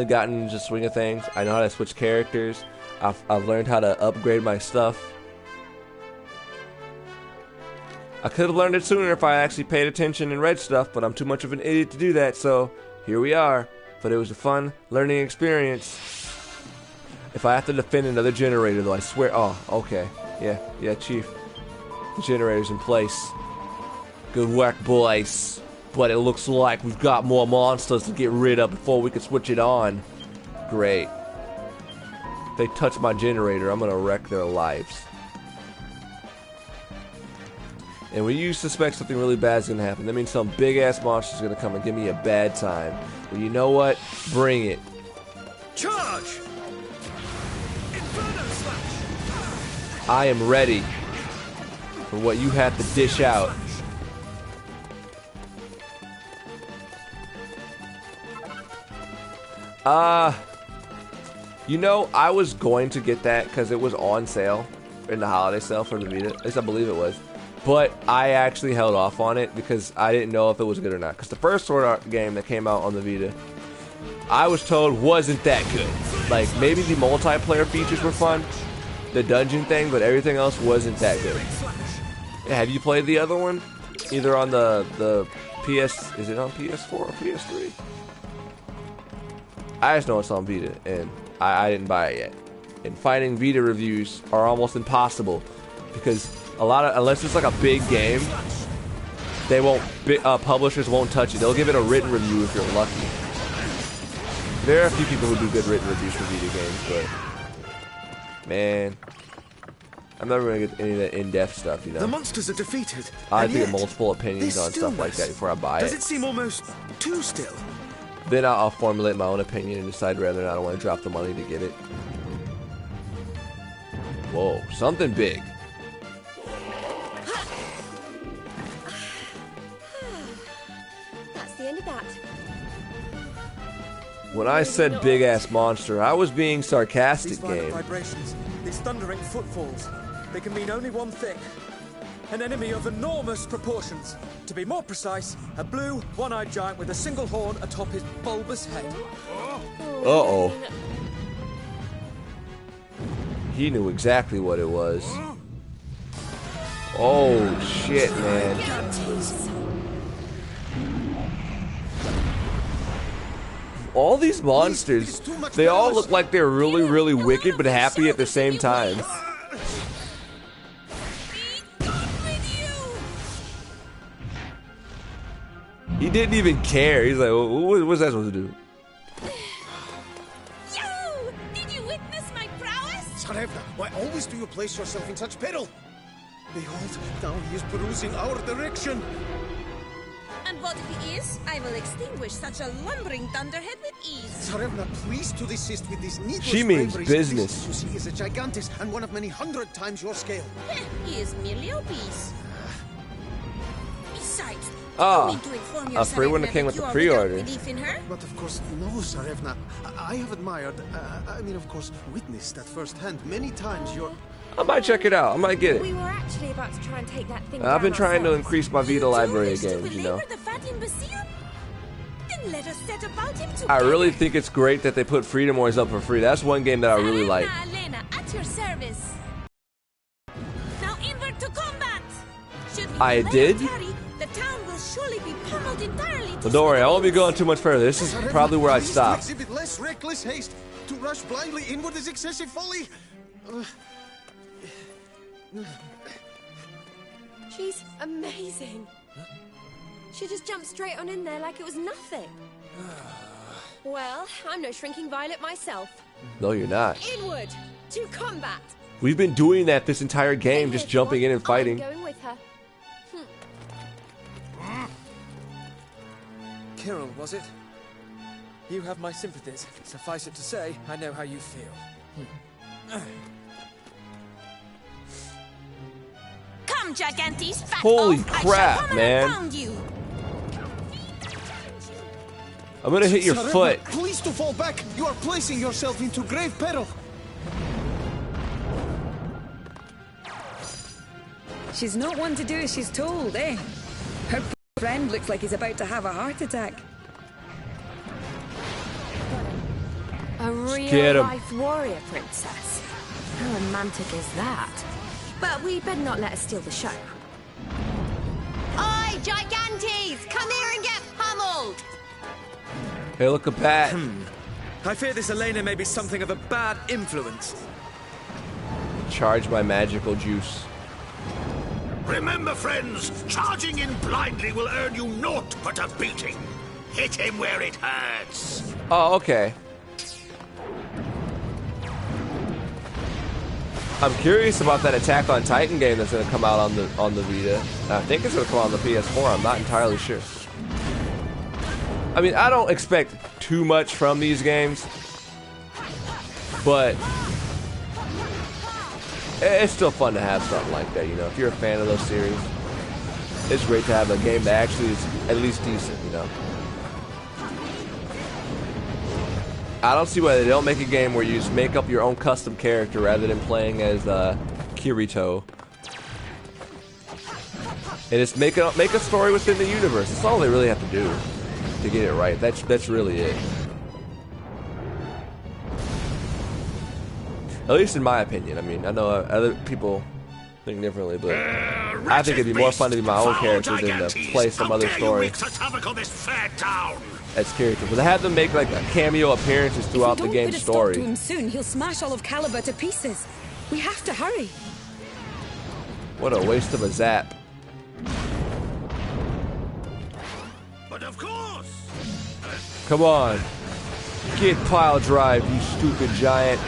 gotten into the swing of things. I know how to switch characters. I've learned how to upgrade my stuff. I could have learned it sooner if I actually paid attention and read stuff, but I'm too much of an idiot to do that, so here we are. But it was a fun learning experience. If I have to defend another generator, though, I swear... Oh, okay. Yeah, Chief. The generator's in place. Good work, boys. But it looks like we've got more monsters to get rid of before we can switch it on. Great. If they touch my generator, I'm gonna wreck their lives. And when you suspect something really bad is gonna happen, that means some big-ass monster is gonna come and give me a bad time. Well, you know what? Bring it. Charge! Inferno slash! I am ready for what you have to dish out. You know, I was going to get that because it was on sale in the holiday sale for the Vita. At least I believe it was. But I actually held off on it because I didn't know if it was good or not. Because the first Sword Art game that came out on the Vita, I was told wasn't that good. Like, maybe the multiplayer features were fun, the dungeon thing, but everything else wasn't that good. Yeah, have you played the other one? Either on the PS... Is it on PS4 or PS3? I just know it's on Vita, and I didn't buy it yet. And finding Vita reviews are almost impossible because unless it's like a big game, they won't. Publishers won't touch it. They'll give it a written review if you're lucky. There are a few people who do good written reviews for video games, but man, I'm never gonna get any of that in-depth stuff. You know, the monsters are defeated. I like to get multiple opinions on stuff like that before I buy it. Does it seem almost too still? Then I'll formulate my own opinion and decide whether or not I want to drop the money to get it. Whoa, something big. That's the end of that. When I said big-ass monster, I was being sarcastic, game. Vibrations, these thundering footfalls, they can mean only one thing. An enemy of enormous proportions. To be more precise, a blue, one-eyed giant with a single horn atop his bulbous head. Uh-oh. He knew exactly what it was. Oh, shit, man. All these monsters, they all look like they're really, really wicked but happy at the same time. He didn't even care. He's like, what's that supposed to do? Yo! Did you witness my prowess? Tsarevna, why always do you place yourself in such peril? Behold, now he is perusing our direction. And what if he is? I will extinguish such a lumbering thunderhead with ease. Tsarevna, pleased to desist with these needless She means braveries. business. You see, he is a gigantus and one of many 100 times your scale. He is merely obese. Besides, a free one that came with the pre-order. But of course, no, Tsarevna. I have admired, I mean, of course, witnessed at first hand many times your... I might check it out. I might get it. We were actually about to try and take that thing I've been trying to ourselves. increase my Vita library of games, you know. The fat imbecile? Then let us set about him I really think it's great that they put Freedom Wars up for free. That's one game that I really like. Elena, at your service. Now inward to combat. Should we I did? Carry, the town will surely be pummeled entirely But don't worry, I won't be going too much further. This is probably where I stop. Exhibit less reckless haste. To rush blindly inward is excessive folly. She's amazing. She just jumped straight on in there like it was nothing. Well, I'm no shrinking violet myself. No, you're not. Inward to combat. We've been doing that this entire game, just jumping in and fighting. I'm going with her. Kirill, was it? You have my sympathies. Suffice it to say, I know how you feel. Come, Gigantes, fat Holy oaf, crap, man. I'm gonna hit your foot. Please to fall back. You are placing yourself into grave peril. She's not one to do as she's told, eh? Her friend looks like he's about to have a heart attack. A real-life warrior princess. How romantic is that? But we better not let her steal the show. Oi, Gigantes! Come here and get pummeled! Hey, look at that. I fear this Elena may be something of a bad influence. Charge my magical juice. Remember, friends, charging in blindly will earn you naught but a beating. Hit him where it hurts. Oh, okay. I'm curious about that Attack on Titan game that's gonna come out on the Vita. I think it's gonna come out on the PS4. I'm not entirely sure. I mean, I don't expect too much from these games, but it's still fun to have something like that, you know. If you're a fan of those series, it's great to have a game that actually is at least decent, you know. I don't see why they don't make a game where you just make up your own custom character rather than playing as Kirito. And just make a story within the universe. That's all they really have to do to get it right. That's really it. At least in my opinion. I mean, I know other people think differently, but I think it'd be more fun to be my own character than to play some other story as character. But I have them make like a cameo appearances throughout the game's story. If we don't put a stop to him soon, he'll smash all of Caliber to pieces. We have to hurry. What a waste of a zap. But of course. Come on. Get pile drive, you stupid giant.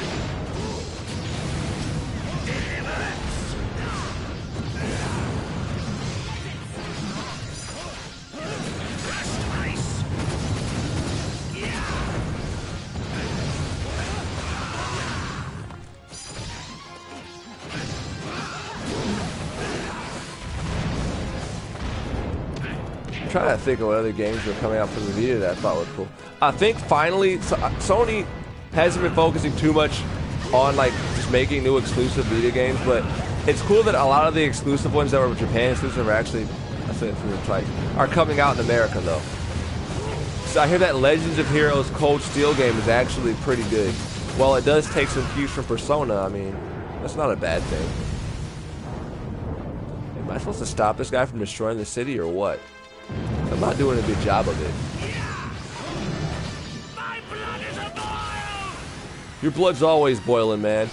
I'm trying to think of what other games were coming out for the Vita that I thought were cool. I think finally Sony hasn't been focusing too much on like just making new exclusive Vita games, but it's cool that a lot of the exclusive ones that were Japan exclusive are actually are coming out in America though. So I hear that Legends of Heroes Cold Steel game is actually pretty good. While it does take some cues from Persona, I mean, that's not a bad thing. Am I supposed to stop this guy from destroying the city or what? I'm not doing a good job of it. My blood is a boil! Your blood's always boiling, man.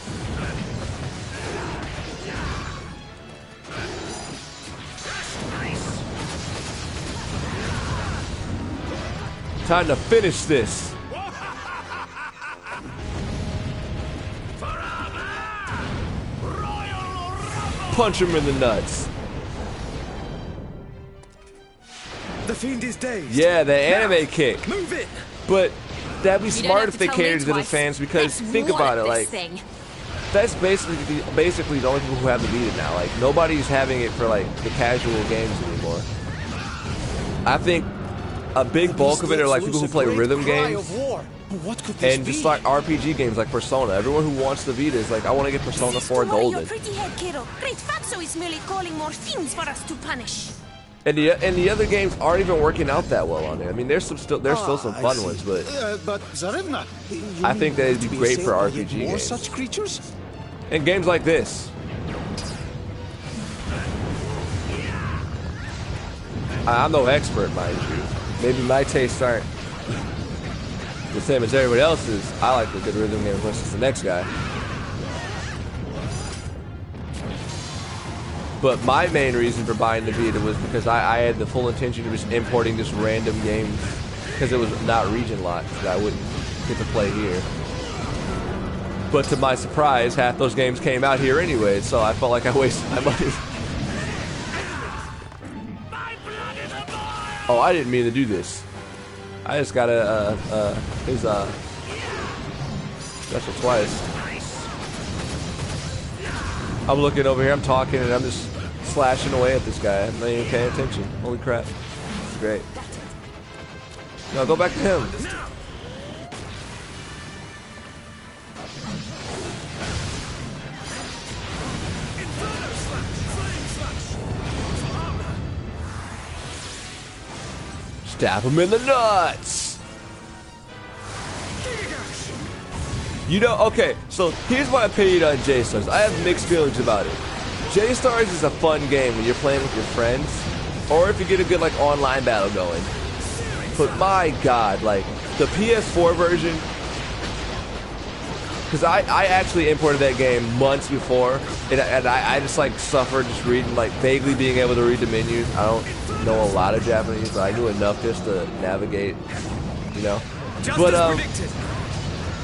Time to finish this. Punch him in the nuts. The fiend is dazed. Yeah, the anime kick. Move it. But that'd be smart if they catered to the fans, because think about it, like that's basically the only people who have the Vita now. Like nobody's having it for like the casual games anymore. I think a big bulk of it are like people who play rhythm games and just like RPG games like Persona. Everyone who wants the Vita is like, I want to get Persona 4 Golden. Your pretty head, kiddo. Great Fatso is merely calling more fiends for us to punish. And the other games aren't even working out that well on it. I mean, there's still some fun ones, but Zarevna, I think that it'd be great for RPG games. More such creatures? And games like this. I'm no expert, mind you. maybe my tastes aren't the same as everybody else's. I like the good rhythm game versus the next guy. But my main reason for buying the Vita was because I had the full intention of just importing just random games because it was not region locked that I wouldn't get to play here. But to my surprise, half those games came out here anyway, so I felt like I wasted my money. Oh, I didn't mean to do this. I just got his special twice. I'm looking over here, I'm talking, and I'm just slashing away at this guy. I'm not even paying attention. Holy crap. This is great. No, go back to him. Stab him in the nuts! You know, okay, so here's my opinion on J-Stars. I have mixed feelings about it. J-Stars is a fun game when you're playing with your friends, or if you get a good, like, online battle going. But my god, like, the PS4 version, because I actually imported that game months before, and I just, like, suffered just reading, like, vaguely being able to read the menus. I don't know a lot of Japanese, but I knew enough just to navigate, you know? But,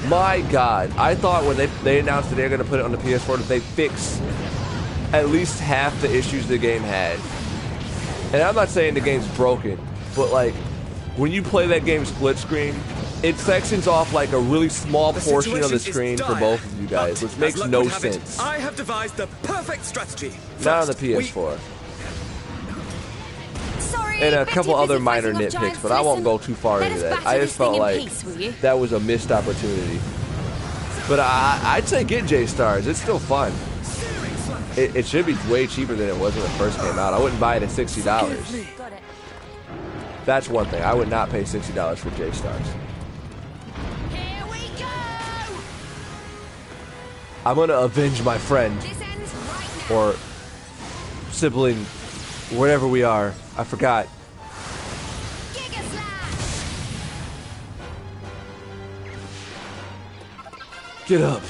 my god, I thought when they announced that they were going to put it on the PS4 that they fix at least half the issues the game had. And I'm not saying the game's broken, but like, when you play that game split screen, it sections off like a really small portion of the screen for both of you guys, which makes no sense. I have devised the perfect strategy. Not on the PS4. And a couple other minor nitpicks, but I won't go too far into that. I just felt like that was a missed opportunity. But I'd say get J-Stars. It's still fun. It should be way cheaper than it was when it first came out. I wouldn't buy it at $60. That's one thing. I would not pay $60 for J-Stars. I'm gonna avenge my friend or sibling, wherever we are. I forgot. Get up.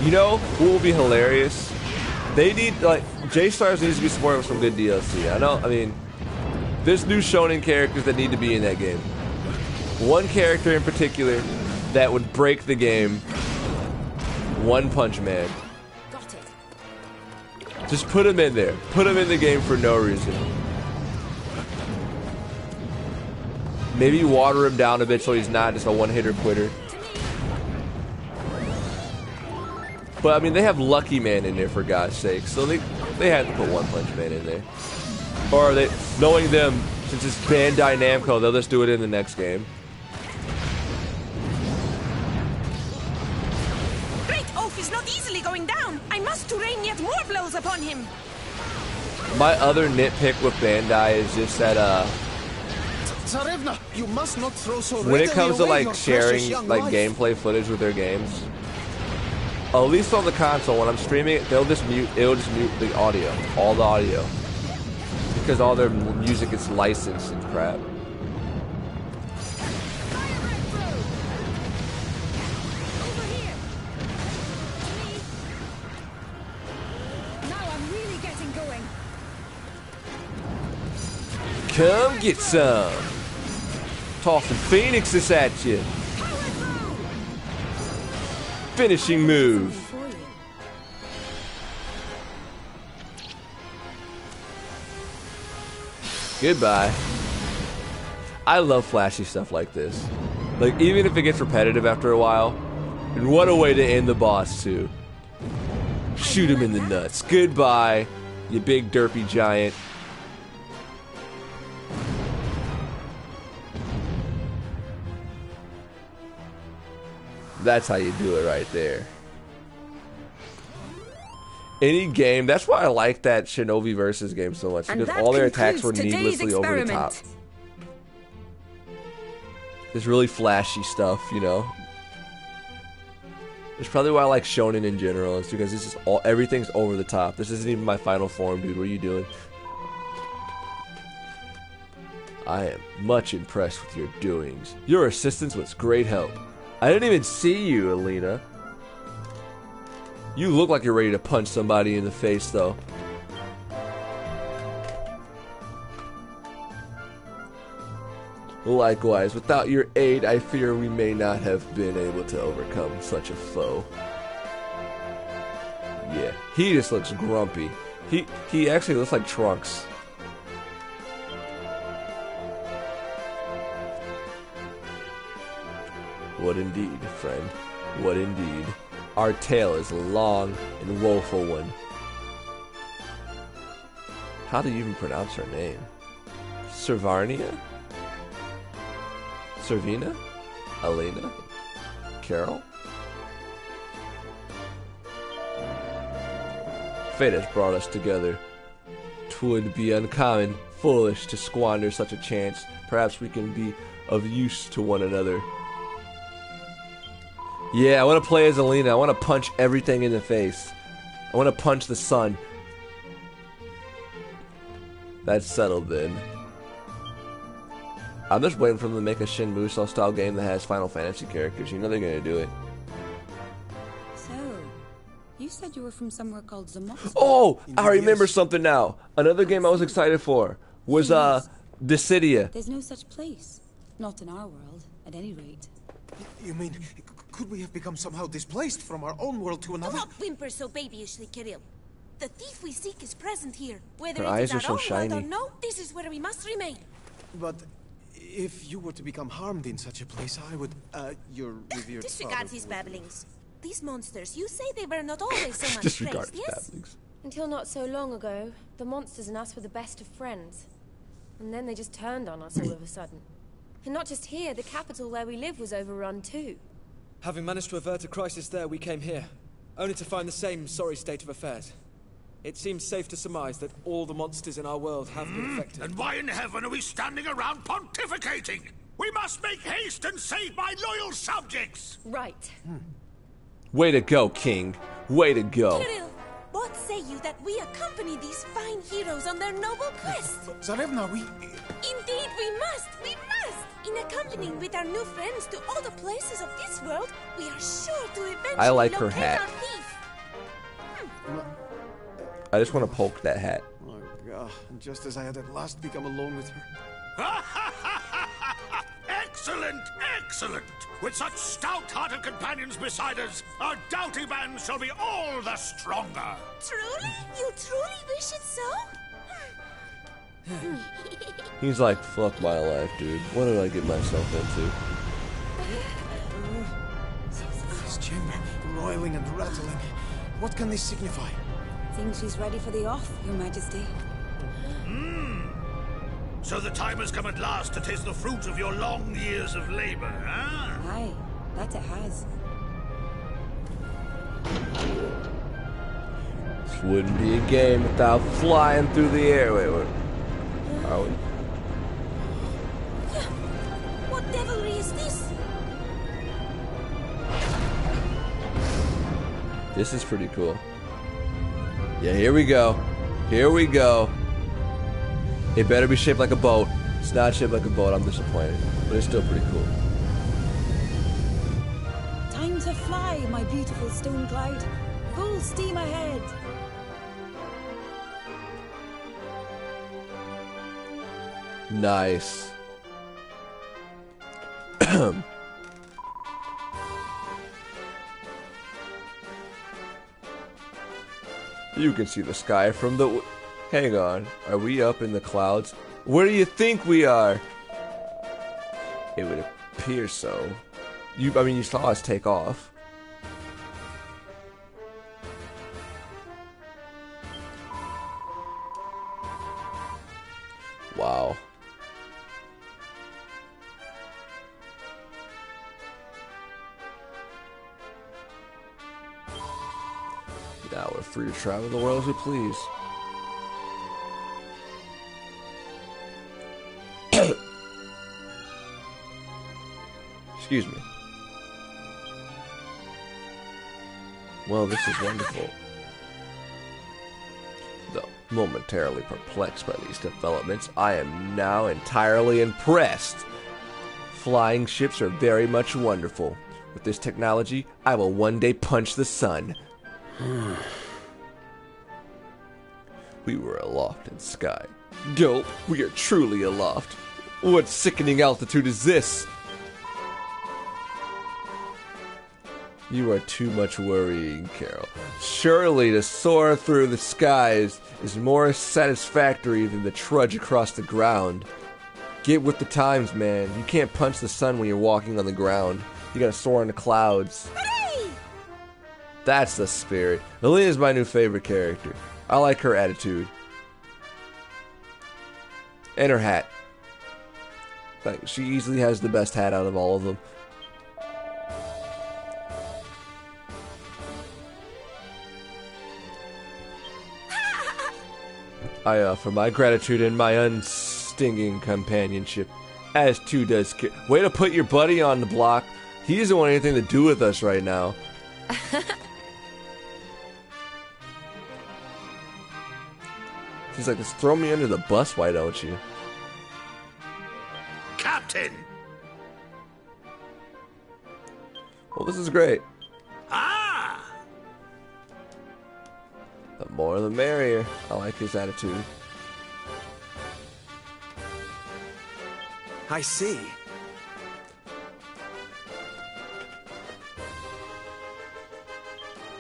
You know what will be hilarious? They need, like, J-Stars needs to be supported with some good DLC. I mean, there's new shonen characters that need to be in that game. One character in particular that would break the game, One Punch Man. Got it. Just put him in there. Put him in the game for no reason. Maybe water him down a bit so he's not just a one-hitter quitter. But I mean, they have Lucky Man in there for God's sake, so they had to put One Punch Man in there. Or they, knowing them, since it's Bandai Namco, they'll just do it in the next game. Great Oaf is not easily going down. I must rain yet more blows upon him. My other nitpick with Bandai is just that Tsarevna, you must not throw so when it comes to away like your sharing precious young like life. gameplay footage with their games, at least on the console, when I'm streaming it, it'll just mute the audio, all the audio, because all their music is licensed and crap. Now I'm really getting going. Come get some. Tossing Phoenixes at you. Finishing move. Goodbye. I love flashy stuff like this. Like, even if it gets repetitive after a while. And what a way to end the boss, too. Shoot him in the nuts. Goodbye, you big derpy giant. That's how you do it right there. Any game, that's why I like that Shinobi Versus game so much, because all their attacks were needlessly over the top. It's really flashy stuff, you know. It's probably why I like shonen in general. It's because this is everything's over the top. This isn't even my final form, dude. What are you doing? I am much impressed with your doings. Your assistance was great help. I didn't even see you, Alina. You look like you're ready to punch somebody in the face, though. Likewise, without your aid, I fear we may not have been able to overcome such a foe. Yeah, he just looks grumpy. He actually looks like Trunks. What indeed, friend. What indeed. Our tale is a long and woeful one. How do you even pronounce her name? Servarnia? Servina? Elena? Carol? Fate has brought us together. 'Twould be uncommon, foolish to squander such a chance. Perhaps we can be of use to one another. Yeah, I want to play as Alina. I want to punch everything in the face. I want to punch the sun. That's settled then. I'm just waiting for them to make a Shin Musou style game that has Final Fantasy characters. You know they're going to do it. So, you said you were from somewhere called Zamoxia. Oh, I remember something now. Another game I was excited for was Dissidia. There's no such place. Not in our world, at any rate. You mean, could we have become somehow displaced from our own world to another? Don't whimper so babyishly, Kirill. The thief we seek is present here. Whether Her it eyes is are our so own shiny. world or no, this is where we must remain. But if you were to become harmed in such a place, I would, your revered Disregard father these would- babblings. These monsters, you say they were not always so much Disregard praised, yes? babblings. Until not so long ago, the monsters and us were the best of friends. And then they just turned on us all of a sudden. And not just here, the capital where we live was overrun too. Having managed to avert a crisis there, we came here, only to find the same sorry state of affairs. It seems safe to surmise that all the monsters in our world have been affected. And why in heaven are we standing around pontificating? We must make haste and save my loyal subjects! Right. Way to go, King. Way to go. Kirill, what say you that we accompany these fine heroes on their noble quest? Tsarevna, we... Indeed, we must! We must! In accompanying with our new friends to all the places of this world, we are sure to eventually I like her locate hat. our thief. I just want to poke that hat. Oh, God. Just as I had at last become alone with her. Excellent, excellent! With such stout-hearted companions beside us, our doughty band shall be all the stronger! Truly? You truly wish it so? He's like, fuck my life, dude. What did I get myself into? This chamber, roiling and rattling. What can this signify? Think she's ready for the off, Your Majesty. So the time has come at last to taste the fruit of your long years of labor, huh? Aye, that it has. This wouldn't be a game without flying through the air. Wait, what? Are we? What devilry is this? This is pretty cool. Yeah, here we go. Here we go. It better be shaped like a boat. It's not shaped like a boat, I'm disappointed. But it's still pretty cool. Time to fly, my beautiful stone cloud. Full steam ahead. Nice. You can see the sky from the... Hang on. Are we up in the clouds? Where do you think we are? It would appear so. I mean, you saw us take off. Wow. Now we're free to travel the world as we please. Excuse me. Well, this is wonderful. Though momentarily perplexed by these developments, I am now entirely impressed. Flying ships are very much wonderful. With this technology, I will one day punch the sun. We were aloft in sky. Gulp, we are truly aloft. What sickening altitude is this? You are too much worrying, Carol. Surely to soar through the skies is more satisfactory than the trudge across the ground. Get with the times, man. You can't punch the sun when you're walking on the ground. You gotta soar in the clouds. Hooray! That's the spirit. Alina's my new favorite character. I like her attitude. And her hat. Like, she easily has the best hat out of all of them. I offer my gratitude and my unstinging companionship, as too does Way to put your buddy on the block. He doesn't want anything to do with us right now. She's like, just throw me under the bus, why don't you? Captain! Well, this is great. Ah! The more the merrier. I like his attitude. I see.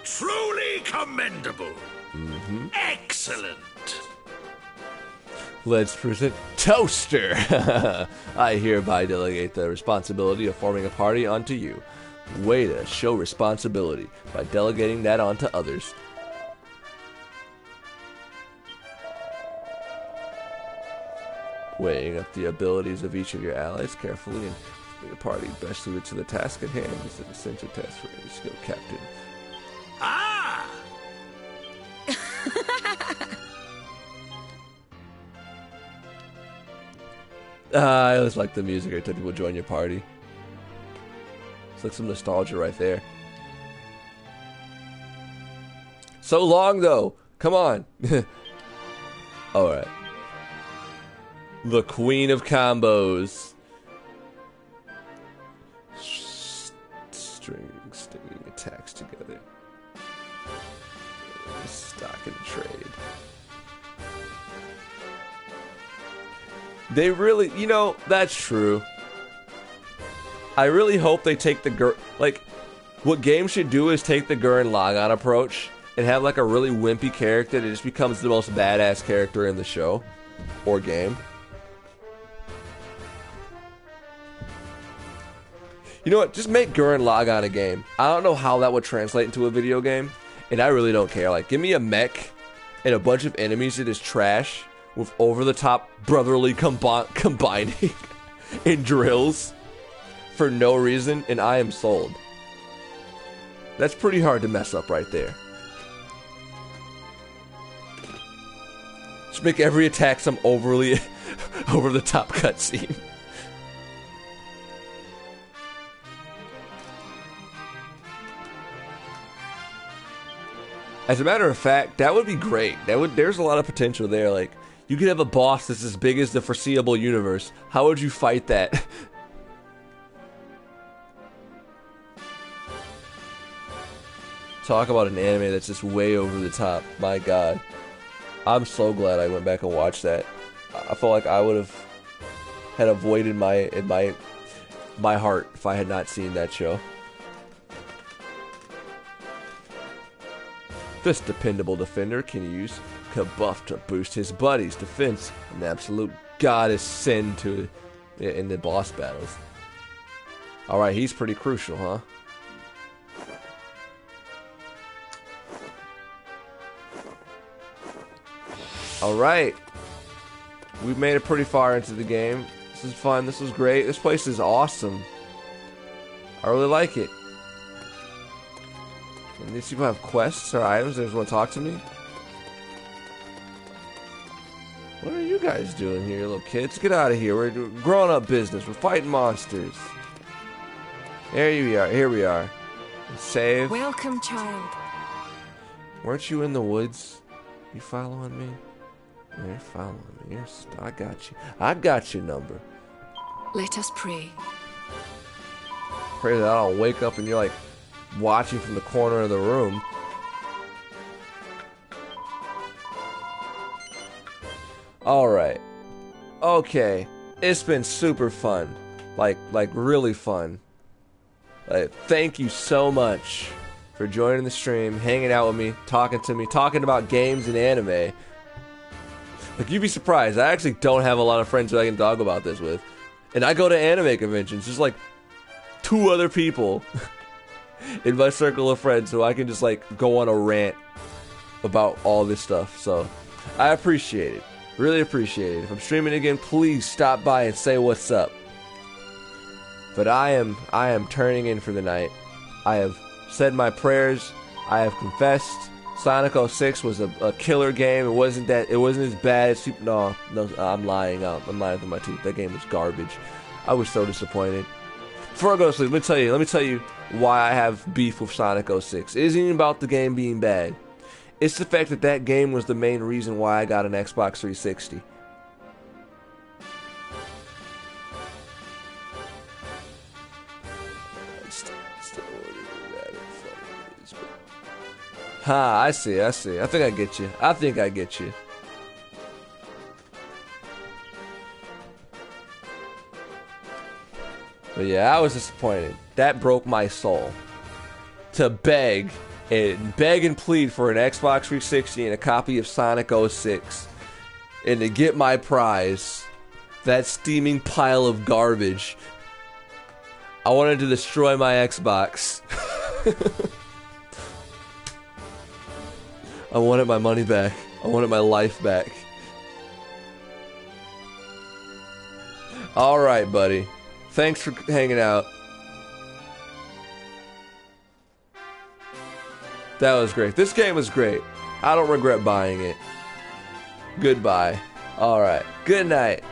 Truly commendable. Mm-hmm. Excellent. Let's present Toaster. I hereby delegate the responsibility of forming a party onto you. Way to show responsibility by delegating that onto others. Weighing up the abilities of each of your allies carefully and bring a party best suited to the task at hand is an essential test for any skilled captain. Ah! I always like the music every time people join your party. It's like some nostalgia right there. So long though. Come on. Alright. The Queen of Combos. Stringing stinging attacks together. Stock and trade. They really, you know, that's true. I really hope they take the like, what games should do is take the Gurren Lagann approach and have like a really wimpy character that just becomes the most badass character in the show or game. You know what? Just make Gurren Lagann a game. I don't know how that would translate into a video game, and I really don't care. Like, give me a mech and a bunch of enemies that is trash with over-the-top brotherly combining and drills for no reason, and I am sold. That's pretty hard to mess up right there. Just make every attack some overly over-the-top cutscene. As a matter of fact, that would be great. There's a lot of potential there. Like, you could have a boss that's as big as the foreseeable universe. How would you fight that? Talk about an anime that's just way over the top. My God. I'm so glad I went back and watched that. I felt like I would have had a void in my heart if I had not seen that show. This dependable defender can use Kabuff to boost his buddy's defense, an absolute goddess sin to in the boss battles. Alright, he's pretty crucial, huh? Alright. We've made it pretty far into the game. This is fun, this was great. This place is awesome. I really like it. And these people have quests or items. They just want to talk to me. What are you guys doing here, little kids? Get out of here. We're doing grown-up business. We're fighting monsters. There we are. Here we are. Save. Welcome, child. Weren't you in the woods? You following me? Yeah, you're following me. I got you. I got your number. Let us pray. Pray that I don't wake up and you're like watching from the corner of the room. Alright. Okay. It's been super fun. Like really fun. Thank you so much for joining the stream, hanging out with me, talking to me, talking about games and anime. Like, you'd be surprised. I actually don't have a lot of friends who I can talk about this with. And I go to anime conventions. There's like 2 other people in my circle of friends who I can just like go on a rant about all this stuff. So I appreciate it. Really appreciate it. If I'm streaming again, please stop by and say what's up. But I am turning in for the night. I have said my prayers. I have confessed. Sonic 06 was a killer game. It wasn't as bad as no, I'm lying. I'm lying through my teeth. That game was garbage. I was so disappointed. Before I go to sleep, let me tell you why I have beef with Sonic 06. It isn't even about the game being bad. It's the fact that that game was the main reason why I got an Xbox 360. I see. I think I get you. But yeah, I was disappointed. That broke my soul. To beg and plead for an Xbox 360 and a copy of Sonic 06. And to get my prize, that steaming pile of garbage. I wanted to destroy my Xbox. I wanted my money back. I wanted my life back. Alright, buddy. Thanks for hanging out. That was great. This game was great. I don't regret buying it. Goodbye. Alright. Good night.